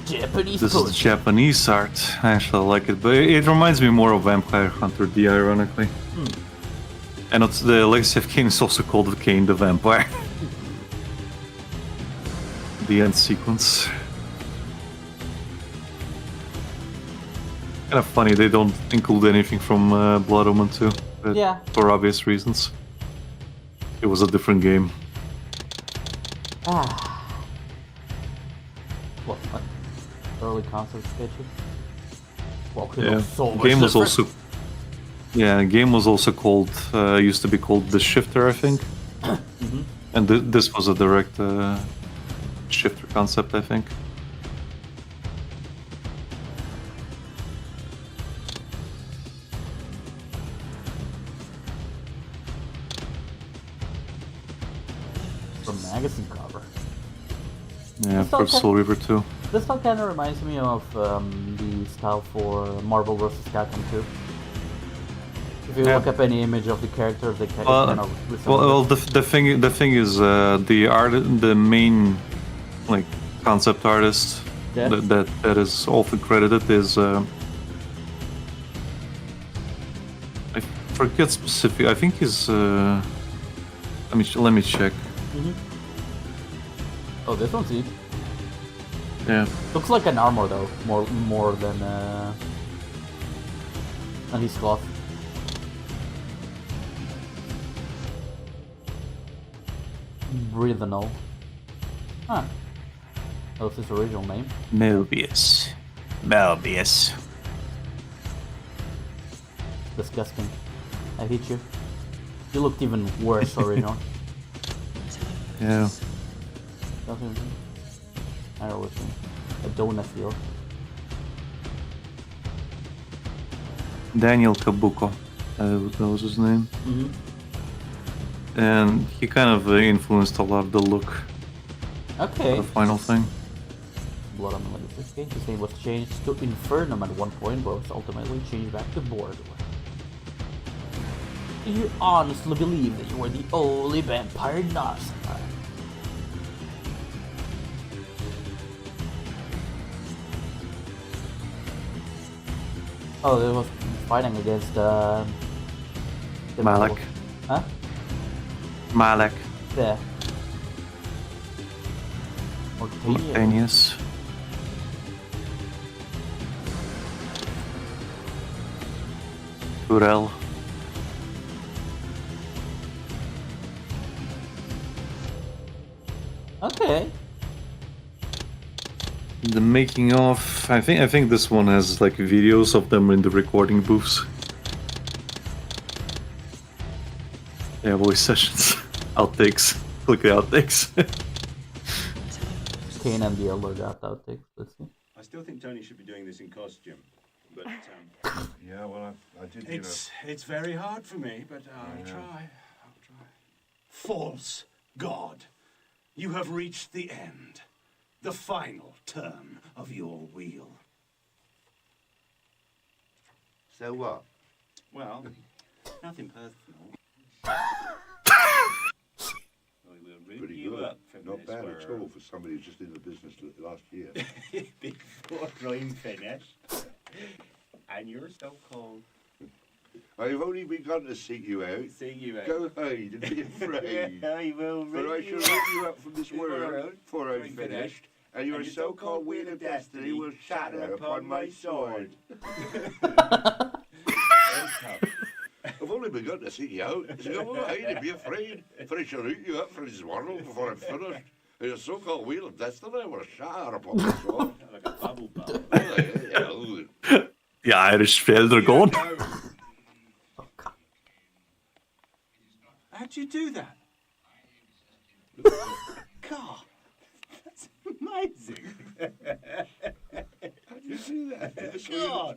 Speaker 1: Japanese
Speaker 2: This is
Speaker 1: poetry.
Speaker 2: Japanese art. I actually like it, but it reminds me more of Vampire Hunter D, ironically. And it's the Legacy of Kain is also called Kain the Vampire. The end sequence. Kind of funny they don't include anything from Blood Omen 2, but
Speaker 1: Yeah.
Speaker 2: for obvious reasons. It was a different game.
Speaker 1: What? Early concept sketches? Well, it
Speaker 2: Yeah,
Speaker 1: looks so much
Speaker 2: game was
Speaker 1: different.
Speaker 2: also. Yeah, game was also called. Used to be called the Shifter, I think. And this was a direct shifter concept, I think.
Speaker 1: The magazine cover.
Speaker 2: Yeah,
Speaker 1: It's
Speaker 2: for
Speaker 1: okay.
Speaker 2: Soul Reaver 2.
Speaker 1: This one kind of reminds me of the style for Marvel vs. Capcom 2. If you
Speaker 2: Yeah.
Speaker 1: look up any image of the characters, they kind
Speaker 2: Well,
Speaker 1: of resemble
Speaker 2: well,
Speaker 1: it.
Speaker 2: the thing is, the main like concept artist
Speaker 1: Yeah.
Speaker 2: that is often credited is I forget specific. I think he's let me check.
Speaker 1: Oh, this one's neat.
Speaker 2: Yeah.
Speaker 1: Looks like an armor though, more than his cloth. Breathenol. Huh. That was his original name.
Speaker 5: Mobius.
Speaker 1: Disgusting. I hate you. You looked even worse originally.
Speaker 2: Yeah.
Speaker 1: I always think. A donut feel.
Speaker 2: Daniel Kabuko. That was his name. And he kind of influenced a lot of the look
Speaker 1: Okay.
Speaker 2: of the final thing.
Speaker 1: Blood on the Legacy game. His name was changed to Infernum at one point, but was ultimately changed back to Borg. Do you honestly believe that you were the only vampire Nazca? Oh, they was fighting against
Speaker 2: Malak.
Speaker 1: Huh?
Speaker 2: Malak.
Speaker 1: Yeah.
Speaker 2: Mortanius. Urel.
Speaker 1: Okay.
Speaker 2: The making of, I think this one has like videos of them in the recording booths. Yeah, voice sessions. Outtakes. Click the outtakes.
Speaker 1: Kain and the Elder got outtakes. Let's see.
Speaker 11: I still think Tony should be doing this in costume. But
Speaker 6: Yeah, well, I did.
Speaker 11: it's very hard for me, but I'll try.
Speaker 10: False God, you have reached the end. The final term of your wheel.
Speaker 8: So what?
Speaker 11: Well, nothing personal. We'll
Speaker 6: Pretty
Speaker 11: you
Speaker 6: good.
Speaker 11: up for
Speaker 6: Not
Speaker 11: this,
Speaker 6: bad at all for somebody who's just in the business last year.
Speaker 11: Before I'm finished. And you're so cold.
Speaker 6: I've only begun to seek you out.
Speaker 11: Seeing you out.
Speaker 6: Go hide and be afraid.
Speaker 11: I will
Speaker 6: For I
Speaker 11: ring
Speaker 6: shall
Speaker 11: you
Speaker 6: rip you up from this world,
Speaker 11: world,
Speaker 6: for I'm
Speaker 11: I'm
Speaker 6: finished,
Speaker 11: finished,
Speaker 6: and your so-called wheel of destiny will shatter upon my sword. I've only begun to seek you out. So go hide and be afraid, for I shall root you up from this world before I'm finished. And your so-called wheel of destiny will shatter upon my sword.
Speaker 11: Like a bubble bubble.
Speaker 2: The Irish felder gone.
Speaker 11: How'd you do that? God, that's amazing.
Speaker 6: How'd you do that?
Speaker 11: God,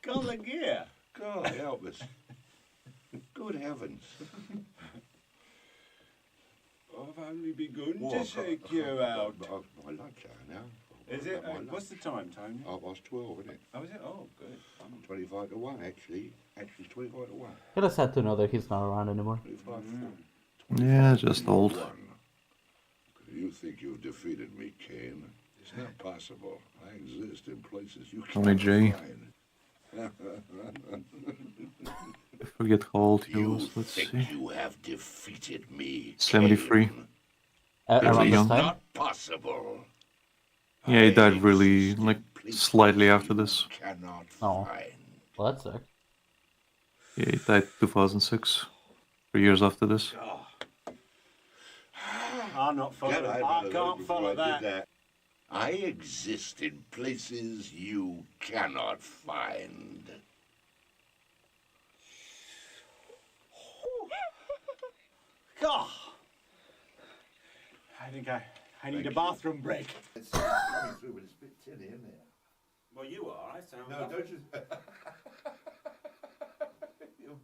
Speaker 11: God, look here.
Speaker 6: God help us. Good heavens.
Speaker 11: I've only begun
Speaker 6: What?
Speaker 11: to shake you out.
Speaker 6: My lunch hour now.
Speaker 11: Is it? What's the time, Tony?
Speaker 6: 12:30, isn't it?
Speaker 11: Oh, is it? Oh, good.
Speaker 6: 25 to 1, actually. Actually, it's 25 to 1.
Speaker 1: It is sad to know that he's not around anymore.
Speaker 6: 25
Speaker 2: Yeah, just old.
Speaker 6: You think you've defeated me, Kain? It's not possible. I exist in places you
Speaker 2: Only
Speaker 6: can't
Speaker 2: Jay.
Speaker 6: find.
Speaker 2: I forget how old he was. Let's
Speaker 8: Think
Speaker 2: see.
Speaker 8: you have defeated me,
Speaker 2: 73.
Speaker 8: Kain?
Speaker 1: Around
Speaker 8: It
Speaker 1: this
Speaker 8: is
Speaker 1: time?
Speaker 8: not possible.
Speaker 2: Yeah, he
Speaker 8: I
Speaker 2: died really,
Speaker 8: exist in
Speaker 2: like,
Speaker 8: places
Speaker 2: slightly after
Speaker 8: you
Speaker 2: this.
Speaker 8: Cannot
Speaker 1: Oh.
Speaker 8: find.
Speaker 1: Well, that sucks.
Speaker 2: Yeah, he died 2006. 3 years after this.
Speaker 11: I'm not following. I can't follow that.
Speaker 8: I exist in places you cannot find.
Speaker 11: God, I think I need a bathroom break.
Speaker 6: It's coming through, but it's a bit tinny, isn't it?
Speaker 11: Well, you are. I sound.
Speaker 6: No, don't you? You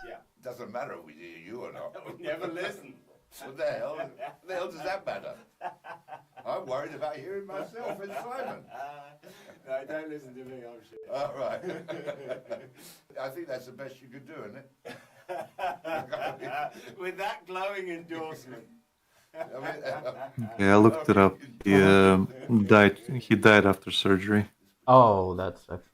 Speaker 11: Yeah.
Speaker 6: doesn't matter if we hear you or not.
Speaker 11: We never listen.
Speaker 6: What the hell does that matter? I'm worried about hearing myself and Simon.
Speaker 11: No, don't listen to me. I'm shit.
Speaker 6: All right. I think that's the best you could do, isn't it?
Speaker 11: With that glowing endorsement.
Speaker 2: Yeah, I looked it up. He died after surgery.
Speaker 1: Oh, that sucks.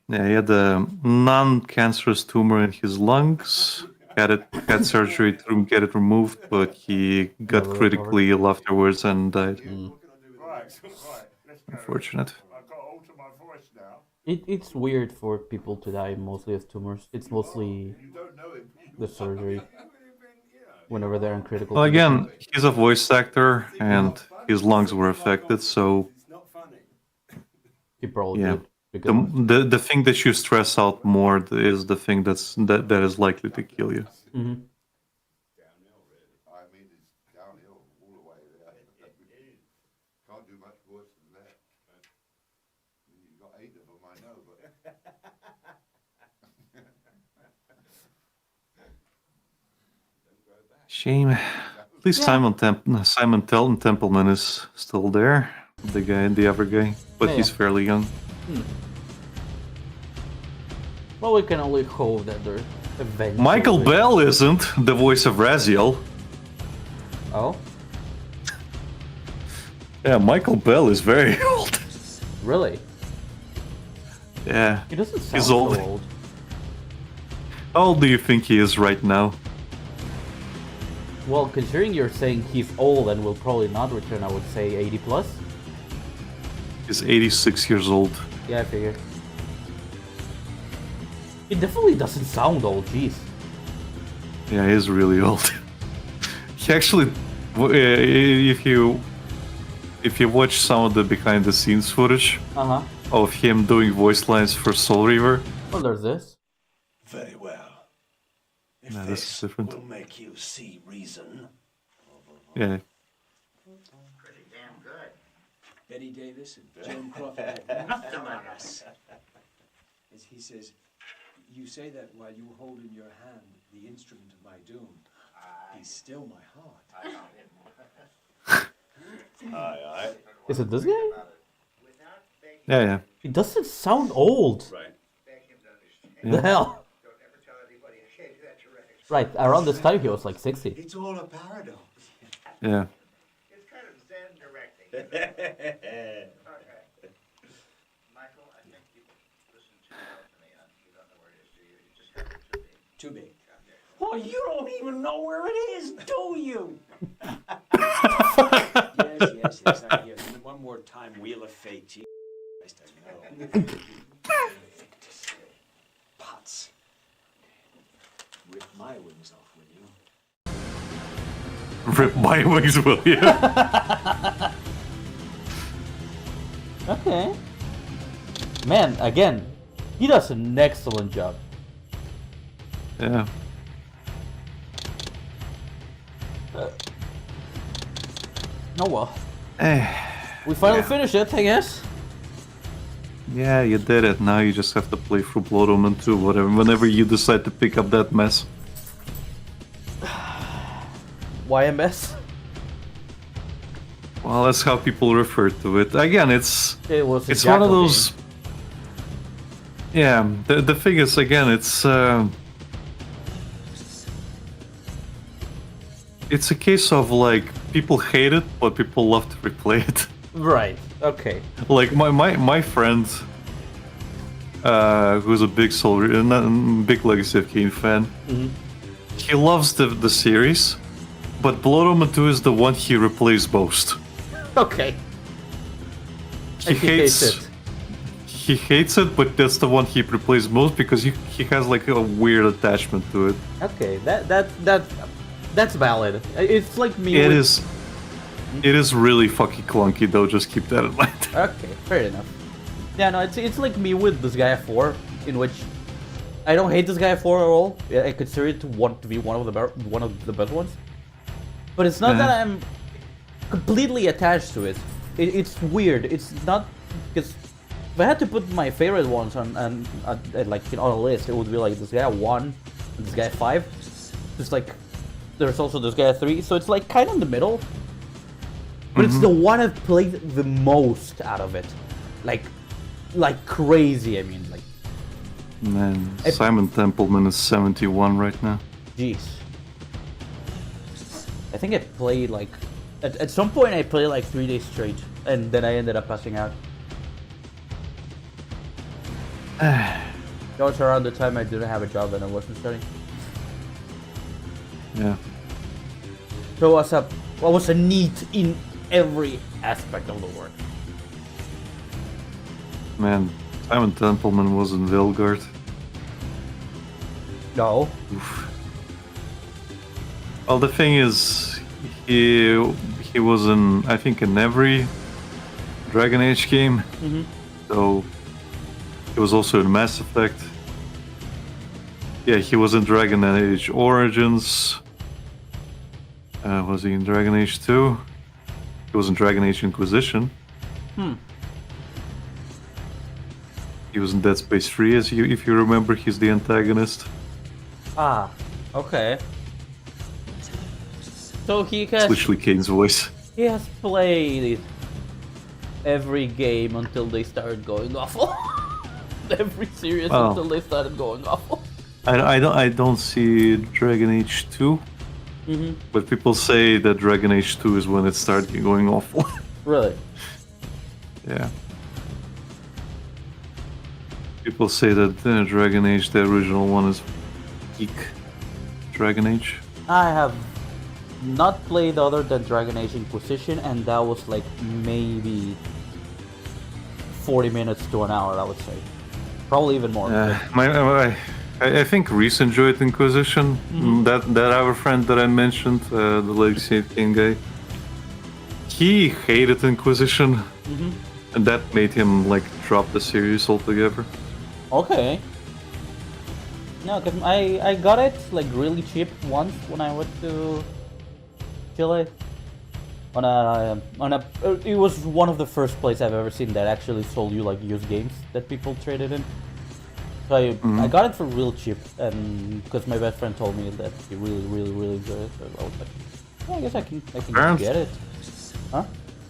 Speaker 2: Yeah, he had a non-cancerous tumor in his lungs. Had surgery to get it removed, but he got
Speaker 1: Never
Speaker 2: critically ill afterwards and died.
Speaker 6: Right, let's go.
Speaker 2: Unfortunate.
Speaker 6: I've got to alter my voice now.
Speaker 1: It's weird for people to die mostly of tumors. It's mostly
Speaker 6: You don't know it.
Speaker 1: the surgery whenever they're in critical
Speaker 2: Well,
Speaker 1: condition.
Speaker 2: again, he's a voice actor, and his lungs were affected, so
Speaker 11: It's not funny.
Speaker 1: He probably
Speaker 2: yeah.
Speaker 1: did. Because
Speaker 2: The thing that you stress out more is the thing that is likely to kill you.
Speaker 1: Mhm.
Speaker 6: I mean, it's downhill all the way there. Can't do much worse than that. You've got 8 of them, I know, but...
Speaker 2: Shame. At least Simon Templeman is still there. The other guy. But
Speaker 1: Yeah,
Speaker 2: he's
Speaker 1: yeah.
Speaker 2: fairly young.
Speaker 1: Well, we can only hope that they're eventually...
Speaker 2: Michael Bell isn't the voice of Raziel.
Speaker 1: Oh?
Speaker 2: Yeah, Michael Bell is very old.
Speaker 1: Really?
Speaker 2: Yeah.
Speaker 1: He doesn't sound
Speaker 2: He's
Speaker 1: so
Speaker 2: old.
Speaker 1: old.
Speaker 2: How old do you think he is right now?
Speaker 1: Well, considering you're saying he's old and will probably not return, I would say 80 plus.
Speaker 2: He's 86 years old.
Speaker 1: Yeah, I figure. He definitely doesn't sound old, jeez.
Speaker 2: Yeah, he's really old. He actually, if you watch some of the behind the scenes footage of him doing voice lines for Soul Reaver.
Speaker 1: Well, there's this.
Speaker 10: Very well. If
Speaker 2: Yeah, this is different.
Speaker 10: will make you see reason.
Speaker 2: Yeah.
Speaker 10: Pretty damn good. Betty Davis and Joan Crawford had nothing on us. As he says, you say that while you hold in your hand the instrument of my doom. He's still my heart. Aye.
Speaker 1: Is it this guy?
Speaker 2: Yeah.
Speaker 1: He doesn't sound old.
Speaker 10: Right.
Speaker 1: The hell? Right, around this time he was like 60.
Speaker 10: It's all a paradox.
Speaker 2: Yeah.
Speaker 11: It's kind of Zen directing. Michael, I think you listen too well to me. You don't know where it is, do you? You just have it too big. Too big.
Speaker 10: Oh, you don't even know where it is, do you? yes. I hear. One more time, Wheel of Fate. Gee, Christ, I know. Pots. Rip my wings off, will you?
Speaker 2: Rip my wings, will you?
Speaker 1: Okay. Man, again, he does an excellent job.
Speaker 2: Yeah.
Speaker 1: Oh well. We finally finished it, I guess.
Speaker 2: Yeah, you did it. Now you just have to play through Blood Omen 2, whenever you decide to pick up that mess.
Speaker 1: YMS?
Speaker 2: Well, that's how people refer to it. Again, it's
Speaker 1: one of
Speaker 2: those...
Speaker 1: game.
Speaker 2: Yeah, the thing is, again, it's a case of, like, people hate it, but people love to replay it.
Speaker 1: Right, okay.
Speaker 2: Like, my friend, who's a big big Legacy of Kain fan, he loves the series, but Blood Omen 2 is the one he replays most.
Speaker 1: Okay.
Speaker 2: He hates it. He hates it, but that's the one he replays most because he has like a weird attachment to it.
Speaker 1: Okay, that's valid. It's like me.
Speaker 2: It is really fucking clunky though. Just keep that in mind.
Speaker 1: Okay, fair enough. Yeah, no, it's like me with this guy 4, in which I don't hate this guy 4 at all. I consider it to be one of the best ones. But it's not that I'm completely attached to it. It's weird. It's not because if I had to put my favorite ones on a list, it would be like this guy 1 and this guy 5. Just like there's also this guy 3, so it's like kind of in the middle. But it's the one I've played the most out of it, like crazy. I mean, like.
Speaker 2: Man, Simon Templeman is 71 right now.
Speaker 1: Jeez. I think I played like at some point I played like 3 days straight, and then I ended up passing out. That was around the time I didn't have a job and I wasn't studying.
Speaker 2: Yeah.
Speaker 1: So what was a neat in every aspect of the work.
Speaker 2: Man, Simon Templeman was in Vilgard.
Speaker 1: No.
Speaker 2: Oof. Well, the thing is, he was in, I think, in every Dragon Age game. So he was also in Mass Effect. Yeah, he was in Dragon Age Origins. Was he in Dragon Age 2? He was in Dragon Age Inquisition. He was in Dead Space 3, if you remember, he's the antagonist.
Speaker 1: Ah, okay. So he
Speaker 2: It's
Speaker 1: has
Speaker 2: literally Kane's voice.
Speaker 1: he has played every game until they started going awful. Every series
Speaker 2: Wow.
Speaker 1: until they started going awful.
Speaker 2: I don't see Dragon Age 2, but people say that Dragon Age 2 is when it started going awful.
Speaker 1: Really?
Speaker 2: Yeah. People say that Dragon Age, the original one, is peak Dragon Age.
Speaker 1: I have not played other than Dragon Age Inquisition, and that was like maybe 40 minutes to an hour, I would say. Probably even more.
Speaker 2: I think Reese enjoyed Inquisition. That other friend that I mentioned, the Legacy of Kain guy, he hated Inquisition, and that made him like drop the series altogether.
Speaker 1: Okay. No, because I got it like really cheap once when I went to Chile. It was one of the first places I've ever seen that actually sold you like used games that people traded in. So I got it for real cheap, and because my best friend told me that he really enjoyed it, so I was like, well, I guess I can get it. Huh?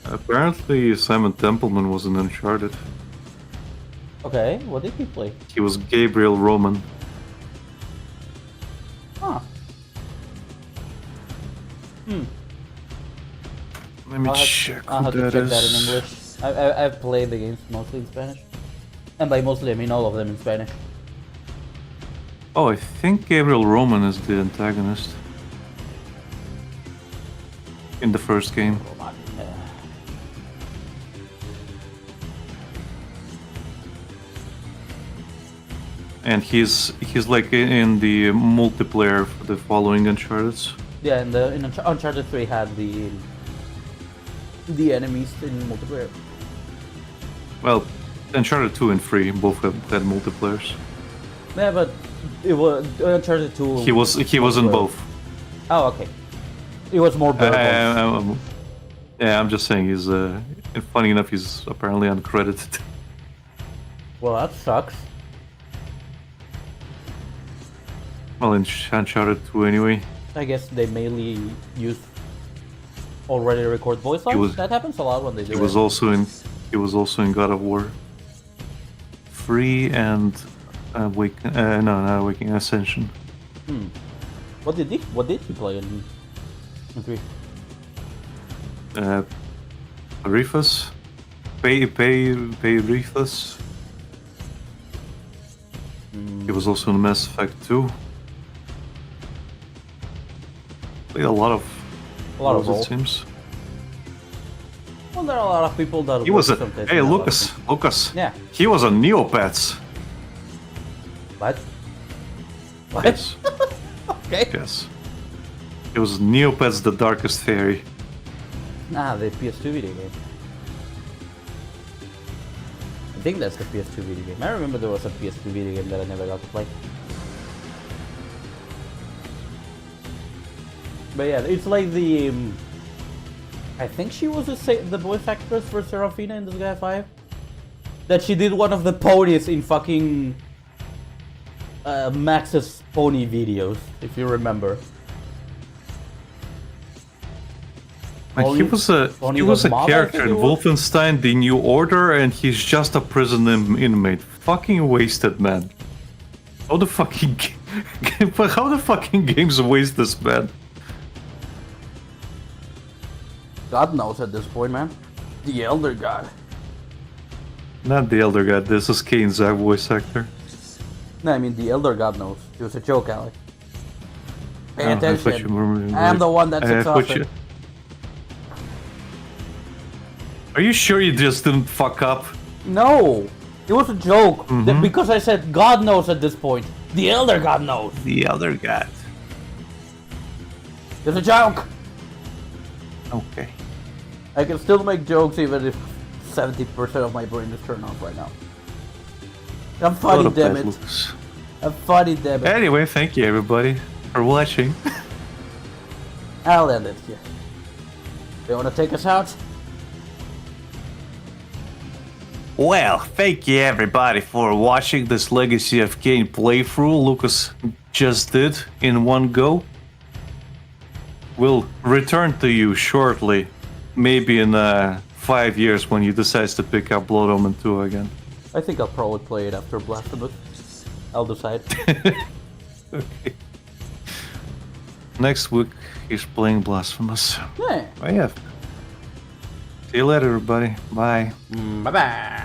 Speaker 2: Apparently, Simon Templeman was in Uncharted.
Speaker 1: Okay, what did he play?
Speaker 2: He was Gabriel Roman.
Speaker 1: Huh.
Speaker 2: Let me check
Speaker 1: I'll have
Speaker 2: who
Speaker 1: to check
Speaker 2: that
Speaker 1: that in
Speaker 2: is.
Speaker 1: English. I've played the games mostly in Spanish. And by mostly, I mean all of them in Spanish.
Speaker 2: Oh, I think Gabriel Roman is the antagonist in the first game. And he's like in the multiplayer for the following Uncharted.
Speaker 1: Yeah, and in Uncharted 3 had the enemies in multiplayer.
Speaker 2: Well, Uncharted 2 and 3 both had multiplayers.
Speaker 1: Yeah, but it was Uncharted 2.
Speaker 2: He was in both.
Speaker 1: Oh, okay. It was more bearable.
Speaker 2: Yeah, I'm just saying he's. Funny enough, he's apparently uncredited.
Speaker 1: Well, that sucks.
Speaker 2: Well, in Uncharted 2 anyway.
Speaker 1: I guess they mainly use already record voice lines. That happens a lot when they do
Speaker 2: He was also in God of War 3 and not Awakening, Ascension.
Speaker 1: What did he play in 3?
Speaker 2: Rifus? Pay Rifus. He was also in Mass Effect 2. Played a lot of
Speaker 1: roles,
Speaker 2: it seems.
Speaker 1: Well, there are a lot of people that.
Speaker 2: He was a. Hey, Lucas.
Speaker 1: Yeah.
Speaker 2: He was a Neopets.
Speaker 1: What? What?
Speaker 2: Yes.
Speaker 1: Okay.
Speaker 2: Yes. It was Neopets, the Darkest Fairy.
Speaker 1: Nah, the PS2 video game. I think that's the PS2 video game. I remember there was a PS2 video game that I never got to play. But yeah, it's like the. I think she was the voice actress for Serafina in Disgaea 5. That she did one of the ponies in fucking Max's pony videos, if you remember.
Speaker 2: Like he was a character in Wolfenstein: The New Order, and he's just a prison inmate. Fucking wasted, man. How the fucking games waste this man?
Speaker 1: God knows at this point, man. The Elder God.
Speaker 2: Not the Elder God. This is Kain's voice actor.
Speaker 1: No, I mean the Elder God knows. It was a joke, Alec. Pay
Speaker 2: I
Speaker 1: attention. I'm the one that's exhausted.
Speaker 2: Are you sure you just didn't fuck up?
Speaker 1: No, it was a joke. Because I said God knows at this point. The Elder God knows.
Speaker 2: The Elder God.
Speaker 1: It's a joke.
Speaker 2: Okay.
Speaker 1: I can still make jokes even if 70% of my brain is turned off right now. I'm funny, damn it. I'm funny, damn it.
Speaker 2: Anyway, thank you everybody for watching.
Speaker 1: I'll end it here. They want to take us out?
Speaker 5: Well, thank you everybody for watching this Legacy of Kain playthrough Lucas just did in one go.
Speaker 2: will return to you shortly. Maybe in 5 years when you decide to pick up Blood Omen 2 again.
Speaker 1: I think I'll probably play it after Blasphemous. I'll decide.
Speaker 2: Okay. Next week he's playing Blasphemous.
Speaker 1: Yeah.
Speaker 2: Oh yeah. See you later, everybody. Bye.
Speaker 1: Bye bye.